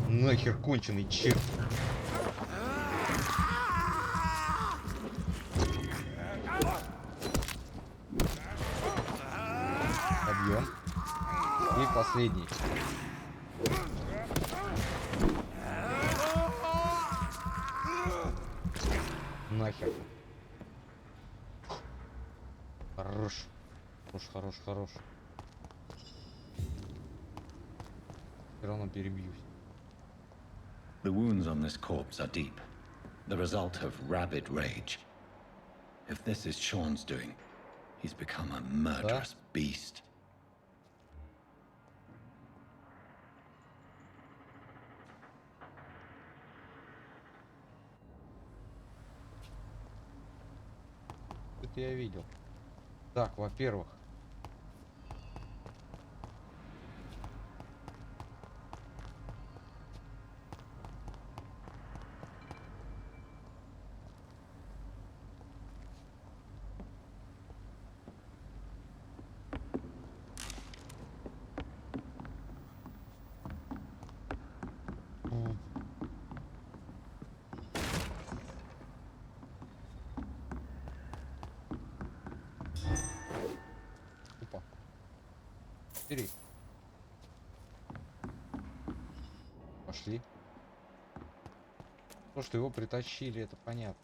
Нахер конченый черт. Подъем. И последний. Нахер. Хорош. Все равно перебьюсь. The wounds on this corpse are deep, the result of rabid rage. If this is Sean's doing, he's become a murderous beast. Это я видел. Так, во-первых. Бери. Пошли. То, что его притащили, это понятно.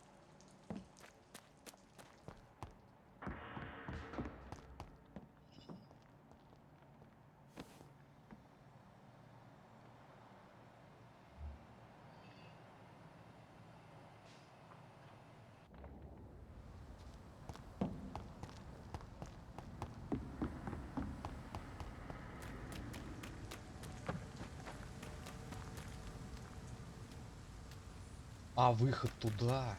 А, выход туда.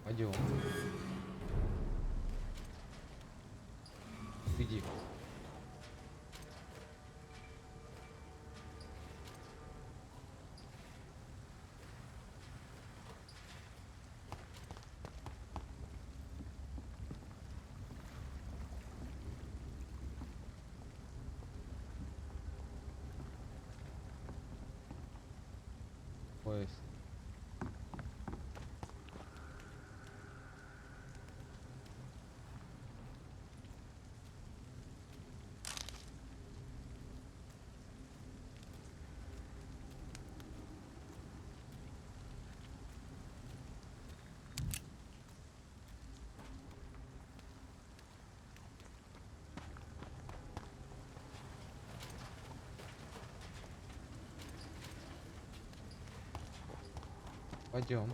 Пойдем. Иди. Поезд. Пойдем.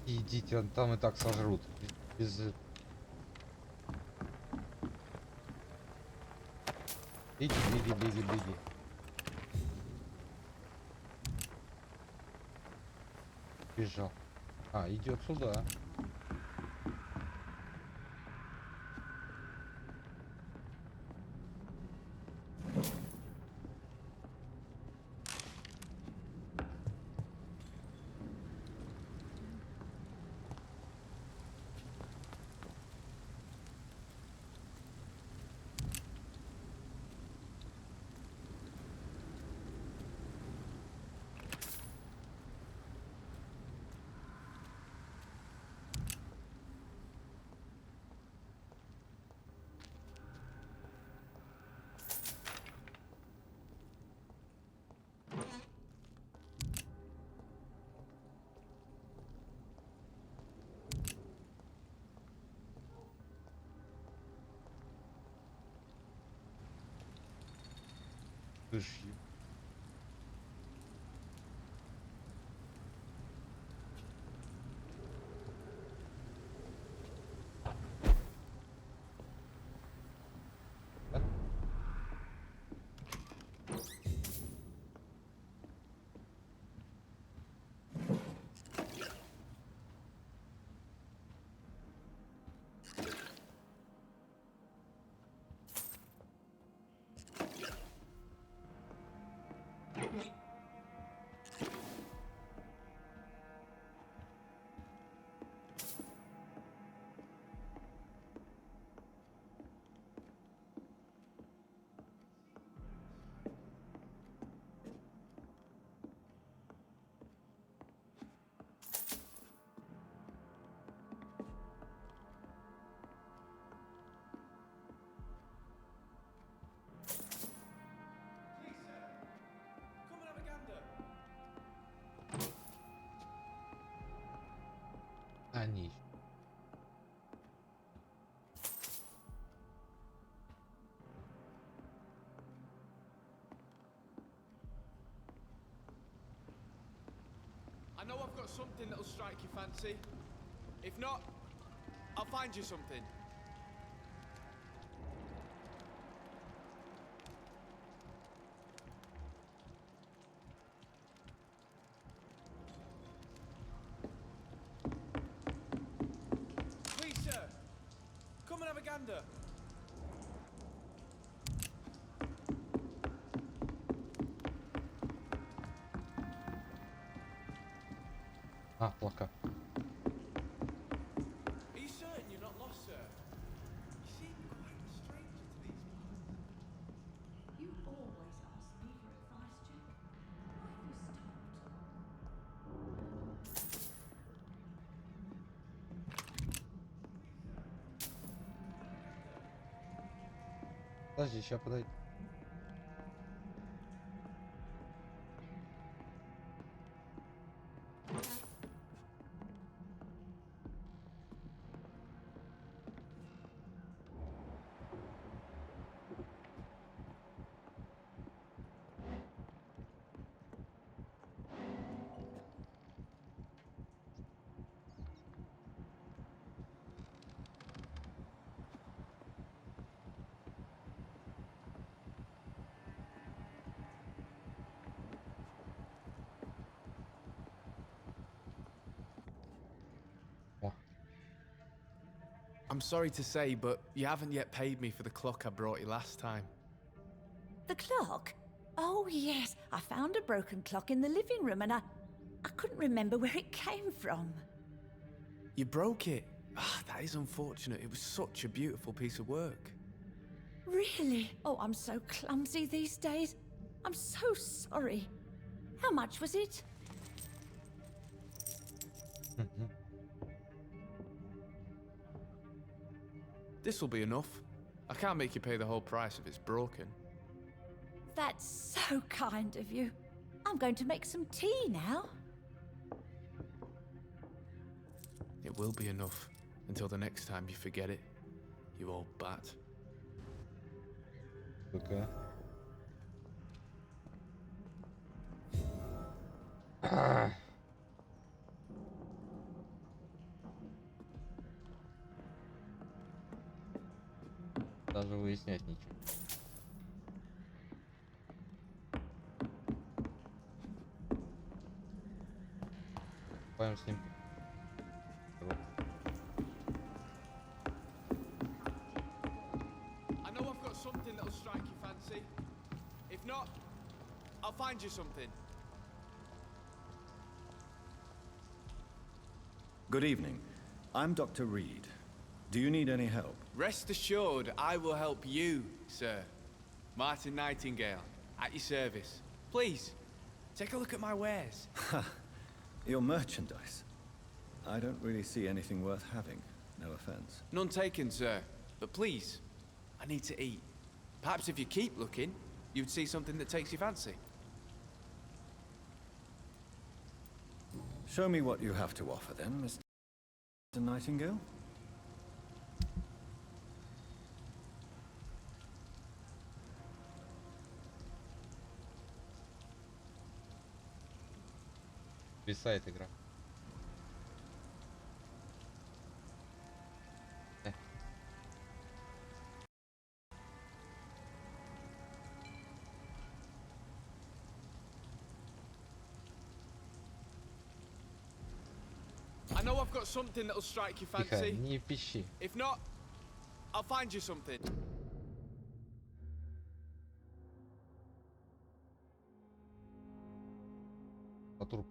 Идите, там и так сожрут. Без... Беги. Бежал. А, идет сюда. Мышью. Они. I know I've got something that'll strike your fancy. If not, I'll find you something. Please, sir, come and have a gander. А, плакат. Are you certain you're not lost, sir? You seem quite a stranger to these parts. You always ask me for advice, Jack. Why have you Подожди, сейчас подойди. I'm sorry to say, but you haven't yet paid me for the clock I brought you last time. The clock? Oh, yes. I found a broken clock in the living room and I couldn't remember where it came from. You broke it? Ah, that is unfortunate. It was such a beautiful piece of work. Really? Oh, I'm so clumsy these days. I'm so sorry. How much was it? This'll be enough. I can't make you pay the whole price if it's broken. That's so kind of you. I'm going to make some tea now. It will be enough until the next time you forget it, you old bat. Okay. Даже выяснять ничего. Пойдем с ним. I know I've got something that'll strike your fancy. If not, I'll find you something. Good evening. I'm Dr. Reed. Do you need any help? Rest assured, I will help you, sir. Martin Nightingale, at your service. Please, take a look at my wares. Your merchandise. I don't really see anything worth having. No offense. None taken, sir. But please, I need to eat. Perhaps if you keep looking, you'd see something that takes your fancy. Show me what you have to offer then, Mr. Nightingale. Висает игра. I know I've got something that'll strike your Тихо, fancy. не пищи. If not, I'll find you something. По труп.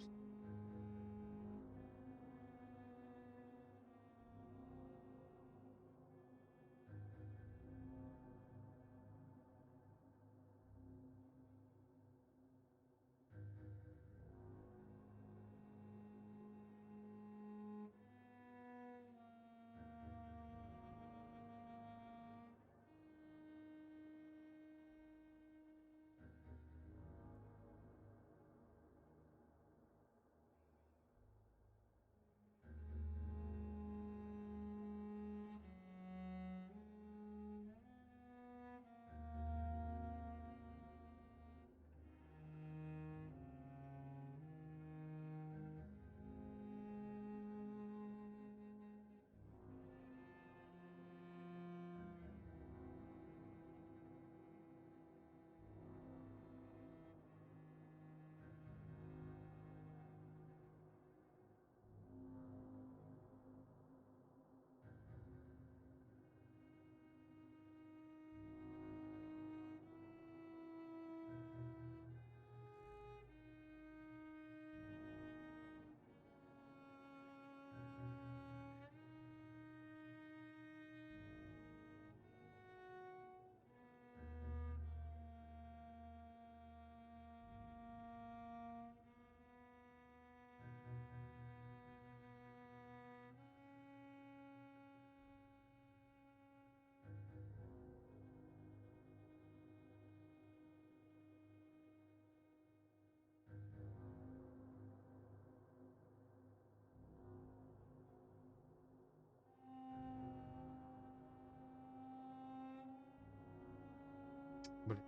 Блин.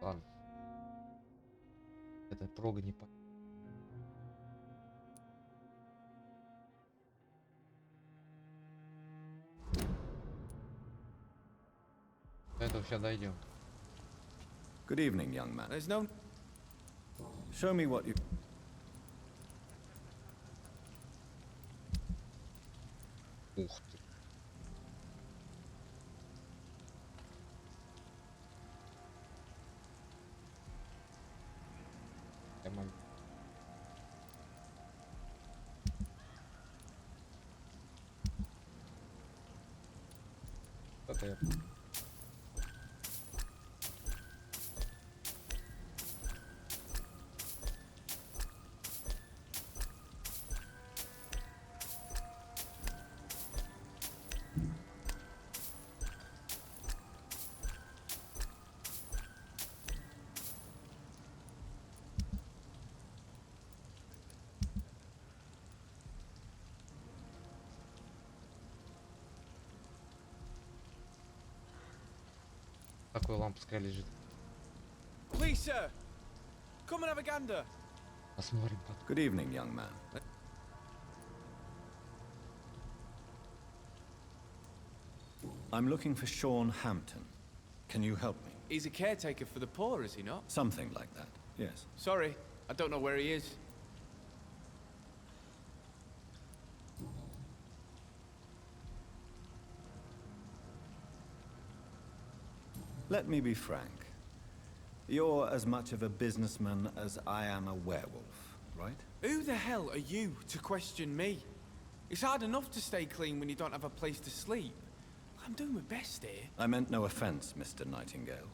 Ладно. Это прога не по... До этого сейчас дойдем. Good evening, young man. There's no... Show me what you... Ух ты. Я могу. Это я... Такой лампочка лежит. Please, sir. Come and have a gander. Посмотрим. Good evening, young man. I'm looking for Sean Hampton. Can you help me? He's a caretaker for the poor, is he not? Something like that, yes. Sorry, I don't know where he is. Let me be frank. You're as much of a businessman as I am a werewolf, right? Who the hell are you to question me? It's hard enough to stay clean when you don't have a place to sleep. I'm doing my best here. I meant no offense, Mr. Nightingale.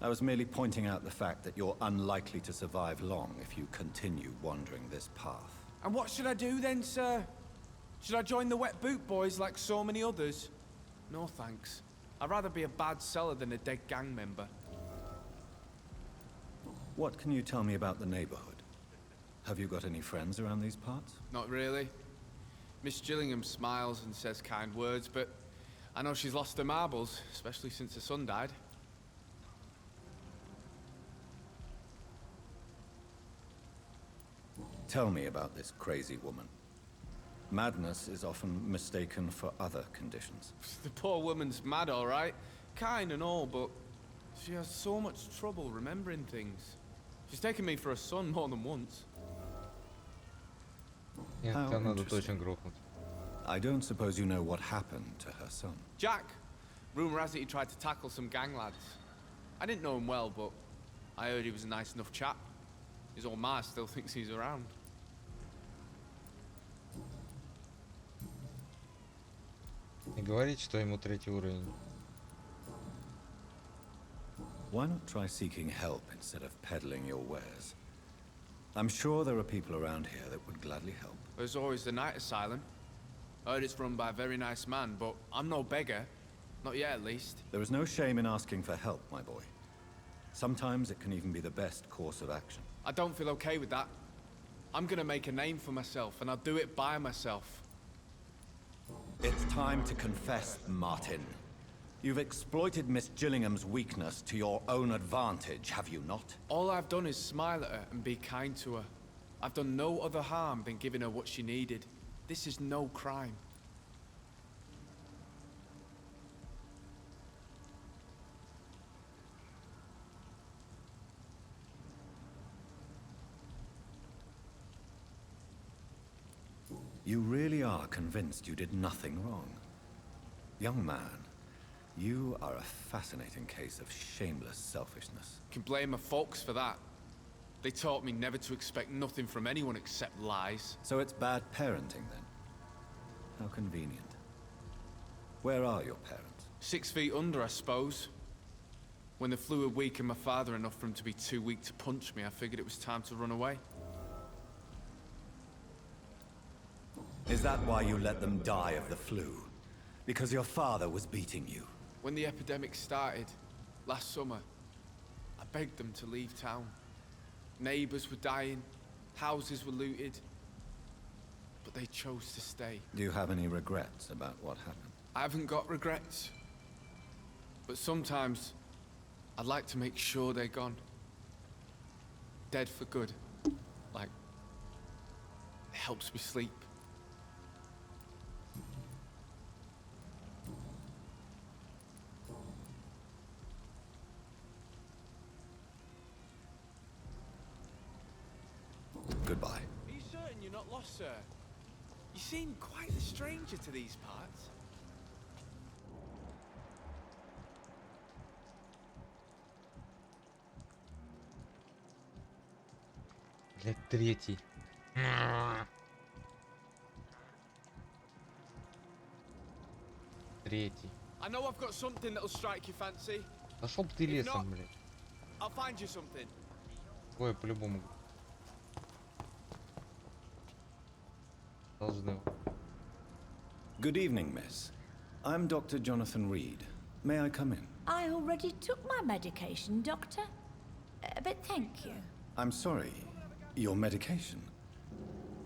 I was merely pointing out the fact that you're unlikely to survive long if you continue wandering this path. And what should I do then, sir? Should I join the wet boot boys like so many others? No thanks. I'd rather be a bad seller than a dead gang member. What can you tell me about the neighborhood? Have you got any friends around these parts? Not really. Miss Gillingham smiles and says kind words, but I know she's lost her marbles, especially since her son died. Tell me about this crazy woman. Madness is often mistaken for other conditions. The poor woman's mad, all right. Kind and all, but she has so much trouble remembering things. She's taken me for a son more than once. How interesting. I don't suppose you know what happened to her son. Jack. Rumour has it he tried to tackle some gang lads. I didn't know him well, but I heard he was a nice enough chap. His old ma still thinks he's around. И говорит, что ему 3-й уровень. Why not try seeking help instead of peddling your wares? I'm sure there are people around here that would gladly help. There's always the night asylum. I heard it's run by a very nice man, but I'm no beggar. Not yet, at least. There is no shame in asking for help, my boy. Sometimes it can even be the best course of action. I don't feel okay with that. I'm gonna make a name for myself, and I'll do it by myself. It's time to confess, Martin. You've exploited Miss Gillingham's weakness to your own advantage, have you not? All I've done is smile at her and be kind to her. I've done no other harm than giving her what she needed. This is no crime. You really are convinced you did nothing wrong. Young man, you are a fascinating case of shameless selfishness. Can blame my folks for that. They taught me never to expect nothing from anyone except lies. So it's bad parenting then? How convenient. Where are your parents? 6 feet under, I suppose. When the flu had weakened my father enough for him to be too weak to punch me, I figured it was time to run away. Is that why you let them die of the flu? Because your father was beating you? When the epidemic started, last summer, I begged them to leave town. Neighbors were dying, houses were looted, but they chose to stay. Do you have any regrets about what happened? I haven't got regrets, but sometimes I'd like to make sure they're gone. Dead for good. Like, it helps me sleep. Goodbye. Are you certain you're not lost, sir? You seem quite a stranger to these parts. Блядь, 3-й. 3-й. I know I've got something that'll strike your fancy. Пошел бы ты лесом, блядь. I'll find you something. Ой, по-любому. Должны. Good evening, miss. I'm Dr. Jonathan Reid. May I come in? I already took my medication, Doctor. But thank you. I'm sorry. Your medication?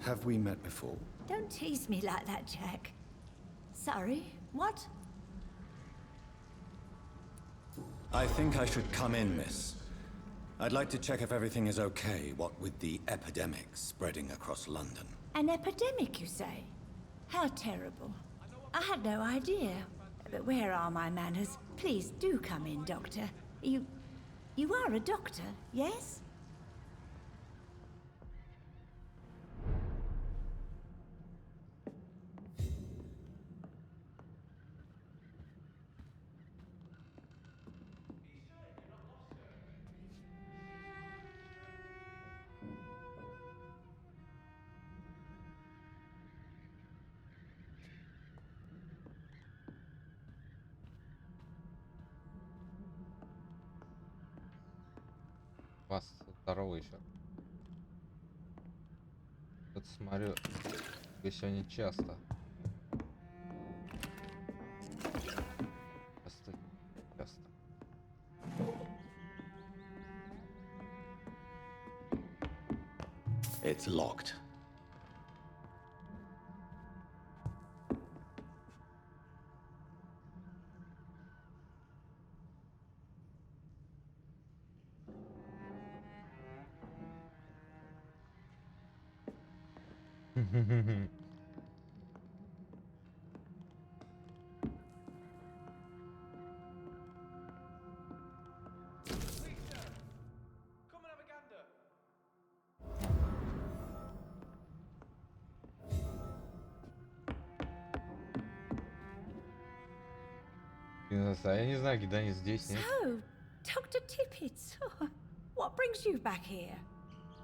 Have we met before? Don't tease me like that, Jack. Sorry, what? I think I should come in, miss. I'd like to check if everything is okay, what with the epidemic spreading across London. An epidemic, you say? How terrible. I had no idea. But where are my manners? Please do come in, Doctor. You are a doctor, yes? Вас второго еще. Вот смотрю, вы сегодня часто. Часто. It's locked. А я не знаю, где они здесь, нет? So, Dr. Tippett, what brings you back here?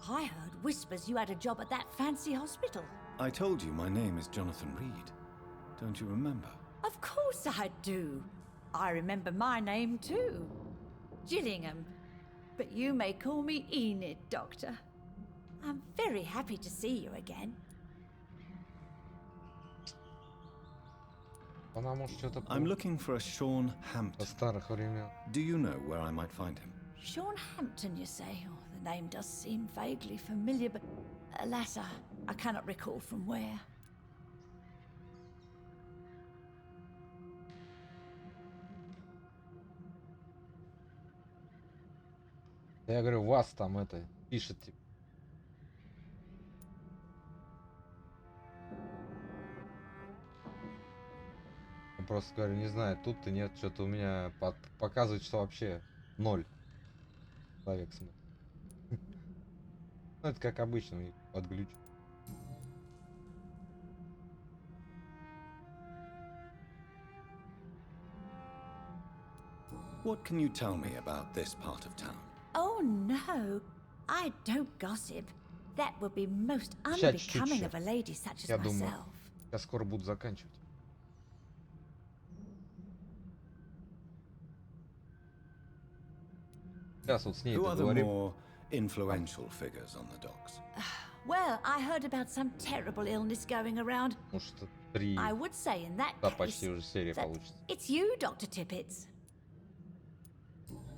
I heard whispers you had a job at that fancy hospital. I told you my name is Jonathan Reid. Don't you remember? Of course I do. I remember my name too. Gillingham. But you may call me Enid, Doctor. I'm very happy to see you again. I'm looking for a Sean Hampton. Do you know where I might find him? Sean Hampton, you say? Oh, the name does seem vaguely familiar, but alas, I cannot recall from where. Я говорю, вас там это пишет, типа. Я просто говорю, не знаю, тут-то нет, что-то у меня показывает, что вообще 0 человек смотрит. Ну, это как обычно, у них подглючит. What can you tell me about this part of town? Oh no, I don't gossip. That would be most unbecoming of a lady such as Я думаю, myself. я скоро буду заканчивать. Сейчас вот с ней Who are the поговорим. more influential figures on the docks? Well, I heard about some terrible illness going around. Может, 3, I would say in that да, case почти уже серия that получится. it's you, Dr. Tippett.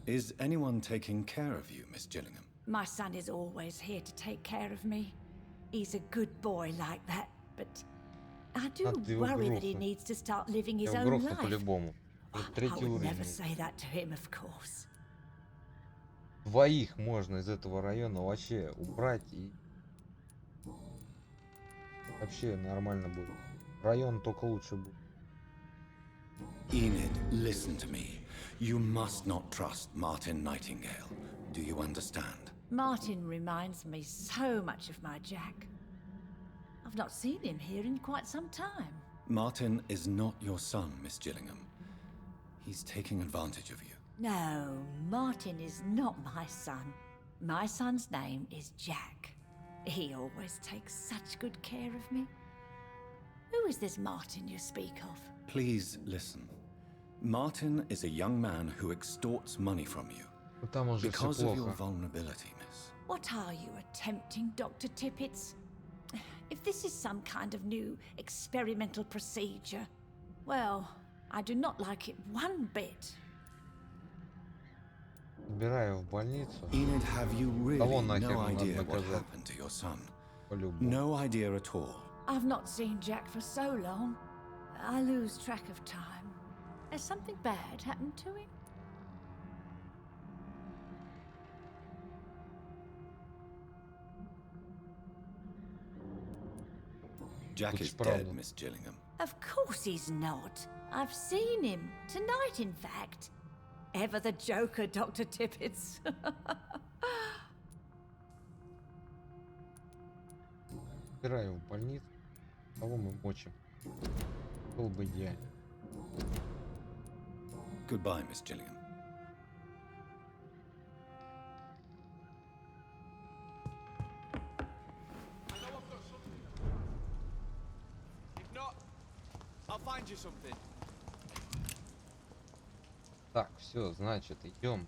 Is anyone taking care of you, Miss Gillingham? My son is always here to take care of me. He's a good boy like that, but I do worry that he needs to start living his own life. По-любому. I would never say that to him, of course. Двоих можно из этого района вообще убрать и вообще нормально будет. Район только лучше будет. Enid, listen to me. You must not trust Martin Nightingale. Do you understand? Martin reminds me so much of my Jack. I've not seen him here in quite some time. Martin is not your son, Miss Gillingham. He's taking advantage of you. No, Martin is not my son. My son's name is Jack. He always takes such good care of me. Who is this Martin you speak of? Please listen. Martin is a young man who extorts money from you. Because of your vulnerability, miss. What are you attempting, Dr. Tippett? If this is some kind of new experimental procedure, well, I do not like it one bit. Убираю в больницу. Enid, have you really no idea what happened to your son? No idea at all. I've not seen Jack for so long. I lose track of time. Has something bad happened to him? Jack is dead, Miss Gillingham. Of course he's not. I've seen him. Tonight, in fact. Ever the joker, Dr. Tippett. Убираю в больницу. Кого мы мочим? Было бы идеально. Goodbye, Miss Gillingham. If not, I'll find you something. Так, все, значит, идем,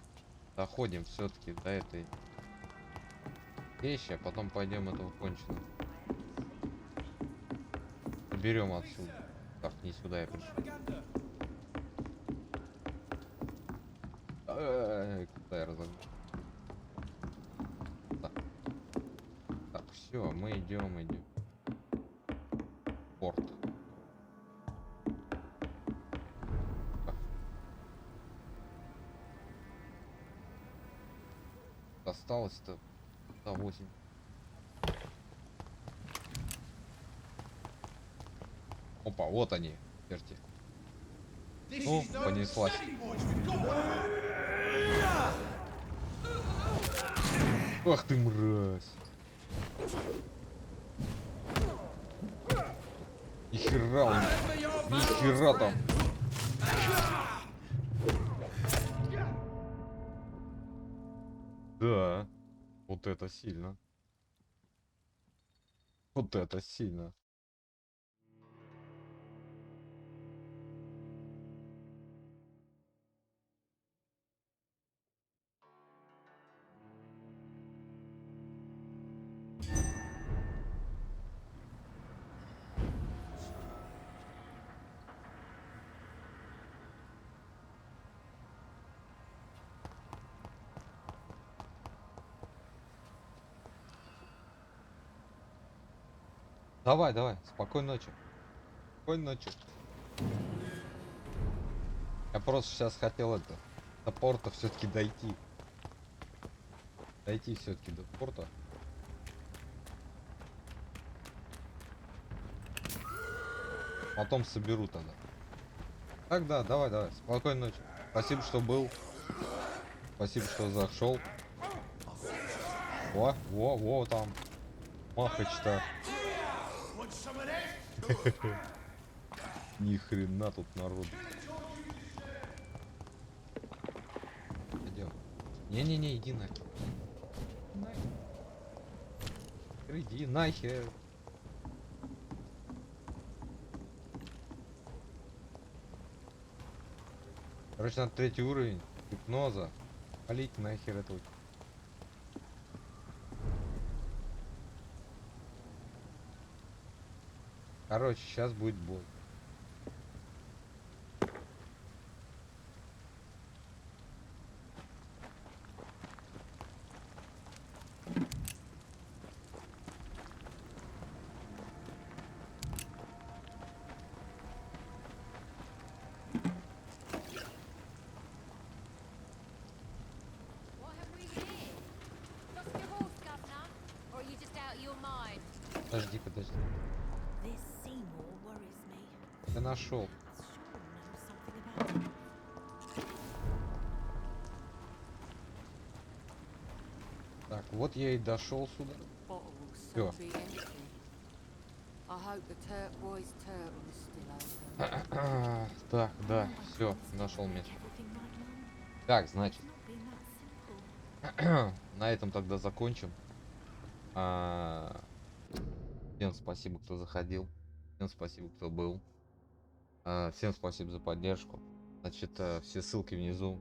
доходим все-таки до этой вещи, а потом пойдем этого конченого. Берем отсюда. Так, не сюда я пришел. Куда я разогнал? Так. Так, все, мы идем. Порт. Осталось-то 8. Опа, вот они, черти. Ну, понеслась. Ах ты мразь. Нихера он. Нихера там. Да. Вот это сильно. Вот это сильно. Давай, давай, спокойной ночи. Спокойной ночи. Я просто сейчас хотел это, до порта все-таки дойти. Дойти все-таки до порта. Потом соберу тогда. Так, да, давай, давай. Спокойной ночи. Спасибо, что был. Спасибо, что зашел. Во, там. Махач-то. Ни хрена тут народу. Пойдем. Не-не-не, иди нахер. Иди нахер. Короче, на 3-й уровень гипноза. Палить нахер это. Короче, сейчас будет бой. Подожди. Я нашел. Так, вот я и дошел сюда. Все. Так, да, все, нашел место. Так, значит. На этом тогда закончим. Всем спасибо, кто заходил. Всем спасибо, кто был. Всем спасибо за поддержку. Значит, все ссылки внизу.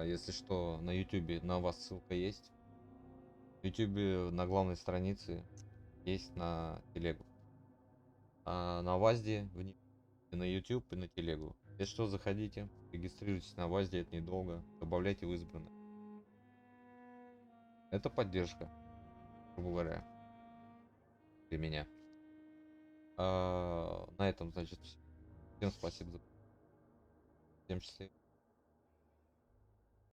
Если что, на YouTube на вас ссылка есть. В YouTube на главной странице есть на телегу. На ВАЗде и на YouTube и на телегу. Если что, заходите, регистрируйтесь на ВАЗде, это недолго. Добавляйте в избранное. Это поддержка, грубо говоря, для меня. На этом, значит, всем спасибо. Всем счастливо.